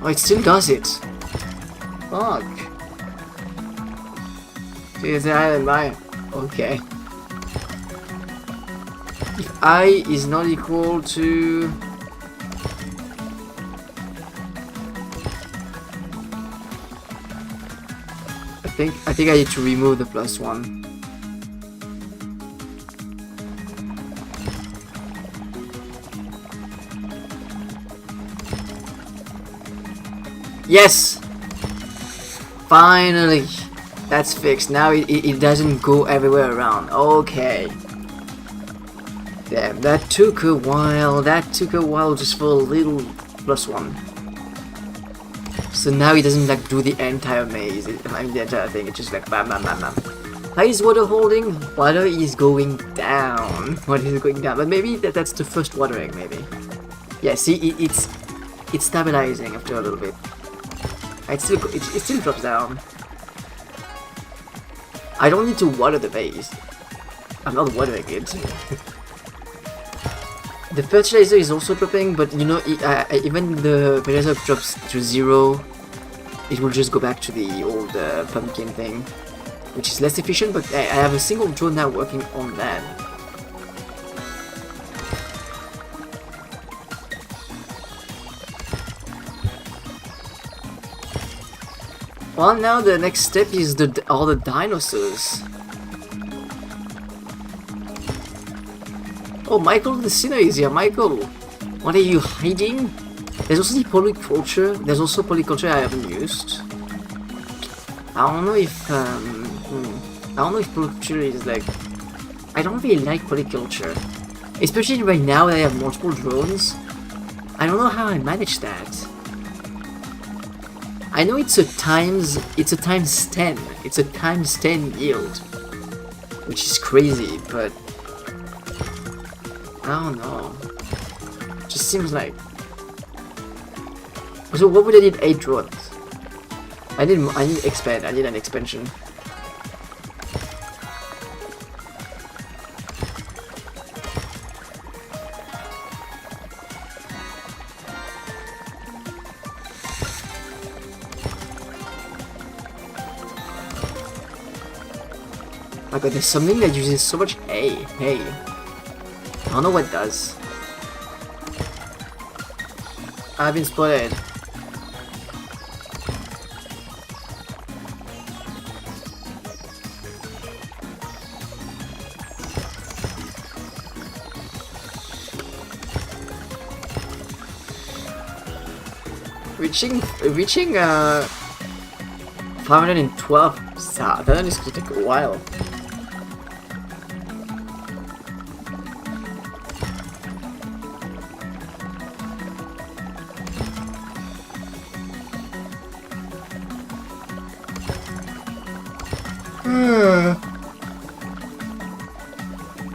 Oh, it still does it. Fuck. Is that my okay. If I is not equal to I think I need to remove the +1. Yes! Finally! That's fixed. Now it doesn't go everywhere around. Okay. Damn, that took a while. That took a while just for a little +1. So now it doesn't like do the entire maze. I mean the entire thing. It's just like bam bam bam bam. How is water holding? Water is going down. Water is going down. But maybe that's the first watering. Maybe. Yeah. See, it's stabilizing after a little bit. It still drops down. I don't need to water the base. I'm not watering it. The fertilizer is also dropping, but you know, even the fertilizer drops to 0, it will just go back to the old pumpkin thing, which is less efficient, but I have a single drone now working on that. Well, now the next step is all the dinosaurs. Oh, Michael the Sinner is here. Michael, what are you hiding? There's also the polyculture. There's also polyculture I haven't used. I don't know if polyculture is like. I don't really like polyculture, especially right now that I have multiple drones. I don't know how I manage that. I know it's a times 10. It's a times 10 yield, which is crazy, but I don't know. Just seems like. So what would I need 8 drones? I need expand. I need an expansion. My god, there's something that uses so much hay. I don't know what it does. I've been spotted. Reaching 512 that is gonna take a while.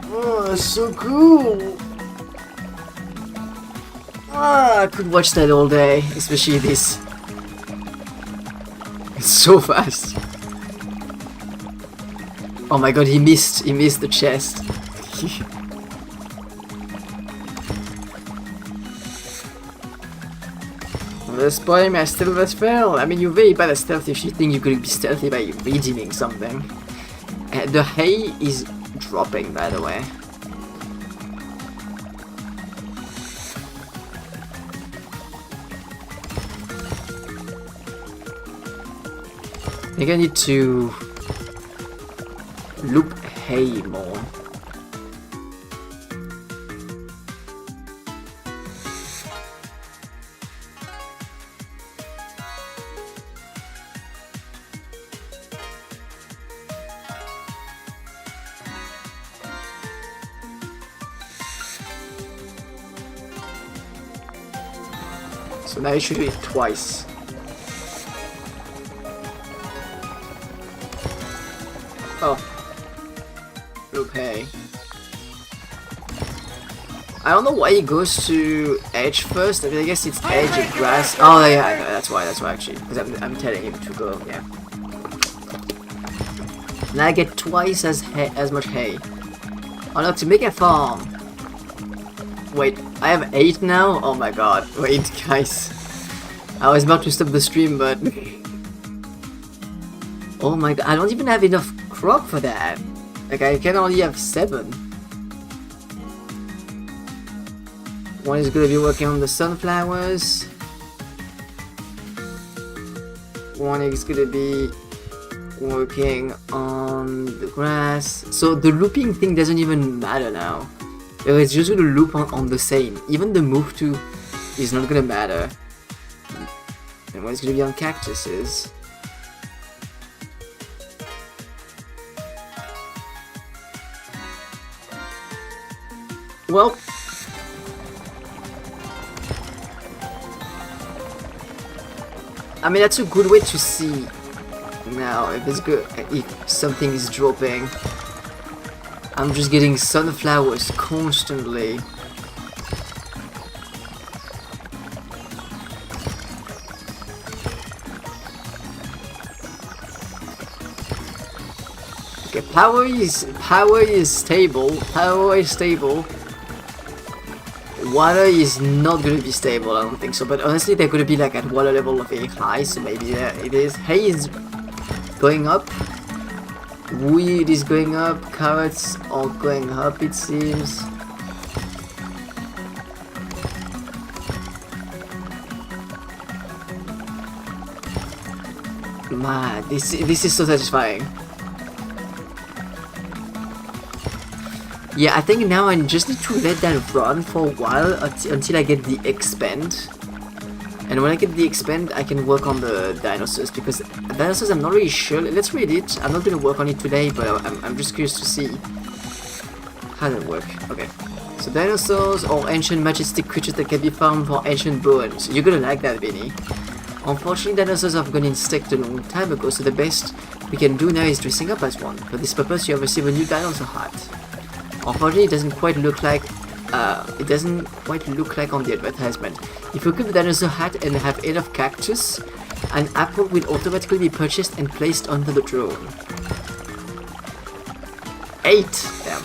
Oh, that's so cool. I could watch that all day, especially this. It's so fast. Oh my god, he missed the chest. The spoiling my stealth fail. I mean, you're very bad at stealth if you think you could be stealthy by redeeming something. The hay is dropping, by the way. I think I need to loop hay more. So now you should do it twice. Oh. Loop hay. I don't know why it goes to edge first. I mean, I guess it's edge and grass. Oh yeah, I know, that's why actually. Because I'm telling him to go, yeah. Now I get twice as much hay. Oh no, to make a farm. Wait, I have 8 now? Oh my god. Wait, guys. I was about to stop the stream, but... oh my god, I don't even have enough crop for that. Like, I can only have 7. One is gonna be working on the sunflowers. One is gonna be working on the grass. So the looping thing doesn't even matter now. It's just gonna loop on the same. Even the move to is not gonna matter. And when it's gonna be on cactuses. Well, I mean that's a good way to see now if it's good, if something is dropping. I'm just getting sunflowers constantly. Okay, power is stable. Power is stable. Water is not gonna be stable, I don't think so. But honestly, they're gonna be like at water level of very high, so maybe it is. Hay is going up. Wheat is going up. Carrots are going up, it seems. Man, this is so satisfying. Yeah, I think now I just need to let that run for a while until I get the expand. And when I get the expand, I can work on the dinosaurs, because dinosaurs I'm not really sure. Let's read it. I'm not going to work on it today, but I'm just curious to see how that works. Okay. So dinosaurs are ancient majestic creatures that can be found for ancient bones. You're going to like that, Vinny. Unfortunately, dinosaurs have gone extinct a long time ago, so the best we can do now is dressing up as one. For this purpose, you have received a new dinosaur hat. Unfortunately, it doesn't quite look like on the advertisement. If you equip the dinosaur hat and have enough cactus, an apple will automatically be purchased and placed onto the drone. 8! Damn.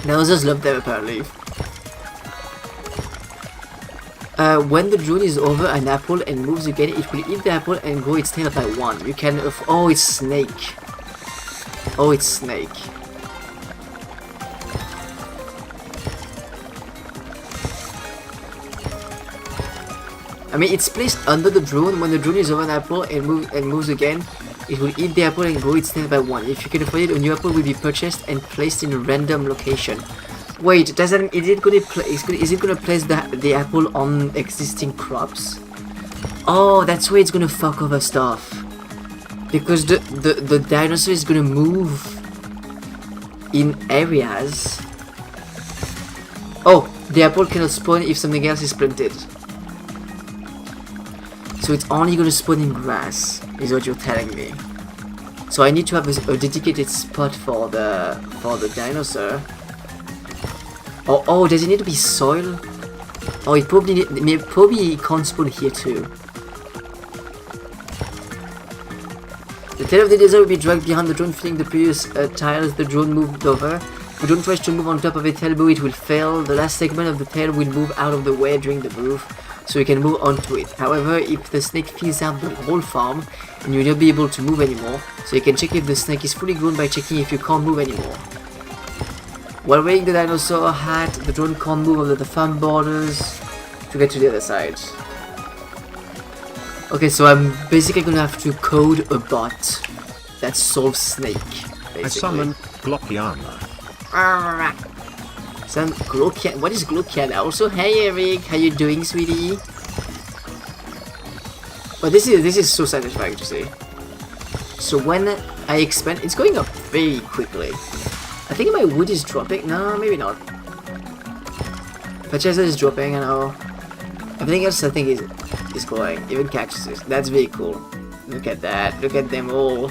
Dinosaurs love them apparently. When the drone is over an apple and moves again, it will eat the apple and grow its tail by 1. You can... oh, it's snake. Oh, it's snake. I mean, it's placed under the drone. When the drone is over an apple and moves again, it will eat the apple and grow its tail by 1. If you can afford it, a new apple will be purchased and placed in a random location. Wait, is it gonna place the apple on existing crops? Oh, that's where it's gonna fuck over stuff. Because the dinosaur is gonna move in areas. Oh, the apple cannot spawn if something else is planted. So it's only gonna spawn in grass, is what you're telling me. So I need to have a dedicated spot for the dinosaur. Oh, does it need to be soil? Oh, it probably can't spawn here too. The tail of the dinosaur will be dragged behind the drone, filling the previous tiles the drone moved over. If the drone tries to move on top of a tail bow, it will fail. The last segment of the tail will move out of the way during the move, so you can move onto it. However, if the snake fills out the whole farm, and you'll not be able to move anymore, so you can check if the snake is fully grown by checking if you can't move anymore. While wearing the dinosaur hat, the drone can't move over the farm borders to get to the other side. Okay, so I'm basically gonna have to code a bot that solves snake, basically. I summon Glockiana. What is Glockiana? Also, hey Eric, how you doing, sweetie? But this is so satisfying to see. So when I expand, it's going up very quickly. I think my wood is dropping. No, maybe not. Fertilizer is dropping, I know. Everything else I think is going. Even cactuses. That's very cool. Look at that. Look at them all.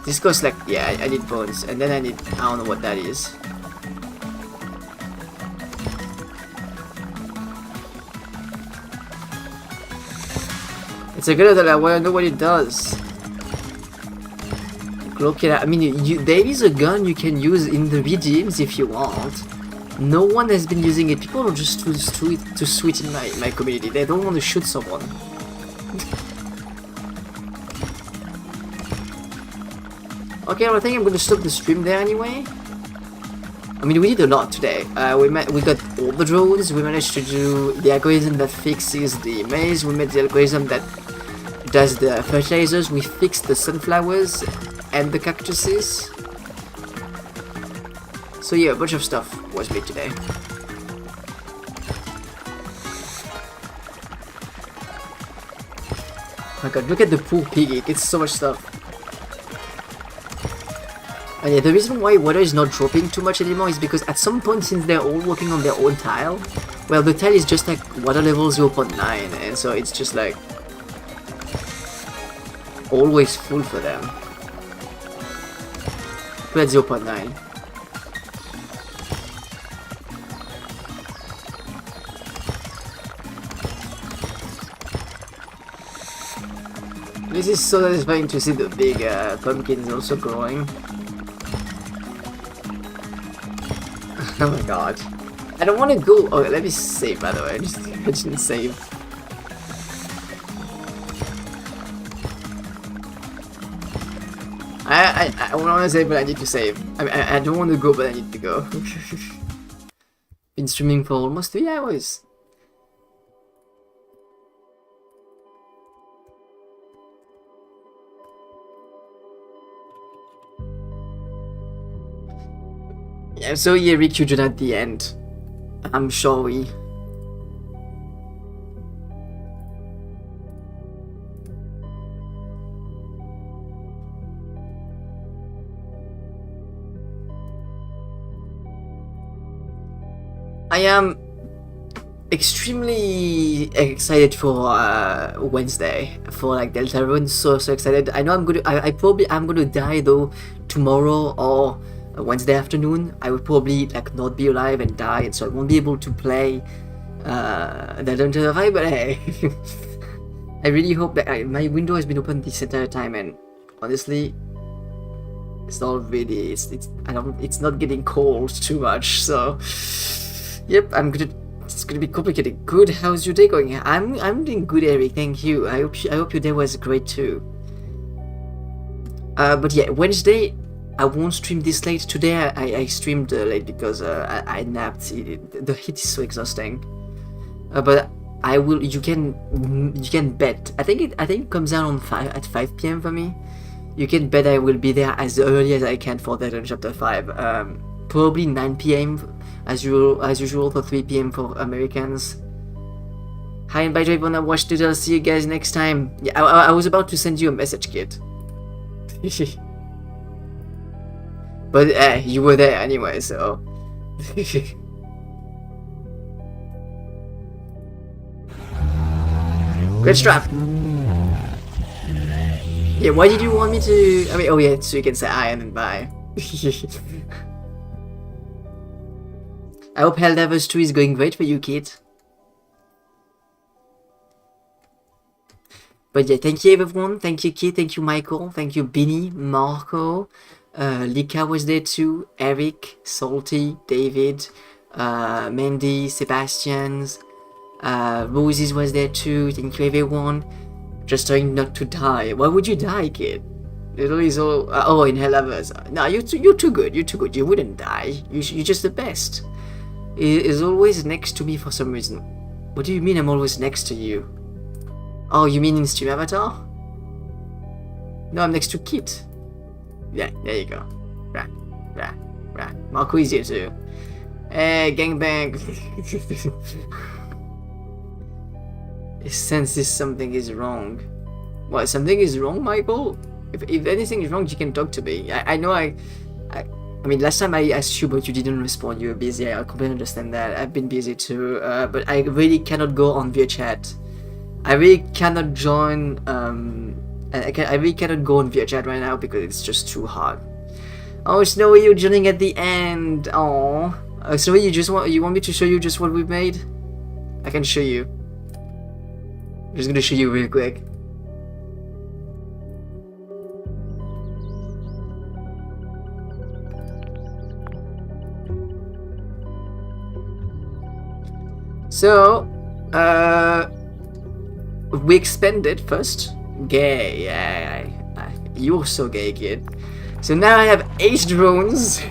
This goes like, yeah, I need bones, and then I don't know what that is. It's a good that I want to know what it does. I mean, there is a gun you can use in the redeems if you want. No one has been using it. People are just too sweet in my community. They don't want to shoot someone. Okay, I think I'm going to stop the stream there anyway. I mean, we did a lot today. We got all the drones. We managed to do the algorithm that fixes the maize. We made the algorithm that does the fertilizers. We fixed the sunflowers and the cactuses. So yeah, a bunch of stuff was made today. Oh my god, look at the poor piggy. It's so much stuff. And yeah, the reason why water is not dropping too much anymore is because at some point, since they're all working on their own tile, well, the tile is just like water level 0.9, and so it's just like always full for them. We're at 0.9. This is so satisfying to see the big pumpkins also growing. Oh my god. I don't want to go. Oh, let me save, by the way. I didn't save. I want to save, but I need to save. I don't want to go, but I need to go. Been streaming for almost 3 hours. Yeah, so yeah, Rick, you did at the end. I'm sorry. I am extremely excited for Wednesday for like Deltarune. So excited. I know I probably am gonna die though tomorrow or Wednesday afternoon. I will probably like not be alive and die, and so I won't be able to play that until the 5. But hey, I really hope that my window has been open this entire time, and honestly, it's not really. It's not getting cold too much. So, yep, it's gonna be complicated. Good. How's your day going? I'm doing good, Eric. Thank you. I hope your day was great too. But yeah, Wednesday. I won't stream this late today. I streamed late because I napped. The heat is so exhausting. But I will. You can bet. I think it comes out at 5 p.m. for me. You can bet I will be there as early as I can for that on chapter 5. Probably 9 p.m. as usual for 3 p.m. for Americans. Hi, and bye, everyone. I watched it. I'll see you guys next time. Yeah, I was about to send you a message, kid. But you were there anyway, so. Great strap. Yeah, why did you want me to? I mean, oh yeah, so you can say I and then bye. I hope Helldivers 2 is going great for you, kid. But yeah, thank you everyone. Thank you, kid. Thank you, Michael. Thank you, Binny, Marco. Lika was there too, Eric, Salty, David, Mandy, Sebastian's, Roses was there too. Thank you everyone. Just trying not to die. Why would you die, kid? Literally so. Oh, in Helldivers. No, you're too good. You're too good. You wouldn't die. You're just the best. Is always next to me for some reason. What do you mean I'm always next to you? Oh, you mean in Stream Avatar? No, I'm next to Kit. Yeah, there you go. Right. Marco is here too. Hey, gangbang. It senses something is wrong. What, something is wrong, Michael? If anything is wrong, you can talk to me. I know I mean, last time I asked you, but you didn't respond. You were busy. I completely understand that. I've been busy too. But I really cannot go on via chat. I really cannot join. I really cannot go on via chat right now because it's just too hard. Oh, Snowy, you're joining at the end. Oh, Snowy, you want me to show you just what we've made? I can show you. I'm just gonna show you real quick. So, we expanded first. Gay, yeah, you're so gay, kid. So now I have 8 drones.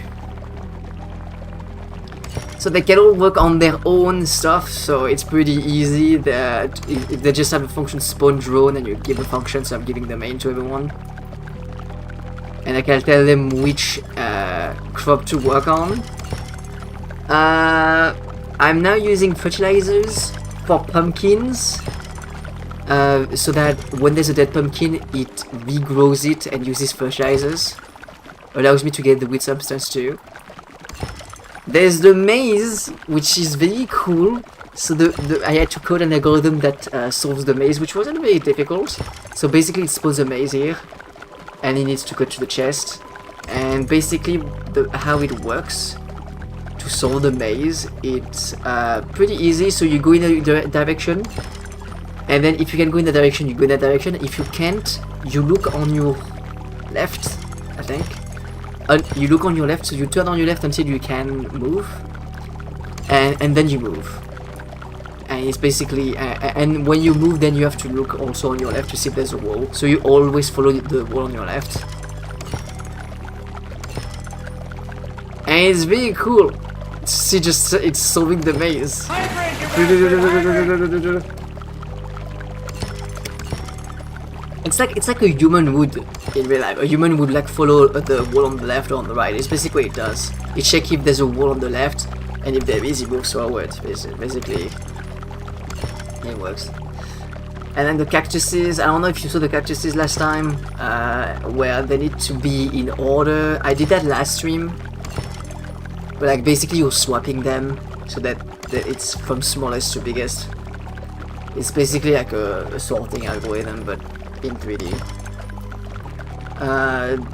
So they can all work on their own stuff, so it's pretty easy. If they just have a function spawn drone and you give a function, so I'm giving the main to everyone. And I can tell them which crop to work on. I'm now using fertilizers for pumpkins, so that when there's a dead pumpkin, it regrows it and uses fertilizers. Allows me to get the wheat substance too. There's the maze, which is very cool. So I had to code an algorithm that solves the maze, which wasn't very difficult. So basically it spawns a maze here, and it needs to go to the chest. And basically how it works to solve the maze, it's pretty easy. So you go in a direction, and then if you can go in the direction, you go in that direction. If you can't, you look on your left, I think. You look on your left, so you turn on your left until you can move, and then you move. And it's basically, and when you move, then you have to look also on your left to see if there's a wall. So you always follow the wall on your left. And it's very cool. See, just it's solving the maze. It's like a human would in real life. A human would like follow the wall on the left or on the right. It's basically what it does. It checks if there's a wall on the left, and if there is, it moves forward. Basically, it works. And then the cactuses. I don't know if you saw the cactuses last time, where they need to be in order. I did that last stream. But like basically you're swapping them so that it's from smallest to biggest. It's basically like a sorting algorithm, but in 3D.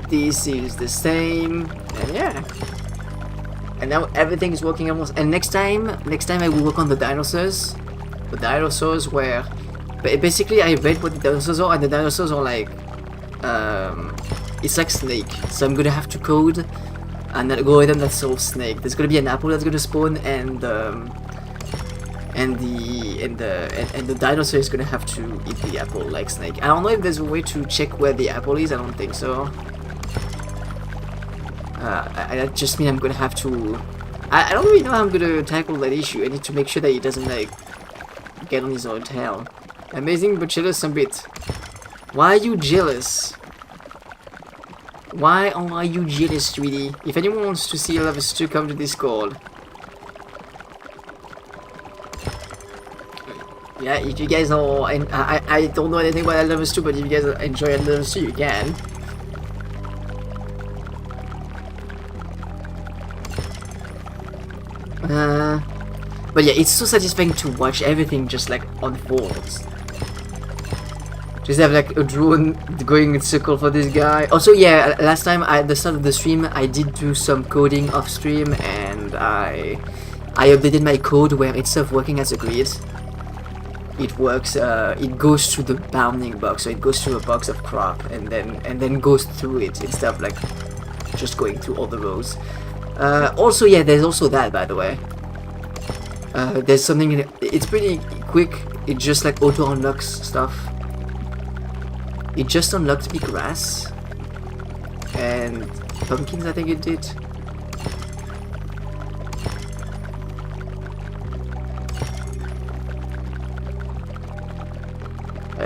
This is the same, and yeah. And now everything is working almost. And next time I will work on the dinosaurs. The dinosaurs where, basically I read what the dinosaurs are, and the dinosaurs are like, it's like snake. So I'm gonna have to code an algorithm that solves snake. There's gonna be an apple that's gonna spawn, and the dinosaur is gonna have to eat the apple like snake. I don't know if there's a way to check where the apple is. I don't think so. That just means I'm gonna have to. I don't really know how I'm gonna tackle that issue. I need to make sure that he doesn't like get on his own tail. Amazing, but jealous a bit. Why are you jealous? Why are you jealous, sweetie? If anyone wants to see Love Stew, come to Discord. Yeah, if you guys are, and I don't know anything about Love Stew, but if you guys enjoy Love Stew, you can. But yeah, it's so satisfying to watch everything just like unfolds. Just have like a drone going in circle for this guy. Also, yeah, last time at the start of the stream, I did do some coding off stream, and I updated my code where instead of working as a grid, it works. It goes to the bounding box, so it goes to a box of crop, and then goes through it instead of like just going through all the rows. Also, yeah, there's also that, by the way. There's something. It's pretty quick. It just like auto unlocks stuff. It just unlocked me grass and pumpkins, I think it did.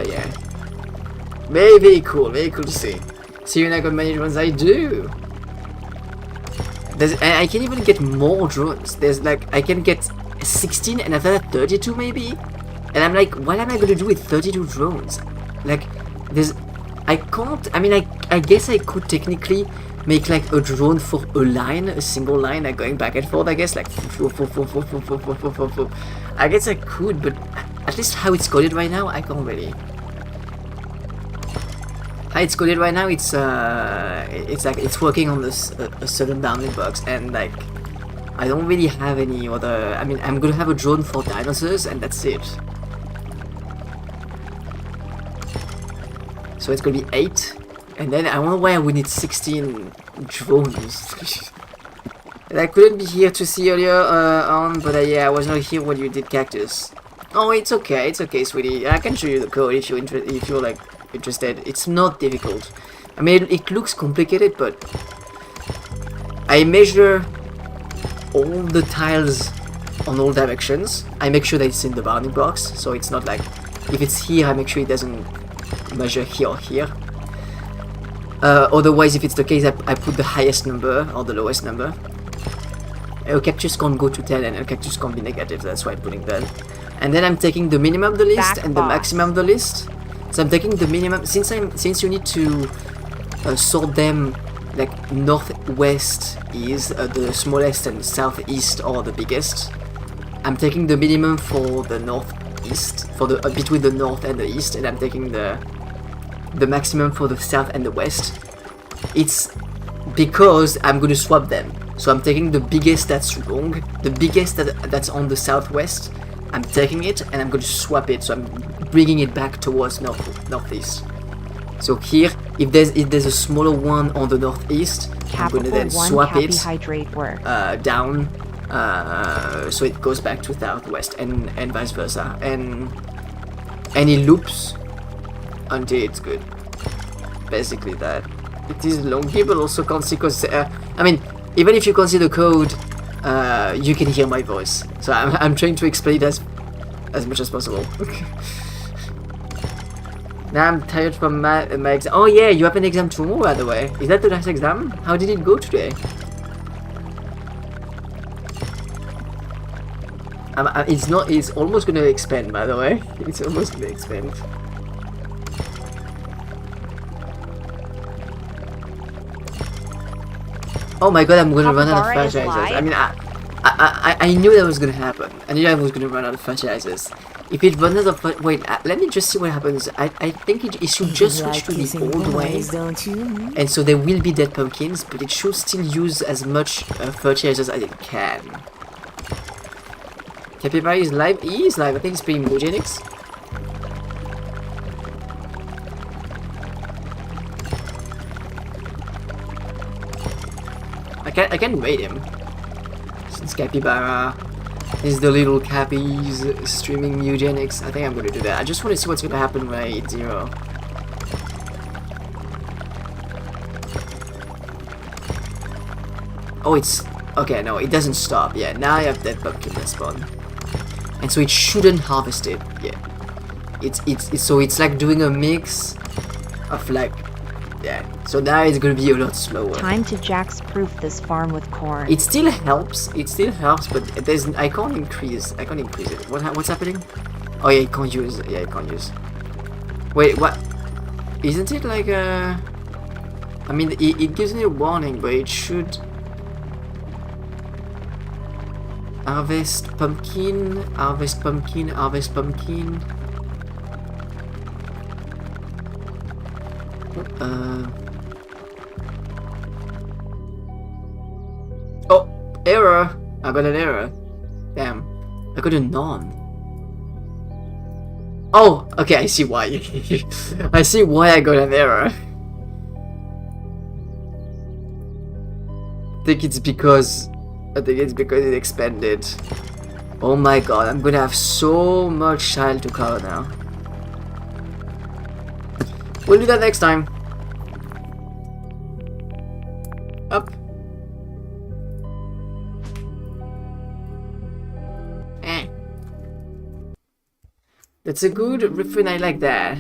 Yeah. Very cool to see. See when I got many drones, I do. And I can even get more drones. There's like, I can get 16 and after that 32 maybe? And I'm like, what am I gonna do with 32 drones? Like, I can't, I mean, I guess I could technically make like a drone for a line, a single line, like going back and forth, I guess, like I guess I could, but at least how it's coded right now, I can't really. How it's coded right now, it's like, it's working on this, a certain bounding box, and like, I don't really have any other, I mean, I'm gonna have a drone for dinosaurs, and that's it. So it's gonna be 8, and then I wonder why I would need 16 drones. And I couldn't be here to see earlier on, but yeah, I was not here when you did cactus. Oh, it's okay, sweetie. I can show you the code if you're like interested. It's not difficult. I mean, it looks complicated, but I measure all the tiles on all directions. I make sure that it's in the bounding box, so it's not like, if it's here, I make sure it doesn't measure here or here. Otherwise, if it's the case, I put the highest number or the lowest number. A cactus can't go to 10 and a cactus can't be negative, that's why I'm putting that. And then I'm taking the minimum of the list and the maximum of the list. So I'm taking the minimum, since you need to sort them, like northwest is the smallest and southeast are the biggest. I'm taking the minimum for the northeast, for the between the north and the east, and I'm taking the maximum for the south and the west. It's because I'm going to swap them. So I'm taking the biggest that's wrong, the biggest that's on the southwest, I'm taking it and I'm going to swap it, so I'm bringing it back towards northeast. So here, if there's a smaller one on the northeast, I'm going to then swap it down, so it goes back to southwest and vice versa, and it loops until it's good. Basically that. It is longy, but also can't see, because I mean, even if you can't see the code, you can hear my voice. So I'm trying to explain it as much as possible. Now I'm tired from my exam. Oh yeah, you have an exam tomorrow, by the way. Is that the last exam? How did it go today? It's almost gonna expand, by the way. It's almost gonna expand. Oh my god, I'm gonna run out of fertilizers. I mean, I knew that was gonna happen. I knew I was gonna run out of fertilizers. If it runs out of wait, let me just see what happens. I think it should just switch to the old way, and so there will be dead pumpkins, but it should still use as much fertilizers as it can. Capybara is live. He is live. I think it's pretty mutagenics. I can rate him. Since Capybara is the little cappies streaming eugenics, I think I'm gonna do that. I just want to see what's gonna happen when I hit 0. Oh, it's okay. No, it doesn't stop. Yeah, now I have dead pumpkin that spawn, and so it shouldn't harvest it. Yeah, it's like doing a mix of like. Yeah, so now it's gonna be a lot slower. Time to jax-proof this farm with corn. It still helps, but I can't increase it. What's happening? Oh yeah, I can't use. Yeah, I can't use. Wait, what? Isn't it like a? I mean, it gives me a warning, but it should harvest pumpkin, harvest pumpkin, harvest pumpkin. Oh, error! I got an error. Damn. I got a none. Oh, okay, I see why. I see why I got an error. I think it's because it expanded. Oh my god, I'm gonna have so much tile to cover now. We'll do that next time. Up. That's a good refrain, I like that.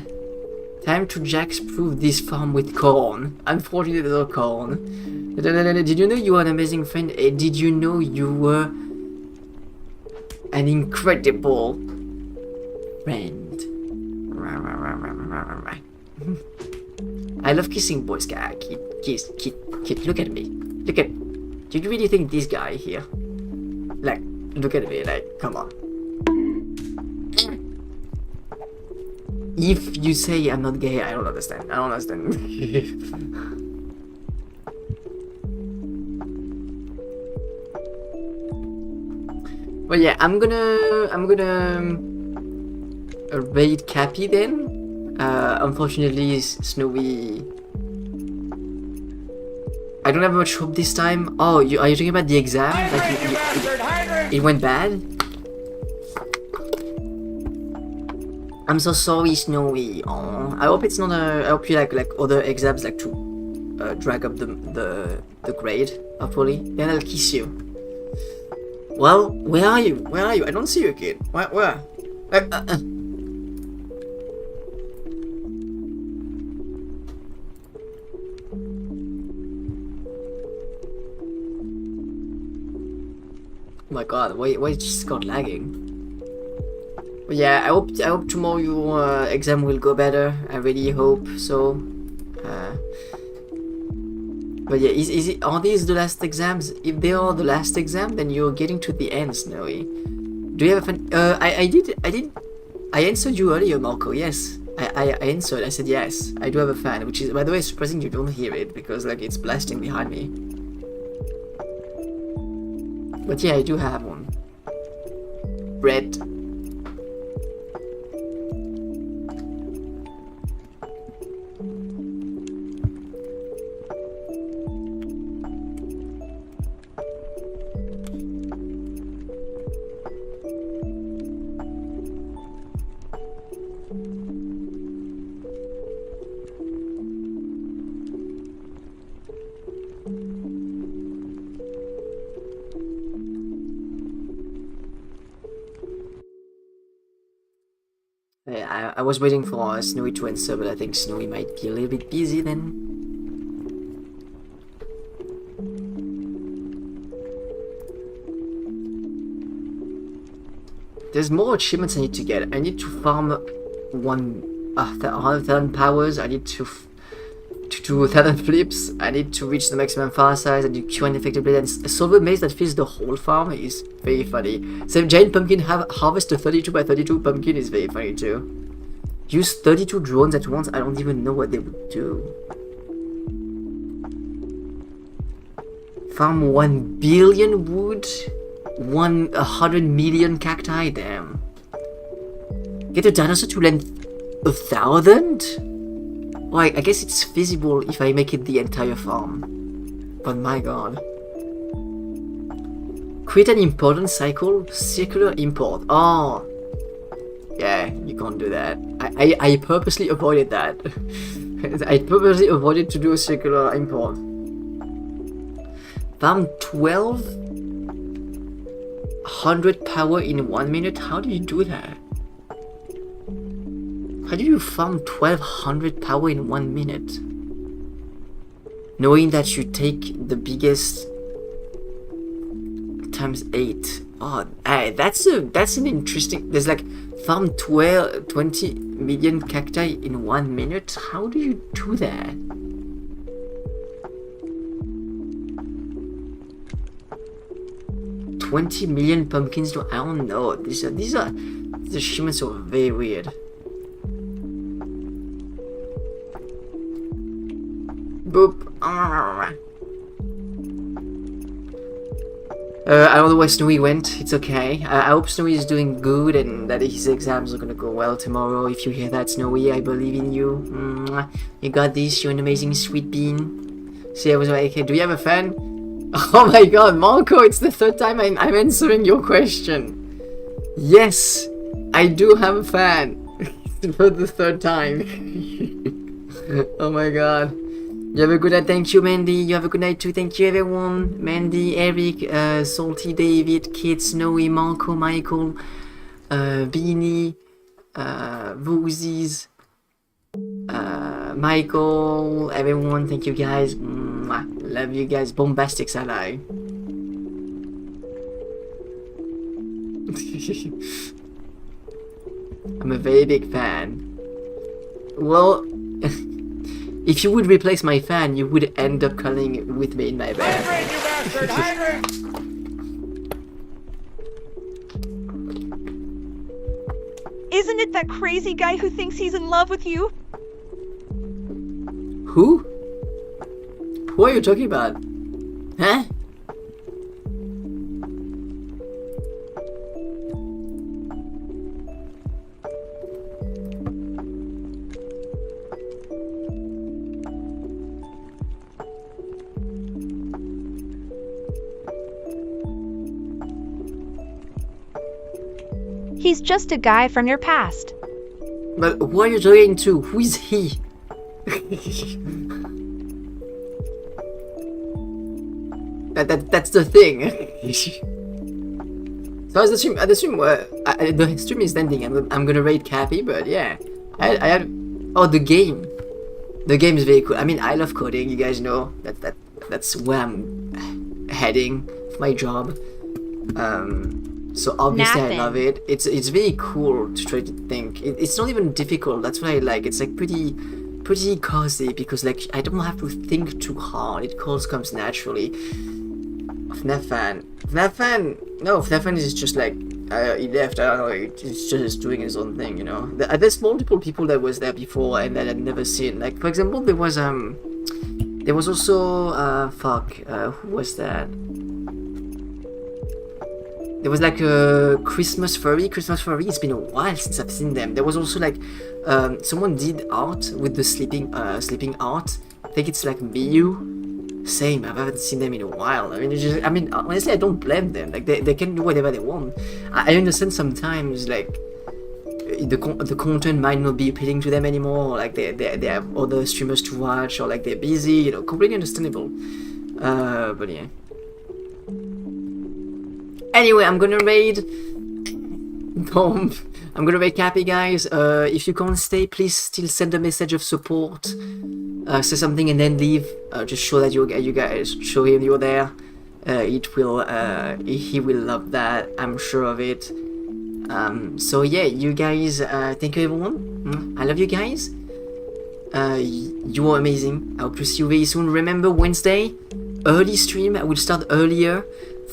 Time to jax-proof this farm with corn. Unfortunately, there's no corn. Did you know you were an amazing friend? Did you know you were an incredible friend? I love kissing boys, guy. Kiss. Look at me. Look at. Do you really think this guy here? Like, look at me. Like, come on. If you say I'm not gay, I don't understand. But yeah, I'm gonna raid Cappy then. Unfortunately, Snowy. I don't have much hope this time. Oh, are you talking about the exam? Like it went bad? I'm so sorry, Snowy. Oh, I hope it's not a. I hope you like other exams like to drag up the grade. Hopefully, then I'll kiss you. Well, where are you? Where are you? I don't see you, kid. Where? Oh my god, why it just got lagging? But yeah, I hope tomorrow your exam will go better. I really hope so. But yeah, are these the last exams? If they are the last exam, then you're getting to the end, Snowy. Do you have a fun? I answered you earlier, Marco. Yes, I answered. I said yes. I do have a fan, which is, by the way, surprising you don't hear it because like it's blasting behind me. But yeah, I do have one. Red. I was waiting for Snowy to answer, but I think Snowy might be a little bit busy then. There's more achievements I need to get. I need to farm 1,000 powers. I need to do 1,000 flips. I need to reach the maximum fire size. I need to cure an infected blade. And a silver maze that fills the whole farm is very funny. So giant pumpkin harvest a 32 by 32 pumpkin is very funny too. Use 32 drones at once. I don't even know what they would do. Farm 1 billion wood. 100 million cacti. Damn. Get a dinosaur to land 1,000? Well, I guess it's feasible if I make it the entire farm. But my god. Create an important cycle. Circular import. Oh. Yeah, you can't do that. I purposely avoided that. I purposely avoided to do a circular import. Farm 1,200 power in 1 minute? How do you do that? How do you farm 1,200 power in 1 minute? Knowing that you take the biggest times 8. Oh, that's an interesting. There's like farm 20 million cacti in 1 minute. How do you do that? $20 million pumpkins. I don't know. These achievements are very weird. Boop. I don't know where Snowy went. It's okay. I hope Snowy is doing good and that his exams are gonna go well tomorrow. If you hear that, Snowy, I believe in you. You got this. You're an amazing sweet bean. See, I was like, okay, do you have a fan? Oh my god, Marco, it's the third time I'm answering your question. Yes, I do have a fan. For the third time. Oh my god. You have a good night. Thank you, Mandy. You have a good night too. Thank you, everyone. Mandy, Eric, Salty David, Kid, Snowy, Marco, Michael, Beanie, Voosies, Michael, everyone. Thank you, guys. Mwah. Love you guys. Bombastic side. I'm a very big fan. Well, if you would replace my fan, you would end up cuddling with me in my bed. Hydrate, you bastard! Hydrate! Isn't it that crazy guy who thinks he's in love with you? Who? Who are you talking about? Huh? He's just a guy from your past. But who are you talking to? Who is he? That's the thing. Because the stream is ending. I'm gonna rate Cappy, but yeah, I had. Oh, the game is very cool. I mean, I love coding. You guys know that's where I'm heading for my job. So obviously I love it. It's very cool to try to think. It's not even difficult. That's what I like. It's like pretty cozy because like I don't have to think too hard. It comes naturally. FNAF fan is just like he left. I don't know. He's just doing his own thing, you know. There's multiple people that was there before and that I'd never seen. Like for example, there was also who was that? There was like a Christmas furry. It's been a while since I've seen them. There was also like someone did art with the sleeping art. I think it's like Miyu. Same. I haven't seen them in a while. I mean, honestly, I don't blame them. Like they can do whatever they want. I understand sometimes like the content might not be appealing to them anymore. Like they have other streamers to watch or like they're busy. You know, completely understandable. But yeah. Anyway, I'm gonna raid Bomb. I'm gonna raid Cappy, guys. If you can't stay, please still send a message of support. Say something and then leave. Just show that you guys show him you're there. He will love that. I'm sure of it. So yeah, you guys. Thank you everyone. I love you guys. You are amazing. I hope to see you very soon. Remember Wednesday, early stream. I will start earlier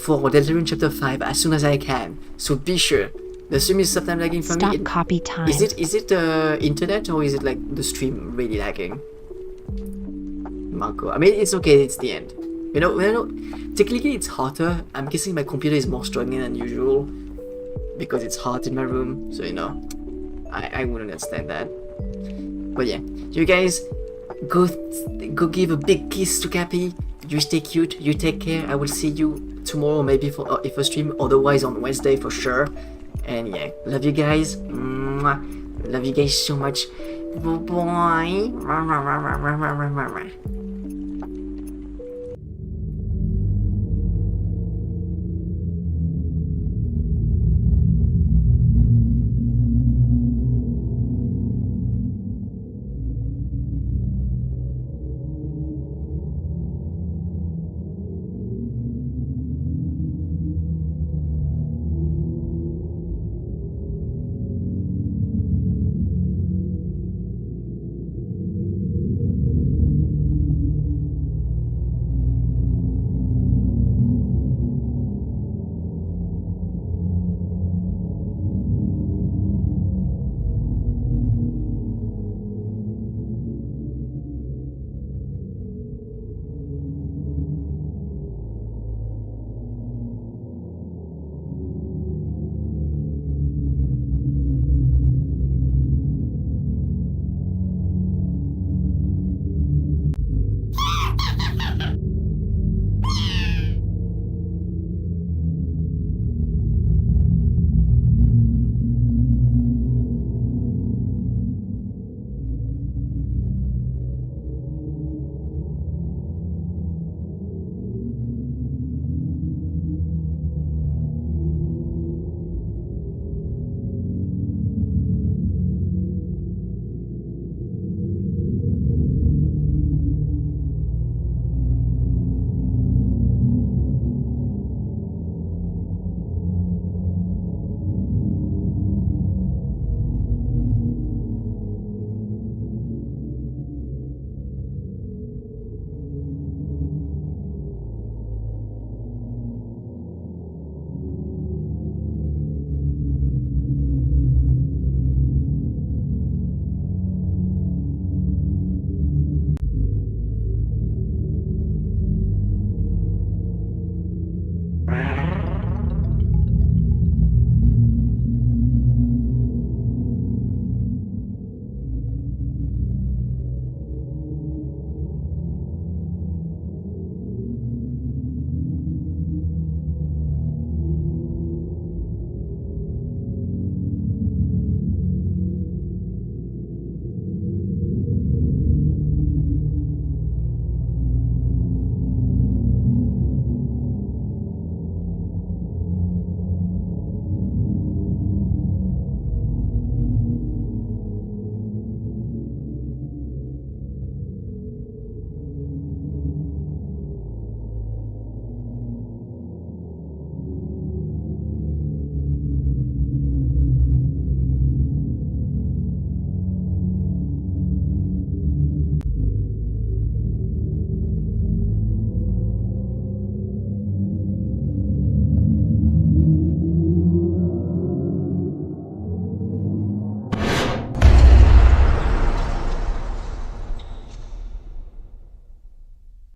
for Deltarune Chapter 5 as soon as I can. So be sure. The stream is sometimes lagging for me. Stop copy time. Is it internet or is it like the stream really lagging? Marco. I mean, it's okay. It's the end. You know. Technically, it's hotter. I'm guessing my computer is more struggling than usual because it's hot in my room. So you know, I wouldn't understand that. But yeah, you guys go give a big kiss to Cappy. You stay cute. You take care. I will see you tomorrow, maybe for if a stream. Otherwise on Wednesday for sure. And yeah, love you guys. Mwah. Love you guys so much. Bye.